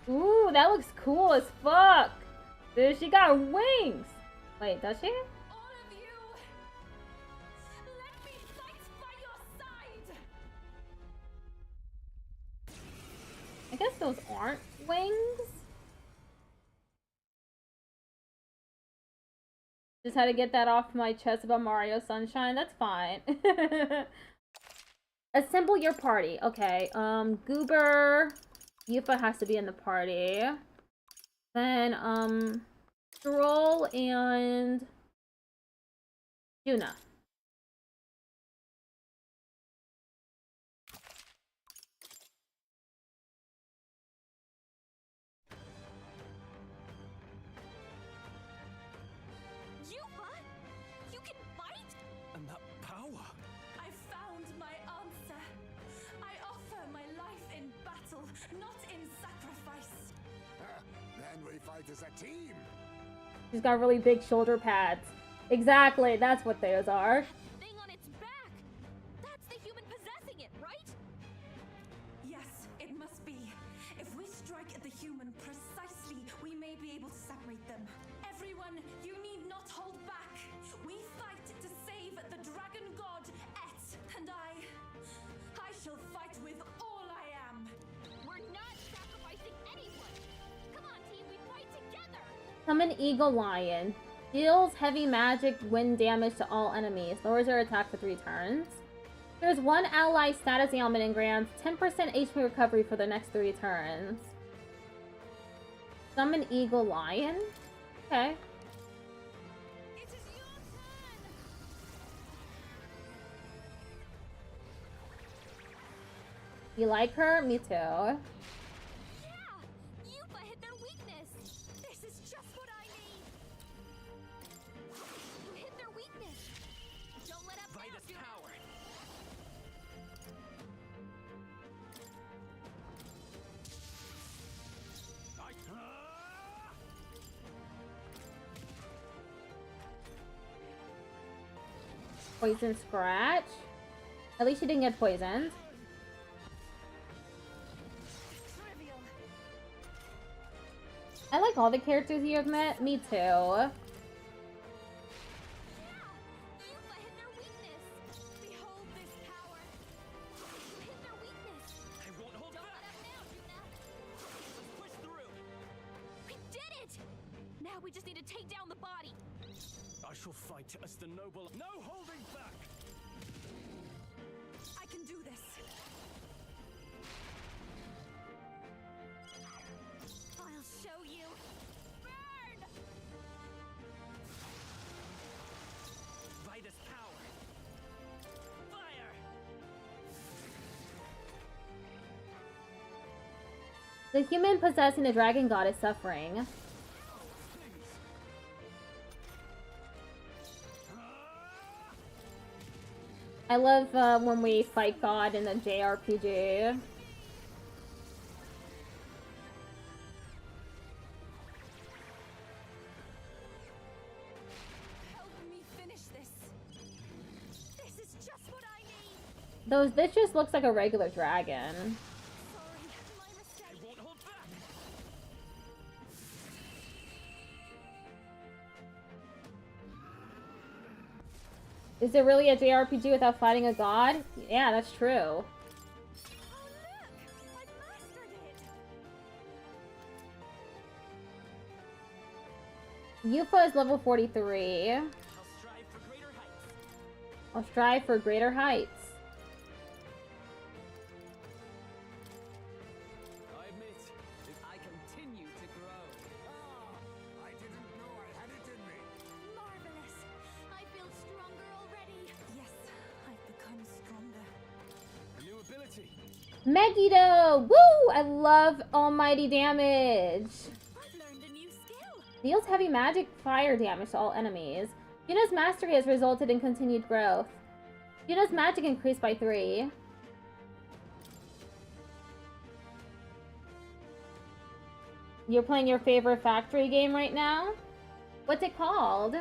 Ooh, that looks cool as fuck. Dude, she got wings. Wait, does she? All of you, let me fight by your side. I guess those aren't wings. Just had to get that off my chest about Mario Sunshine. That's fine. Assemble your party. Okay. Goober. Yufa has to be in the party. Then, Stroll and Juna. You can fight? And that power! I found my answer. I offer my life in battle, not in sacrifice. Then we fight as a team. She's got really big shoulder pads. Exactly, that's what those are. Thing on its back. That's the human possessing it, right? Yes, it must be. If we strike at the human precisely, we may be able to separate them. Everyone, you need not hold back. We fight to save the dragon god Et, and I shall fight with all I am. We're not sacrificing anyone. Come on, team, we fight together. Summon Eagle Lion. Deals heavy magic wind damage to all enemies. Lowers your attack for 3 turns. There's 1 ally status ailment and grants 10% HP recovery for the next 3 turns. Summon Eagle Lion? Okay. It is your turn. You like her? Me too. Yeah, Yufa hit their weakness. This is just what I need. You hit their weakness. Don't let up now, Juna. Power. Poison Scratch. At least she didn't get poisoned. Trivial. I like all the characters you have met. Me too. Yufa hit their weakness. Behold this power. You hit their weakness. I won't hold Don't back. let up now, Juna. Let's push through. We did it! Now we just need to take down the body. I shall fight as the noble. No holding back! I can do this. I'll show you. Burn! Vitus power. Fire. The human possessing the dragon god is suffering. I love when we fight God in the JRPG. Help me finish this. This is just what I need. This just looks like a regular dragon. Sorry, my mistake. I won't hold back. Is it really a JRPG without fighting a god? Yeah, that's true. Oh, look! I've mastered it. Yufa is level 43. I'll strive for greater heights. I'll strive for greater heights. Megiddo! Woo! I love almighty damage. I've learned a new skill. Deals heavy magic fire damage to all enemies. Yuna's mastery has resulted in continued growth. Yuna's magic increased by 3. You're playing your favorite factory game right now? What's it called?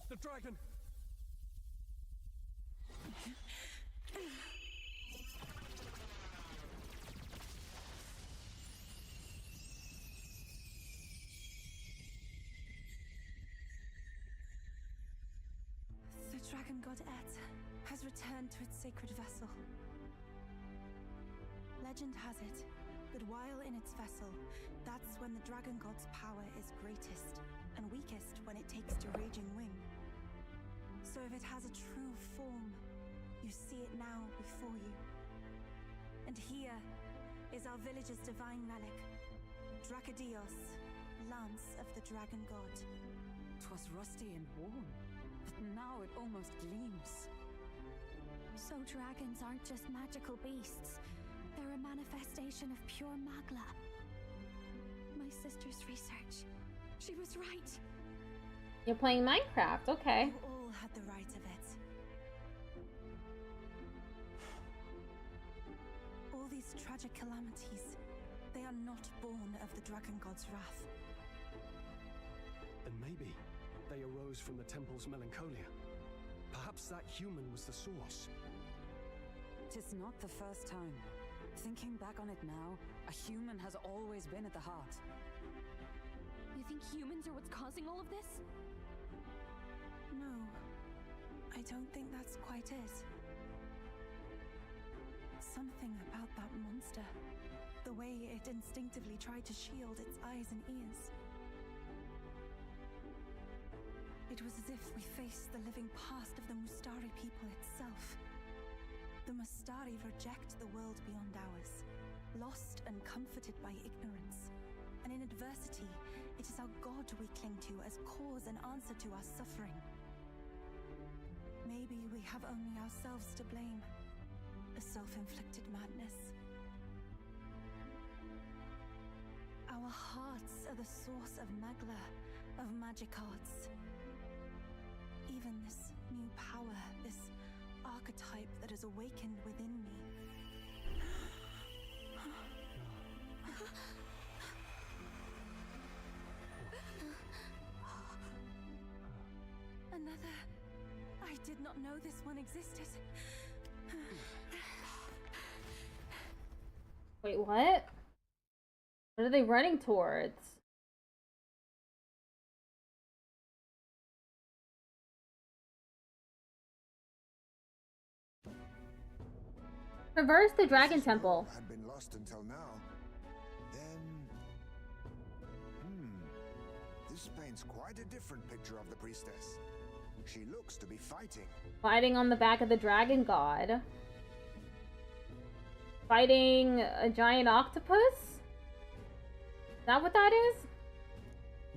The dragon! The dragon god Et has returned to its sacred vessel. Legend has it that while in its vessel, that's when the dragon god's power is greatest and weakest when it takes to raging wing. So if it has a true form, you see it now before you. And here is our village's divine relic, Dracodios, Lance of the Dragon God. 'Twas rusty and worn, but now it almost gleams. So dragons aren't just magical beasts. They're a manifestation of pure magla. My sister's research. She was right. You're playing Minecraft, okay. You all had the right of it. All these tragic calamities, they are not born of the dragon god's wrath. And maybe they arose from the temple's melancholia. Perhaps that human was the source. 'Tis not the first time. Thinking back on it now, a human has always been at the heart. You think humans are what's causing all of this? No, I don't think that's quite it. Something about that monster. The way it instinctively tried to shield its eyes and ears. It was as if we faced the living past of the Mustari people itself. The Mustari reject the world beyond ours, lost and comforted by ignorance. And in adversity, it is our God we cling to as cause and answer to our suffering. Maybe we have only ourselves to blame. A self-inflicted madness. Our hearts are the source of magla, of magic arts. Even this new power, this archetype that has awakened within me. Another. I did not know this one existed. Wait, what? What are they running towards? Traverse the Dragon Temple. Had been lost until now. Then, this paints quite a different picture of the priestess. She looks to be fighting. Fighting on the back of the Dragon God. Fighting a giant octopus? Is that what that is?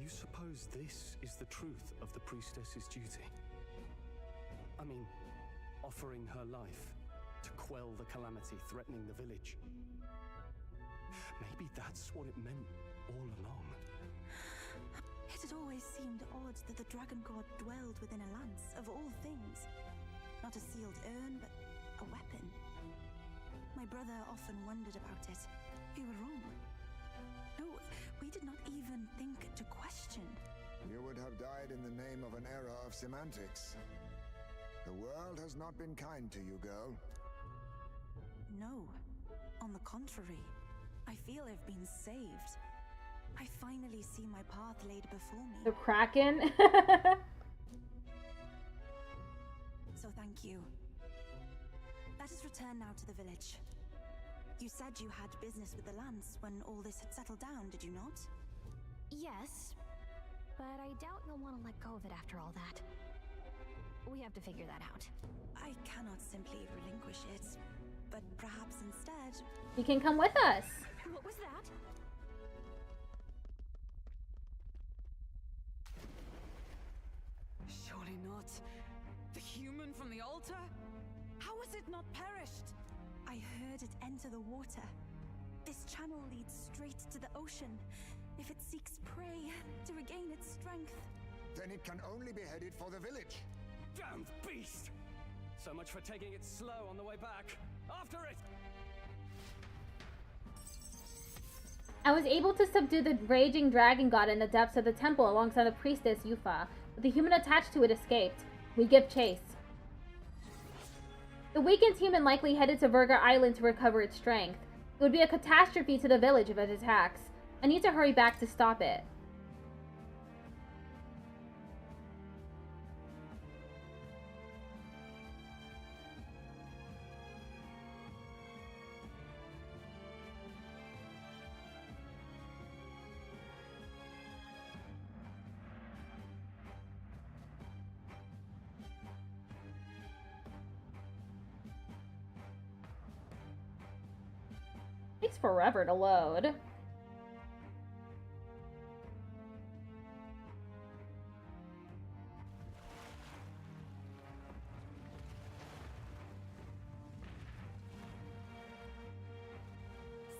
You suppose this is the truth of the priestess's duty? I mean, offering her life to quell the calamity threatening the village. Maybe that's what it meant all along. It had always seemed odd that the dragon god dwelled within a lance of all things. Not a sealed urn, but a weapon. My brother often wondered about it. We were wrong. No, we did not even think to question. You would have died in the name of an era of semantics. The world has not been kind to you, girl. No. On the contrary, I feel I've been saved. I finally see my path laid before me. The Kraken? So thank you. Let us return now to the village. You said you had business with the Lance when all this had settled down, did you not? Yes, but I doubt you'll want to let go of it after all that. We have to figure that out. I cannot simply relinquish it, but perhaps instead... You can come with us. What was that? What? The human from the altar? How has it not perished? I heard it enter the water. This channel leads straight to the ocean. If it seeks prey to regain its strength, Then it can only be headed for the village. Damned beast! So much for taking it slow on the way back. After it! I was able to subdue the raging dragon god in the depths of the temple alongside the priestess Yufa, but the human attached to it escaped. We give chase. The weakened human likely headed to Virga Island to recover its strength. It would be a catastrophe to the village if it attacks. I need to hurry back to stop it. Takes forever to load.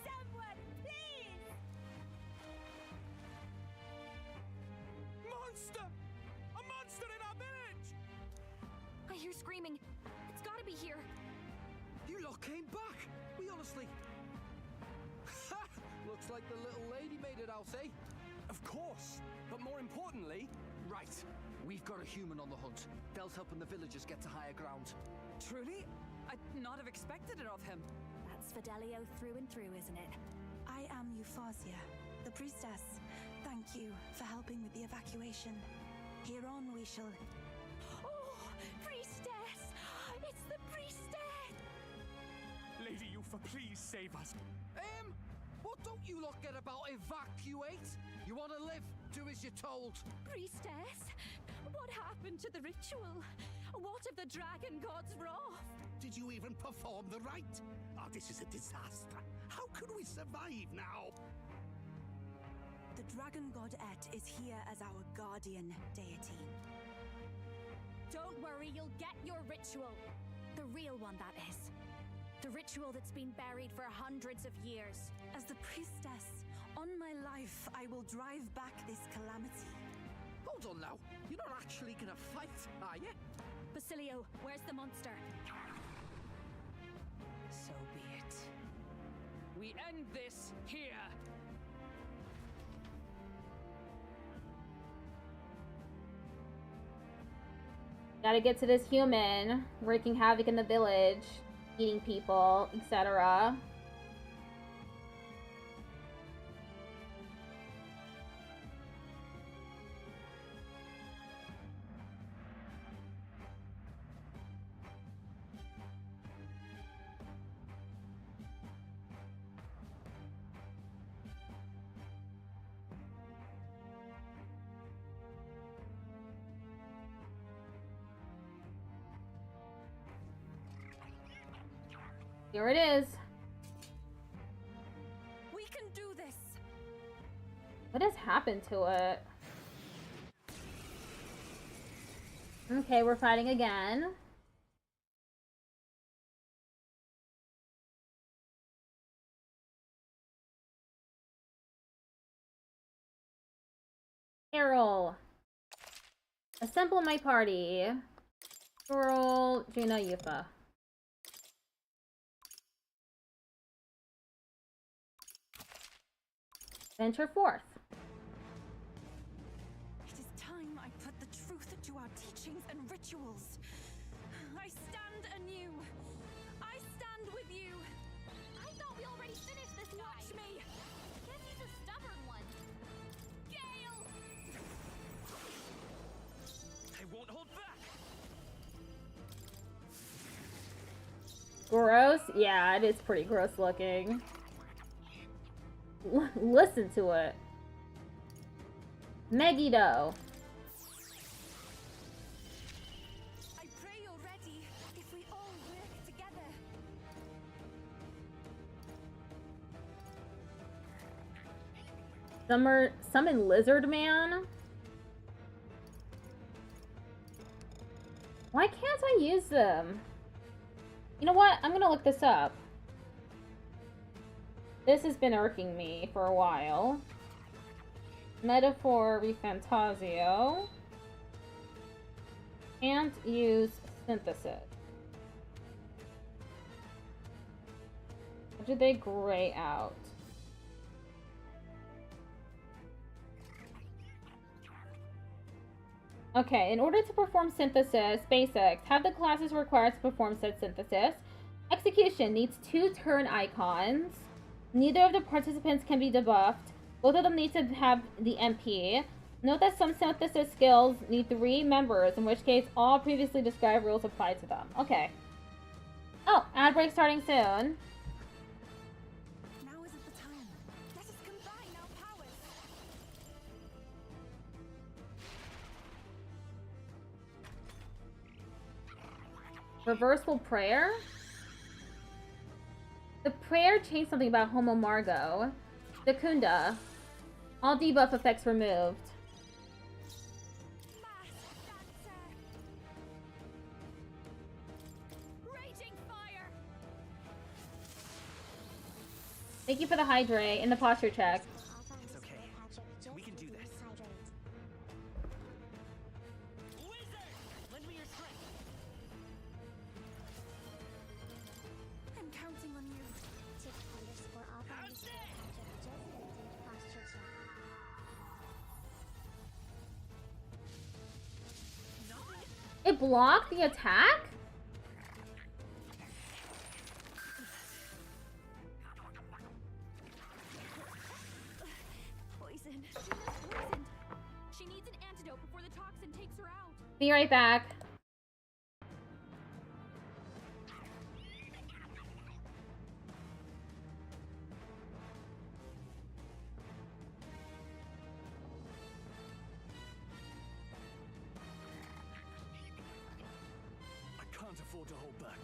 Someone, please! Monster! A monster in our village! I hear screaming. It's gotta be here. You lot came back! We honestly... Ha! Looks like the little lady made it out, eh? Of course! But more importantly... Right. We've got a human on the hunt. Del's helping the villagers get to higher ground. Truly? I'd not have expected it of him. That's Fidelio through and through, isn't it? I am Euphausia, the priestess. Thank you for helping with the evacuation. Hereon we shall... Oh, priestess! It's the priestess! Lady Yufa, please save us. What don't you lot get about evacuate? You want to live? Do as you're told. Priestess, what happened to the ritual? What if the dragon god's wrath? Did you even perform the rite? Oh, this is a disaster. How can we survive now? The dragon god Et is here as our guardian deity. Don't worry, you'll get your ritual. The real one, that is. The ritual that's been buried for hundreds of years. As the priestess, on my life, I will drive back this calamity. Hold on now. You're not actually gonna fight, are you? Basilio, where's the monster? So be it. We end this here. Gotta get to this human, wreaking havoc in the village, eating people, etc. Here it is. We can do this. What has happened to it? Okay, we're fighting again. Carol. Assemble my party. Carol, Juna, Yufa. Venture forth. It is time I put the truth to our teachings and rituals. I stand anew. I stand with you. I thought we already finished this guy. Watch me. Guess he's a stubborn one. Gale! They won't hold back! Gross? Yeah, it is pretty gross looking. Listen to it. Megiddo. I pray you're ready if we all work together. Summon Lizard Man. Why can't I use them? You know what? I'm gonna look this up. This has been irking me for a while. Metaphor ReFantazio. Can't use synthesis. Or did they gray out? Okay, in order to perform synthesis, basics, have the classes required to perform said synthesis. Execution needs 2 turn icons. Neither of the participants can be debuffed. Both of them need to have the MP. Note that some synthesis skills need 3 members, in which case all previously described rules apply to them. Okay. Oh, ad break starting soon. Now isn't the time. Let us combine our powers. Reversal prayer? The prayer changed something about Homo Margo. Secunda. All debuff effects removed. Raging fire. Thank you for the hydrate and the posture check. It's okay. We can do this. Wizard! Lend me your strength. I'm counting on you. It blocked the attack? Poison. She is poisoned. She needs an antidote before the toxin takes her out. Be right back. I can't afford to hold back.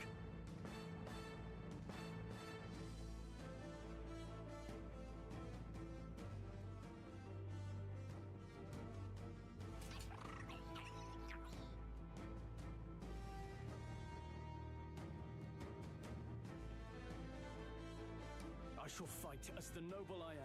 I shall fight as the noble I am.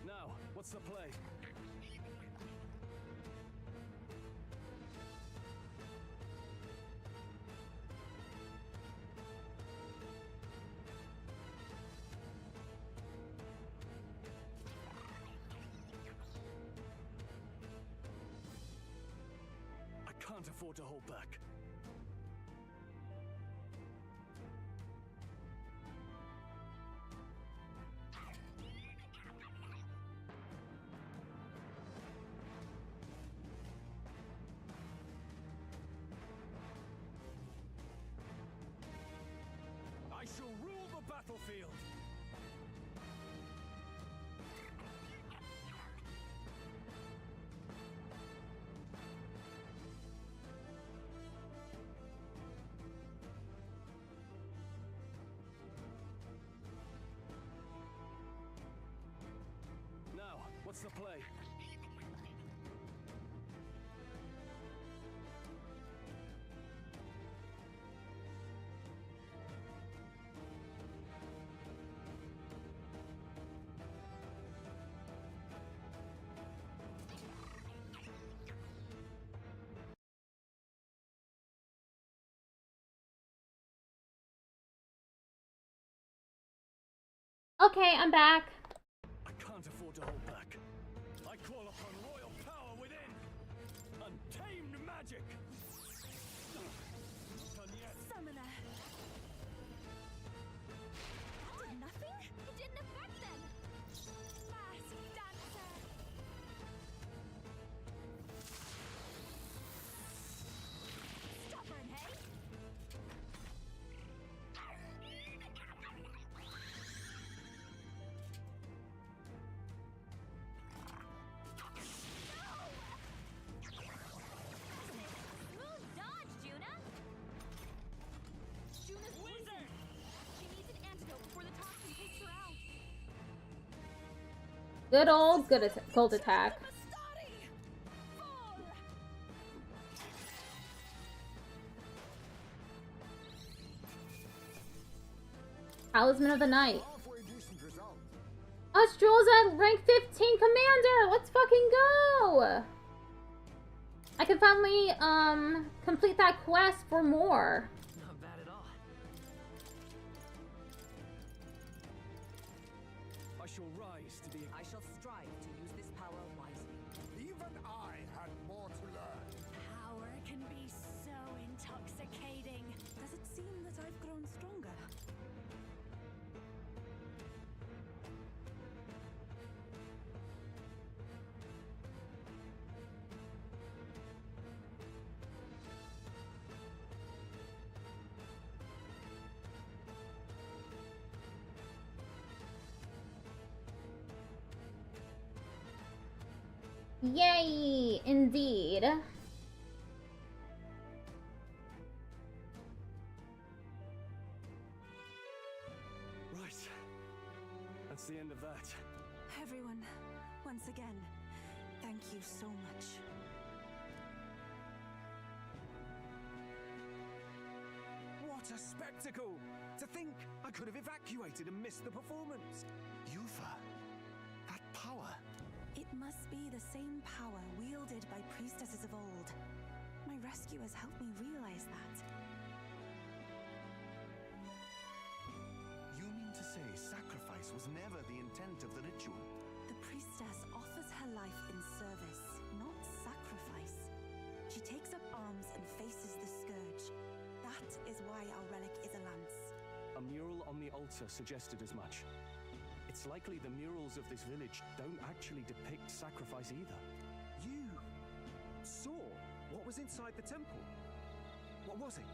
Now, what's the play? I can't afford to hold back. I shall rule the battlefield. Now, what's the play? Okay, I'm back. I can't afford to hold back. I call upon royal power within. Untamed magic. Done yet. Summoner. That did nothing? It didn't affect them. Mask dancer. Stubborn, hey? Good old gold attack. Talisman of the Night. Us Jules at rank 15 commander! Let's fucking go! I can finally complete that quest for more. Not bad at all. I shall rise to the... I shall strive to use this power wisely. Even I had more to learn. Power can be so intoxicating. Does it seem that I've grown stronger? Yay! Indeed. Right. That's the end of that. Everyone, once again, thank you so much. What a spectacle! To think I could have evacuated and missed the performance. Yufa, that power. It must be the same power wielded by priestesses of old. My rescuers helped me realize that. You mean to say sacrifice was never the intent of the ritual? The priestess offers her life in service, not sacrifice. She takes up arms and faces the scourge. That is why our relic is a lance. A mural on the altar suggested as much. It's likely the murals of this village don't actually depict sacrifice either. You saw what was inside the temple? What was it?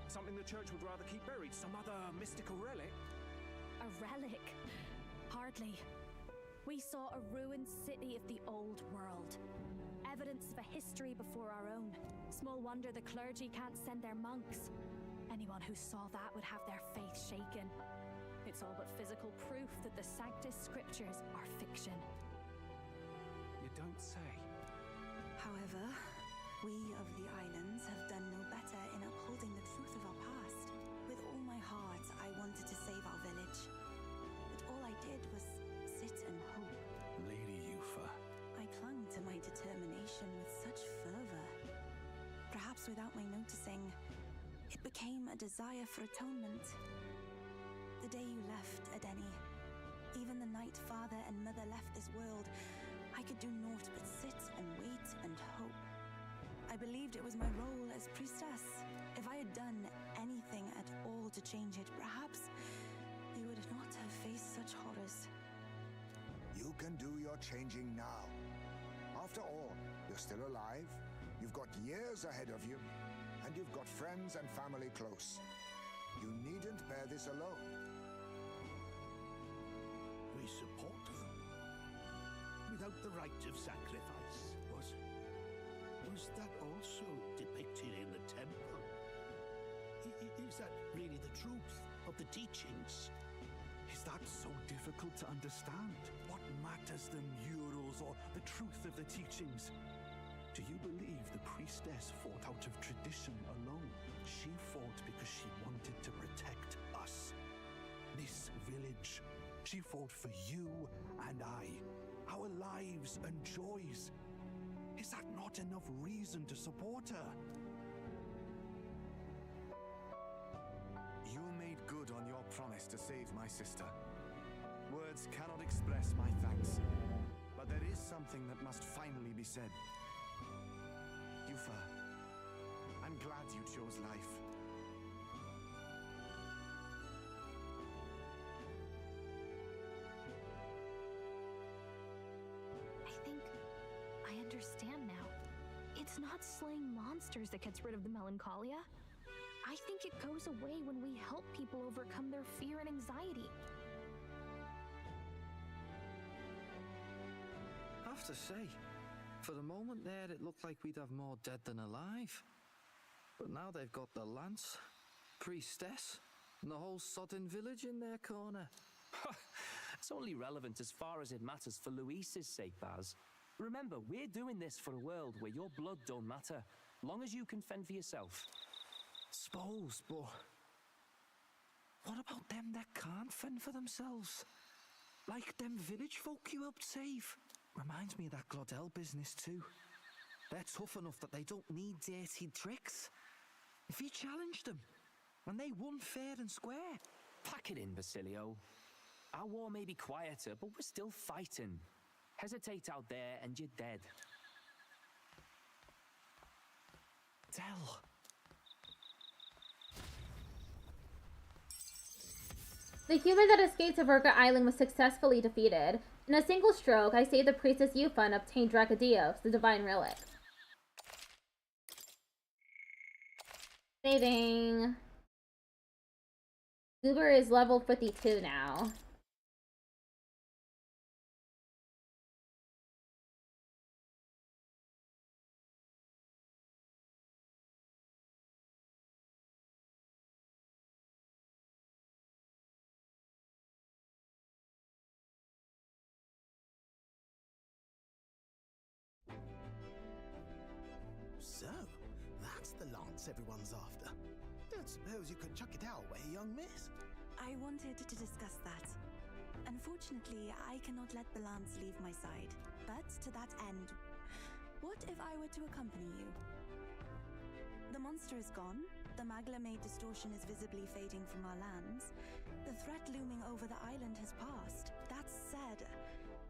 Something the church would rather keep buried? Some other mystical relic? A relic? Hardly. We saw a ruined city of the old world. Evidence of a history before our own. Small wonder the clergy can't send their monks. Anyone who saw that would have their faith shaken. It's all but physical proof that the Sanctus Scriptures are fiction. You don't say. However, we of the islands have done no better in upholding the truth of our past. With all my heart, I wanted to save our village. But all I did was sit and hope. Lady Yufa. I clung to my determination with such fervor. Perhaps without my noticing, it became a desire for atonement. The day you left, Adeni, even the night father and mother left this world, I could do naught but sit and wait and hope. I believed it was my role as priestess. If I had done anything at all to change it, perhaps we would not have faced such horrors. You can do your changing now. After all, you're still alive, you've got years ahead of you, and you've got friends and family close. You needn't bear this alone. We support them. Without the rite of sacrifice, was that also depicted in the temple? Is that really the truth of the teachings? Is that so difficult to understand? What matters the murals or the truth of the teachings? Do you believe the priestess fought out of tradition alone? She fought because she wanted to protect us. This village. She fought for you and I. Our lives and joys. Is that not enough reason to support her? You made good on your promise to save my sister. Words cannot express my thanks. But there is something that must finally be said. Yufa, I'm glad you chose life. I think I understand now. It's not slaying monsters that gets rid of the melancholia. I think it goes away when we help people overcome their fear and anxiety. I have to say, for the moment there, it looked like we'd have more dead than alive. But now they've got the lance, priestess, and the whole sodden village in their corner. That's only relevant as far as it matters for Luis's sake, Baz. Remember, we're doing this for a world where your blood don't matter, long as you can fend for yourself. Suppose, but what about them that can't fend for themselves? Like them village folk you helped save. Reminds me of that Glodell business too. They're tough enough that they don't need dirty tricks. If you challenged them, and they won fair and square. Pack it in, Basilio. Our war may be quieter, but we're still fighting. Hesitate out there and you're dead. Del. The human that escaped to Virga Island was successfully defeated. In a single stroke, I saved the priestess Yufa and obtained Dracodios, the divine relic. Saving. Uber is level 52 now. So, that's the lance everyone's after. Don't suppose you could chuck it our way, young miss? I wanted to discuss that. Unfortunately, I cannot let the lance leave my side. But to that end, what if I were to accompany you? The monster is gone. The Magla-made distortion is visibly fading from our lands. The threat looming over the island has passed. That said,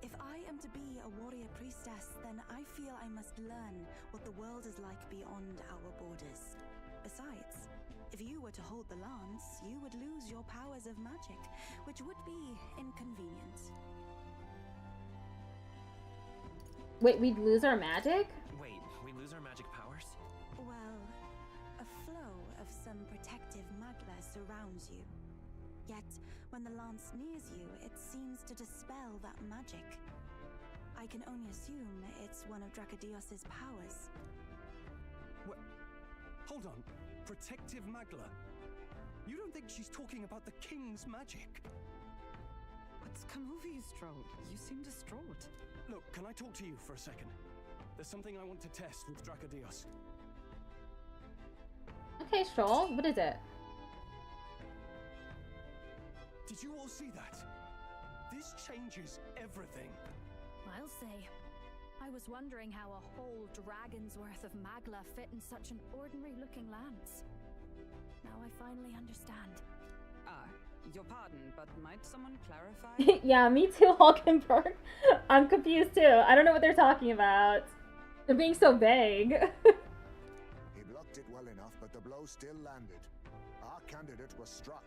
if I am to be a warrior priestess, then I feel I must learn what the world is like beyond our borders. Besides, if you were to hold the lance, you would lose your powers of magic, which would be inconvenient. Wait, we'd lose our magic? Wait, we lose our magic powers? Well, a flow of some protective magla surrounds you. Yet, when the lance nears you, it seems to dispel that magic. I can only assume it's one of Dracodios' powers. What? Hold on. Protective Magla? You don't think she's talking about the king's magic? What's come over you, Stroll? You seem distraught. Look, can I talk to you for a second? There's something I want to test with Dracodios. Okay, Stroll, what is it? Did you all see that? This changes everything. I'll say. I was wondering how a whole dragon's worth of magla fit in such an ordinary-looking lance. Now I finally understand. Your pardon, but might someone clarify? Yeah, me too, Hulkenberg. I'm confused too. I don't know what they're talking about. They're being so vague. He blocked it well enough, but the blow still landed. Our candidate was struck.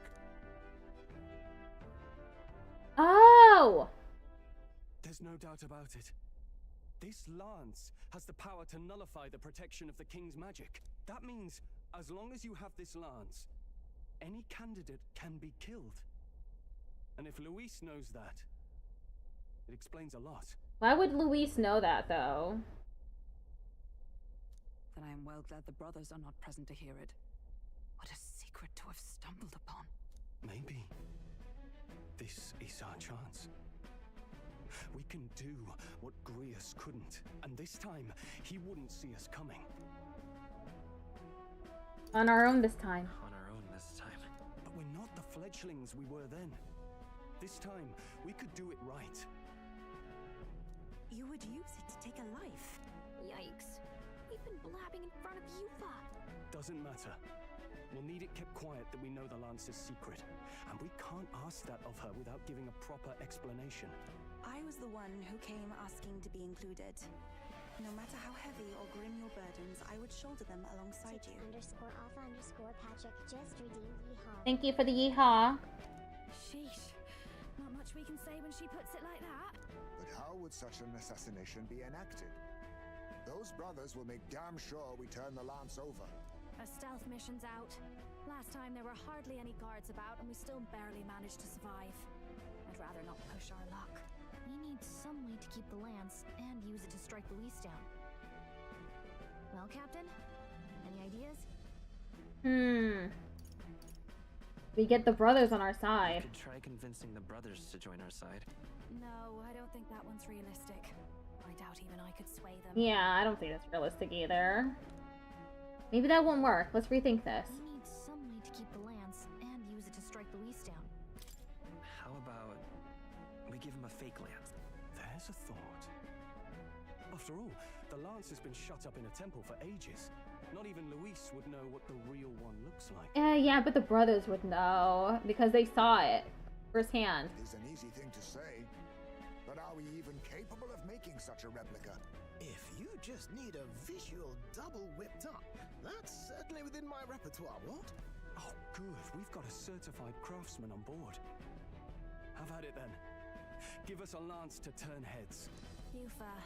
Oh! There's no doubt about it. This lance has the power to nullify the protection of the king's magic. That means, as long as you have this lance, any candidate can be killed. And if Luis knows that, it explains a lot. Why would Luis know that, though? Then I am well glad the brothers are not present to hear it. What a secret to have stumbled upon. Maybe this is our chance. We can do what Grius couldn't, and this time, he wouldn't see us coming. On our own this time. On our own this time. But we're not the fledglings we were then. This time, we could do it right. You would use it to take a life. Yikes. We've been blabbing in front of Yufa. Doesn't matter. We'll need it kept quiet that we know the Lance's secret. And we can't ask that of her without giving a proper explanation. I was the one who came asking to be included. No matter how heavy or grim your burdens, I would shoulder them alongside you. _alpha_Patrick just redeemed yeehaw. Thank you for the yeehaw. Sheesh. Not much we can say when she puts it like that. But how would such an assassination be enacted? Those brothers will make damn sure we turn the lance over. A stealth mission's out. Last time there were hardly any guards about and we still barely managed to survive. I'd rather not push our luck. We need some way to keep the lance and use it to strike Luis down. Well, Captain, any ideas? We get the brothers on our side. We could try convincing the brothers to join our side. No, I don't think that one's realistic. I doubt even I could sway them. Yeah, I don't think that's realistic either. Maybe that won't work. Let's rethink this. We need some way to keep the lance and use it to strike Luis down. How about we give him a fake lance? There's a thought. After all, the lance has been shut up in a temple for ages. Not even Luis would know what the real one looks like. Yeah, but the brothers would know because they saw it firsthand. It's an easy thing to say, but are we even capable of making such a replica? If you just need a visual double whipped up, that's certainly within my repertoire, what? Oh, good. We've got a certified craftsman on board. Have at it then. Give us a lance to turn heads. Yufa,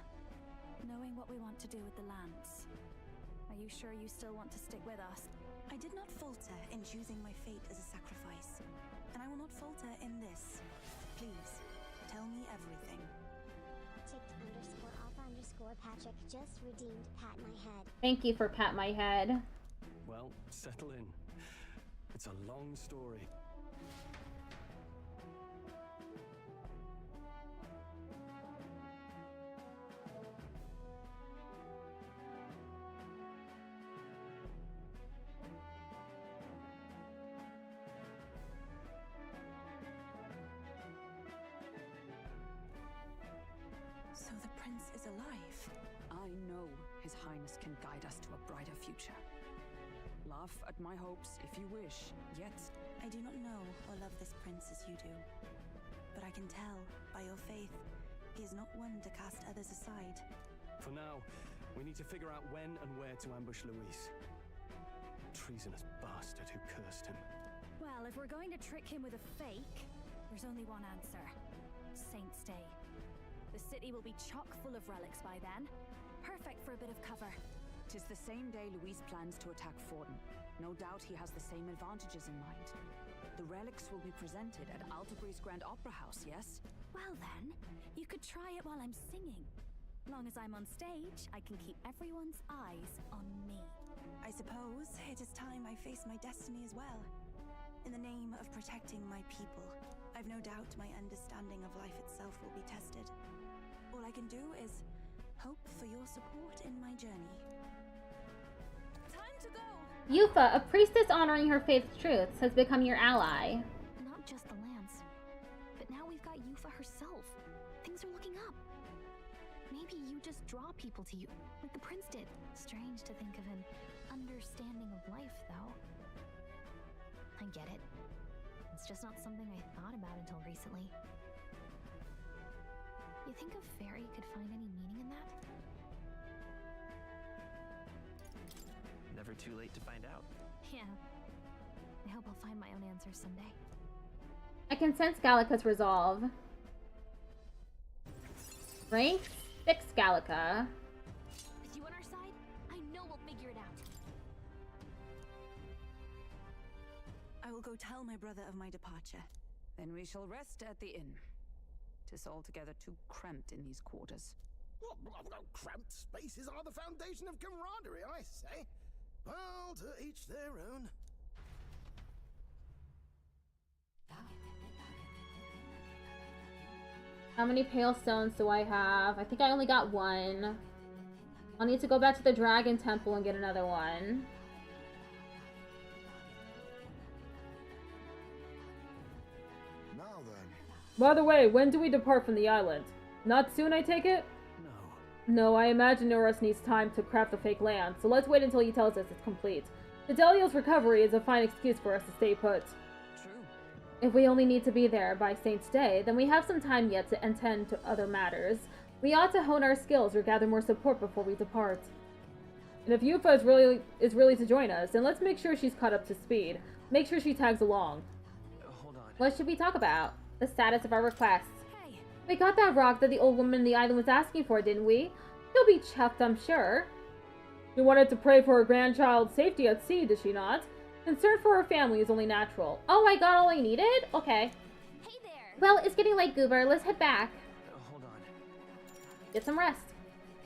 knowing what we want to do with the lance, are you sure you still want to stick with us? I did not falter in choosing my fate as a sacrifice, and I will not falter in this. Please, tell me everything. Ticked_alpha_Patrick just redeemed Pat My Head. Thank you for pat my head. Well, settle in. It's a long story. So the prince is alive. I know His Highness can guide us to a brighter future. Laugh at my hopes if you wish, yet I do not know or love this prince as you do, but I can tell by your faith he is not one to cast others aside. For now, we need to figure out when and where to ambush Luis. Treasonous bastard who cursed him. Well, if we're going to trick him with a fake, there's only one answer. Saint's Day. The city will be chock full of relics by then. Perfect for a bit of cover. 'tis the same day Luis plans to attack Forden. No doubt he has the same advantages in mind. The relics will be presented at Altabri's Grand Opera House, yes? Well then, you could try it while I'm singing. Long as I'm on stage, I can keep everyone's eyes on me. I suppose it is time I face my destiny as well. In the name of protecting my people, I've no doubt my understanding of life itself will be tested. All I can do is hope for your support in my journey. Time to go! Yufa, a priestess honoring her faith's truths, has become your ally. Not just the lance, but now we've got Yufa herself. Things are looking up. Maybe you just draw people to you, like the prince did. Strange to think of an understanding of life, though. I get it. It's just not something I thought about until recently. You think a fairy could find any meaning in that? Never too late to find out. Yeah. I hope I'll find my own answers someday. I can sense Gallica's resolve. Rank 6 Gallica. With you on our side, I know we'll figure it out. I will go tell my brother of my departure. Then we shall rest at the inn. 'Tis altogether too cramped in these quarters. What, cramped spaces are the foundation of camaraderie, I say. Well, to each their own. How many pale stones do I have? I think I only got one. I'll need to go back to the Dragon Temple and get another one. Now then. By the way, when do we depart from the island? Not soon, I take it? No, I imagine Norris needs time to craft the fake land, so let's wait until he tells us it's complete. Fidelio's recovery is a fine excuse for us to stay put. True. If we only need to be there by Saint's Day, then we have some time yet to attend to other matters. We ought to hone our skills or gather more support before we depart. And if Yufa is really to join us, then let's make sure she's caught up to speed. Make sure she tags along. Hold on. What should we talk about? The status of our requests. Hey, We got that rock that the old woman in the island was asking for, didn't we? She'll be chuffed, I'm sure. She wanted to pray for her grandchild's safety at sea, did she not? Concern for her family is only natural. Oh, I got all I needed? Okay. Hey there! Well, it's getting late, Goober. Let's head back. Hold on. Get some rest.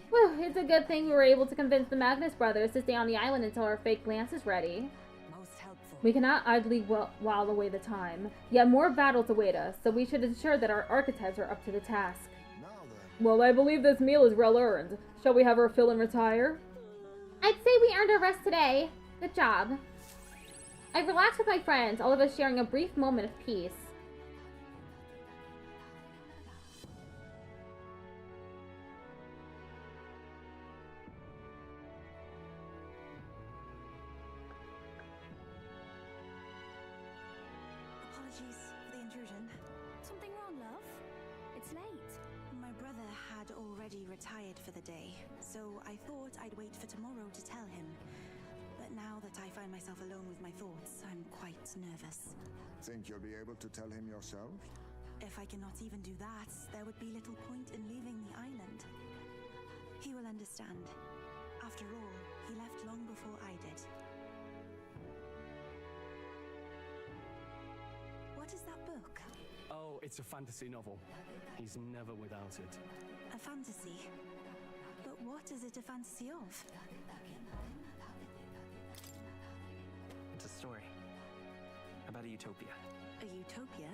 Whew, it's a good thing we were able to convince the Magnus brothers to stay on the island until our fake lance is ready. Most helpful. We cannot idly while away the time, yet more battles await us, so we should ensure that our archetypes are up to the task. Well, I believe this meal is well earned. Shall we have our fill and retire? I'd say we earned our rest today. Good job. I relaxed with my friends, all of us sharing a brief moment of peace. Apologies for the intrusion. Something wrong, love? It's late. My brother had already retired for the day, so I thought I'd wait for tomorrow to tell him. But now that I find myself alone with my thoughts, I'm quite nervous. Think you'll be able to tell him yourself? If I cannot even do that, there would be little point in leaving the island. He will understand. After all, he left long before I did. What is that book? Oh, it's a fantasy novel. He's never without it. A fantasy? But what is it a fantasy of? It's a story about a utopia. A utopia?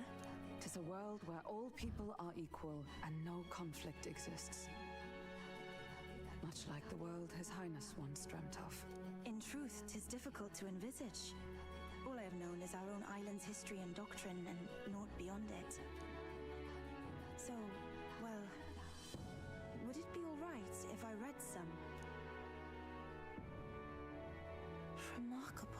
Tis a world where all people are equal and no conflict exists. Much like the world His Highness once dreamt of. In truth, 'tis difficult to envisage. All I have known is our own island's history and doctrine, and naught beyond it. So, well, would it be alright if I read some? Remarkable.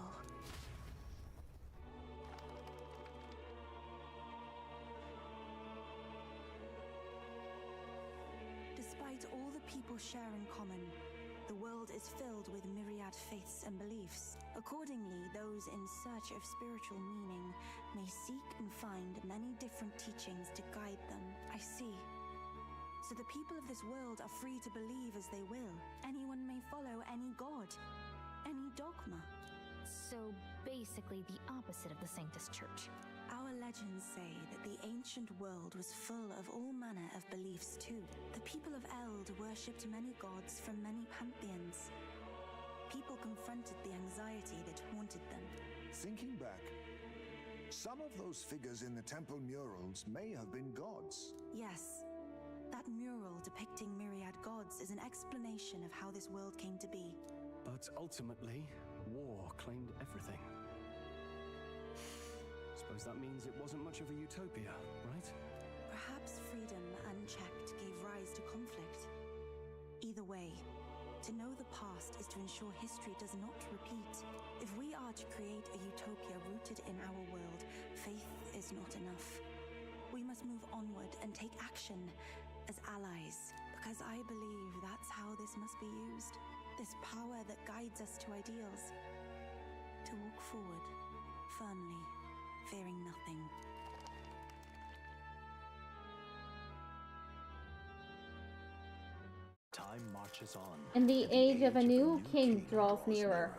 Despite all the people share in common, the world is filled with myriad faiths and beliefs. Accordingly, those in search of spiritual meaning may seek and find many different teachings to guide them. I see. So the people of this world are free to believe as they will. Anyone may follow any god, any dogma. So basically the opposite of the Sanctus Church. Our legends say that the ancient world was full of all manner of beliefs too. The people of Eld worshipped many gods from many pantheons. People confronted the anxiety that haunted them. Thinking back, some of those figures in the temple murals may have been gods. Yes, that mural depicting myriad gods is an explanation of how this world came to be. But ultimately, war claimed everything. Suppose that means it wasn't much of a utopia, right? Perhaps freedom unchecked gave rise to conflict. Either way, to know the past is to ensure history does not repeat. If we are to create a utopia rooted in our world, faith is not enough. We must move onward and take action as allies, because I believe that's how this must be used. This power that guides us to ideals. To walk forward, firmly, fearing nothing. Time marches on. And the age of a new king draws nearer.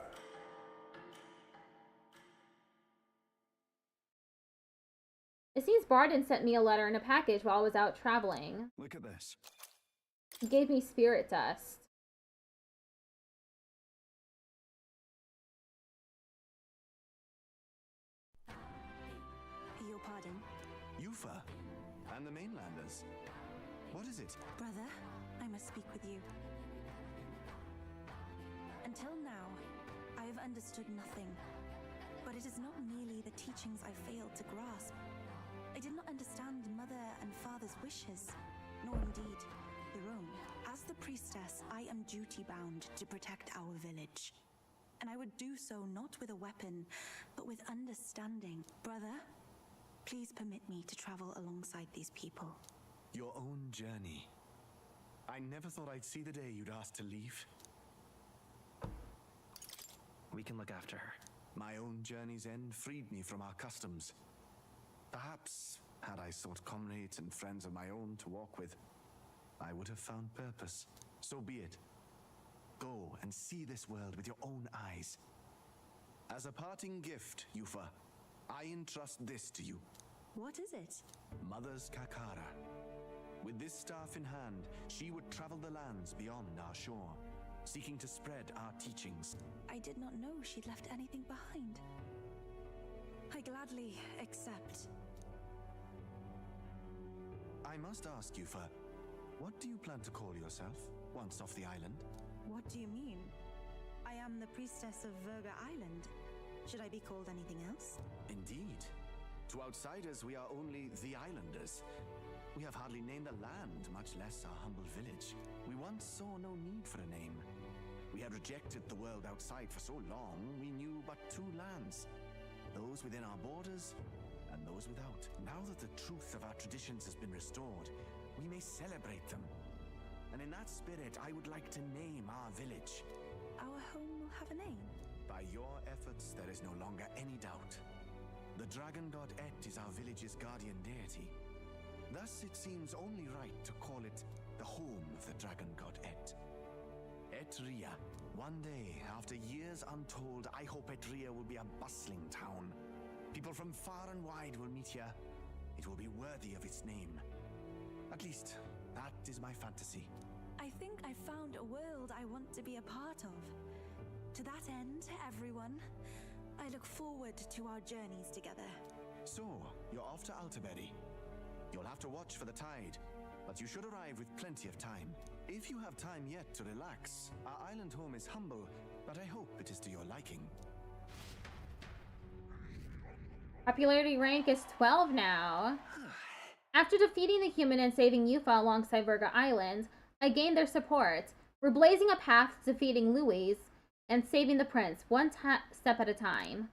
It seems Barden sent me a letter in a package while I was out traveling. Look at this. He gave me spirit dust. Your pardon? Yufa and the mainlanders. What is it? Brother, I must speak with you. Until now, I have understood nothing. But it is not merely the teachings I failed to grasp. I did not understand mother and father's wishes, nor indeed your own. As the priestess, I am duty-bound to protect our village. And I would do so not with a weapon, but with understanding. Brother, please permit me to travel alongside these people. Your own journey. I never thought I'd see the day you'd ask to leave. We can look after her. My own journey's end freed me from our customs. Perhaps, had I sought comrades and friends of my own to walk with, I would have found purpose. So be it. Go and see this world with your own eyes. As a parting gift, Yufa, I entrust this to you. What is it? Mother's Kakara. With this staff in hand, she would travel the lands beyond our shore, seeking to spread our teachings. I did not know she'd left anything behind. I gladly accept. I must ask, Yufa, what do you plan to call yourself once off the island? What do you mean? I am the priestess of Virga Island. Should I be called anything else? Indeed. To outsiders, we are only the islanders. We have hardly named a land, much less our humble village. We once saw no need for a name. We had rejected the world outside for so long, we knew but two lands. Those within our borders, and those without. Now that the truth of our traditions has been restored, we may celebrate them. And in that spirit, I would like to name our village. Our home will have a name? By your efforts, there is no longer any doubt. The dragon god Et is our village's guardian deity. Thus, it seems only right to call it the home of the dragon god Et. Etria. One day, after years untold, I hope Etria will be a bustling town. People from far and wide will meet here. It will be worthy of its name. At least, that is my fantasy. I think I found a world I want to be a part of. To that end, everyone, I look forward to our journeys together. So, you're off to Alterberry. You'll have to watch for the tide, but you should arrive with plenty of time. If you have time yet to relax, our island home is humble, but I hope it is to your liking. Popularity rank is 12 now. After defeating the human and saving Yufa alongside Virga Island, I gained their support. We're blazing a path to defeating Louise and saving the prince, one step at a time.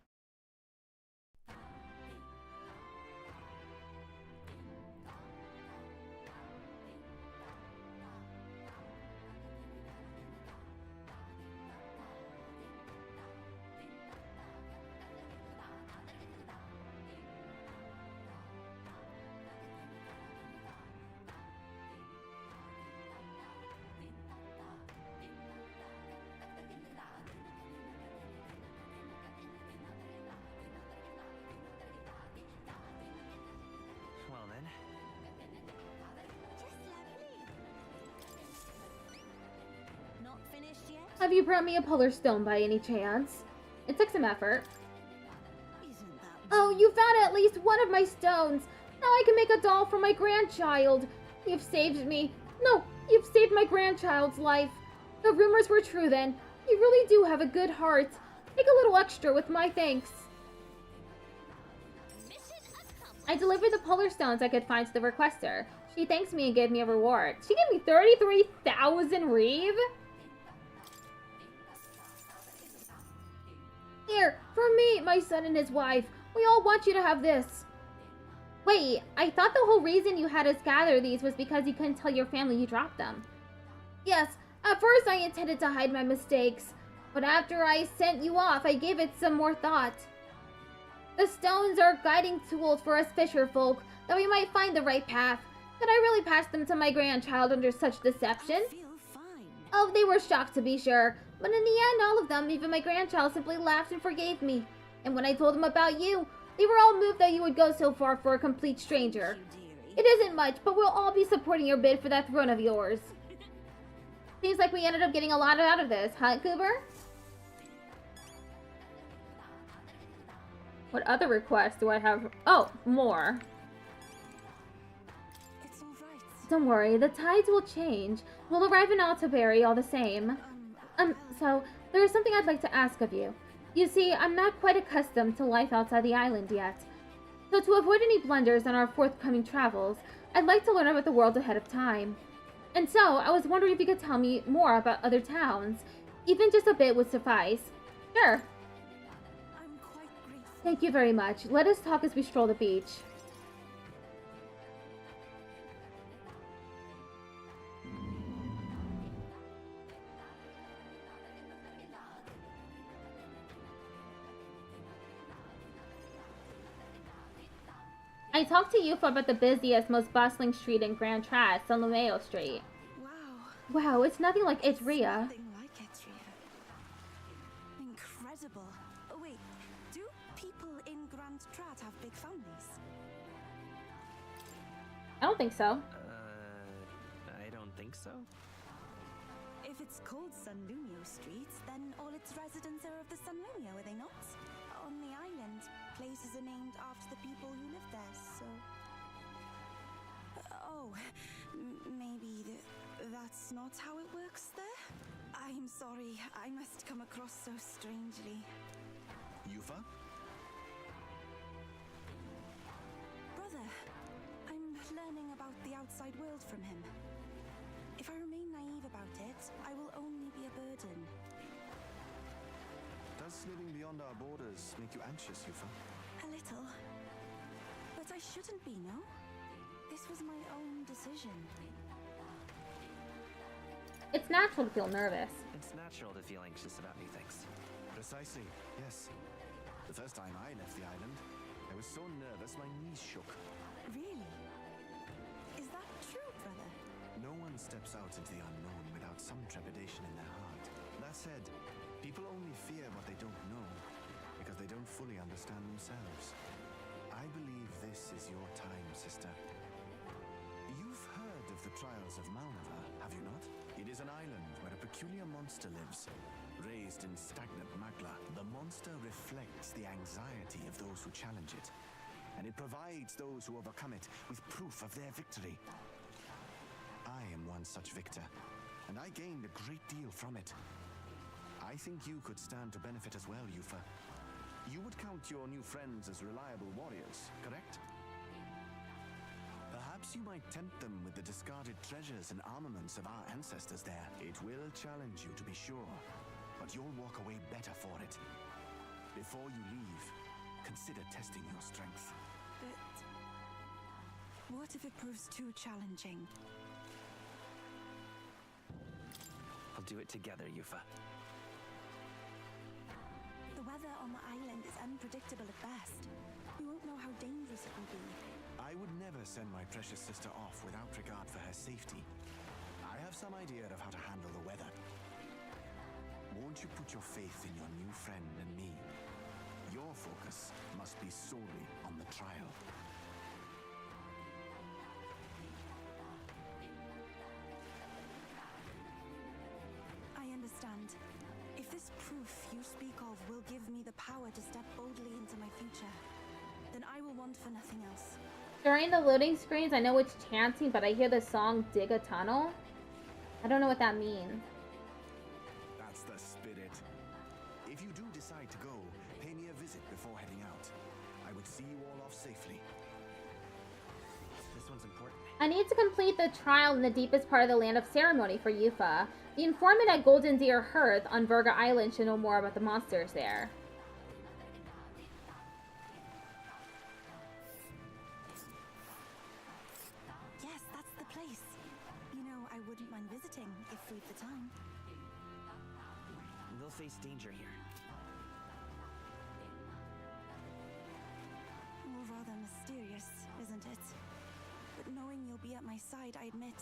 Have you brought me a polar stone by any chance? It took some effort. Oh, you found at least one of my stones! Now I can make a doll for my grandchild! You've saved me. No, you've saved my grandchild's life. The rumors were true then. You really do have a good heart. Take a little extra with my thanks. I delivered the polar stones I could find to the requester. She thanks me and gave me a reward. She gave me 33,000 reeve? Here, from me, my son and his wife. We all want you to have this. Wait, I thought the whole reason you had us gather these was because you couldn't tell your family you dropped them. Yes, at first I intended to hide my mistakes, but after I sent you off, I gave it some more thought. The stones are guiding tools for us fisher folk, that we might find the right path. Could I really pass them to my grandchild under such deception? I feel fine. Oh, they were shocked to be sure. But in the end, all of them, even my grandchild, simply laughed and forgave me. And when I told them about you, they were all moved that you would go so far for a complete stranger. It isn't much, but we'll all be supporting your bid for that throne of yours. Seems like we ended up getting a lot out of this, huh, Cooper? What other requests do I have? Oh, more. It's all right. Don't worry, the tides will change. We'll arrive in Alterberry all the same. So, there is something I'd like to ask of you. You see, I'm not quite accustomed to life outside the island yet. So to avoid any blunders on our forthcoming travels, I'd like to learn about the world ahead of time. And so, I was wondering if you could tell me more about other towns. Even just a bit would suffice. Sure. I'm quite grateful. Thank you very much. Let us talk as we stroll the beach. I talked to Yufa about the busiest, most bustling street in Grand Trash, San Lomeo Street. Wow, it's nothing like Etria. Nothing like Etria. Incredible. Oh wait, do people in Grand Trat have big families? I don't think so. I don't think so. If it's called San Lumio Street, then all its residents are of the San Lumio, are they not? On the island, places are named after the people who live there, so... Oh, maybe that's not how it works there? I'm sorry, I must come across so strangely. Yufa? Brother, I'm learning about the outside world from him. If I remain naive about it, I will only be a burden. Does living beyond our borders make you anxious, Yufa? A little. But I shouldn't be, no? This was my own decision. It's natural to feel nervous. It's natural to feel anxious about new things. Precisely, yes. The first time I left the island, I was so nervous my knees shook. Really? Is that true, brother? No one steps out into the unknown without some trepidation in their heart. That said, people only fear what they don't know because they don't fully understand themselves. I believe this is your time, sister. You've heard of the trials of Malnova, have you not? It is an island where a peculiar monster lives. Raised in stagnant magla, the monster reflects the anxiety of those who challenge it, and it provides those who overcome it with proof of their victory. I am one such victor, and I gained a great deal from it. I think you could stand to benefit as well, Yufa. You would count your new friends as reliable warriors, correct? Perhaps you might tempt them with the discarded treasures and armaments of our ancestors there. It will challenge you, to be sure, but you'll walk away better for it. Before you leave, consider testing your strength. But... what if it proves too challenging? We'll do it together, Yufa. The weather on the island is unpredictable at best. We won't know how dangerous it will be. I would never send my precious sister off without regard for her safety. I have some idea of how to handle the weather. Won't you put your faith in your new friend and me? Your focus must be solely on the trial. I understand. If this proof you speak of will give me the power to step boldly into my future, then I will want for nothing else. During the loading screens, I know it's chanting, but I hear the song Dig a Tunnel. I don't know what that means. That's the spirit. If you do decide to go, pay me a visit before heading out. I would see you all off safely. This one's important. I need to complete the trial in the deepest part of the Land of Ceremony for Yufa. The informant at Golden Deer Hearth on Virga Island should know more about the monsters there. Yes, that's the place. You know, I wouldn't mind visiting if we've the time. They'll face danger here. All rather mysterious, isn't it? But knowing you'll be at my side, I admit,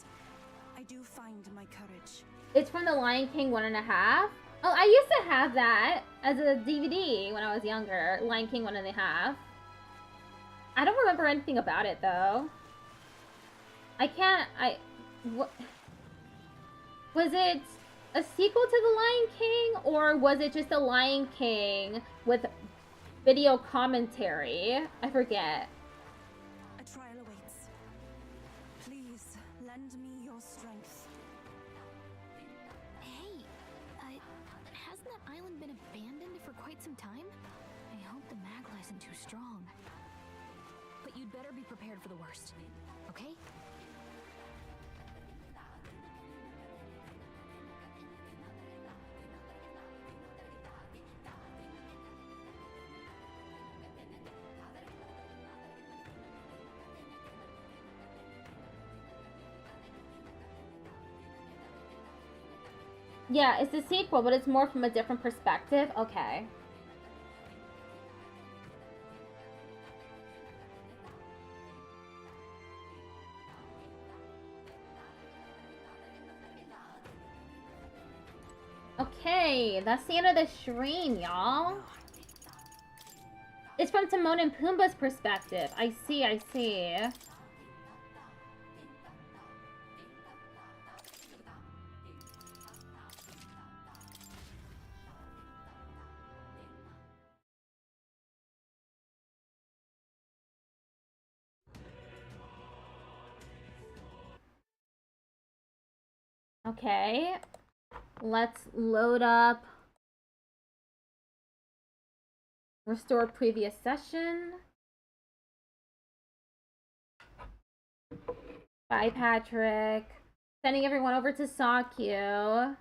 I do find my courage. It's from The Lion King 1.5. Oh, I used to have that as a DVD when I was younger. Lion King 1.5. I don't remember anything about it, though. Was it a sequel to The Lion King, or was it just The Lion King with video commentary? I forget. A trial awaits. Please, lend me your strength. Hey, hasn't that island been abandoned for quite some time? I hope the magla isn't too strong. But you'd better be prepared for the worst, okay? Yeah, it's a sequel, but it's more from a different perspective. Okay. Okay, that's the end of the stream, y'all. It's from Timon and Pumbaa's perspective. I see. Okay. Let's load up. Restore previous session. Bye, Patrick. Sending everyone over to Sakyu.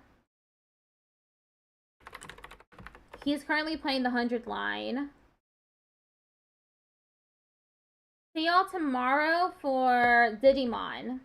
He is currently playing the 100 line. See y'all tomorrow for Digimon.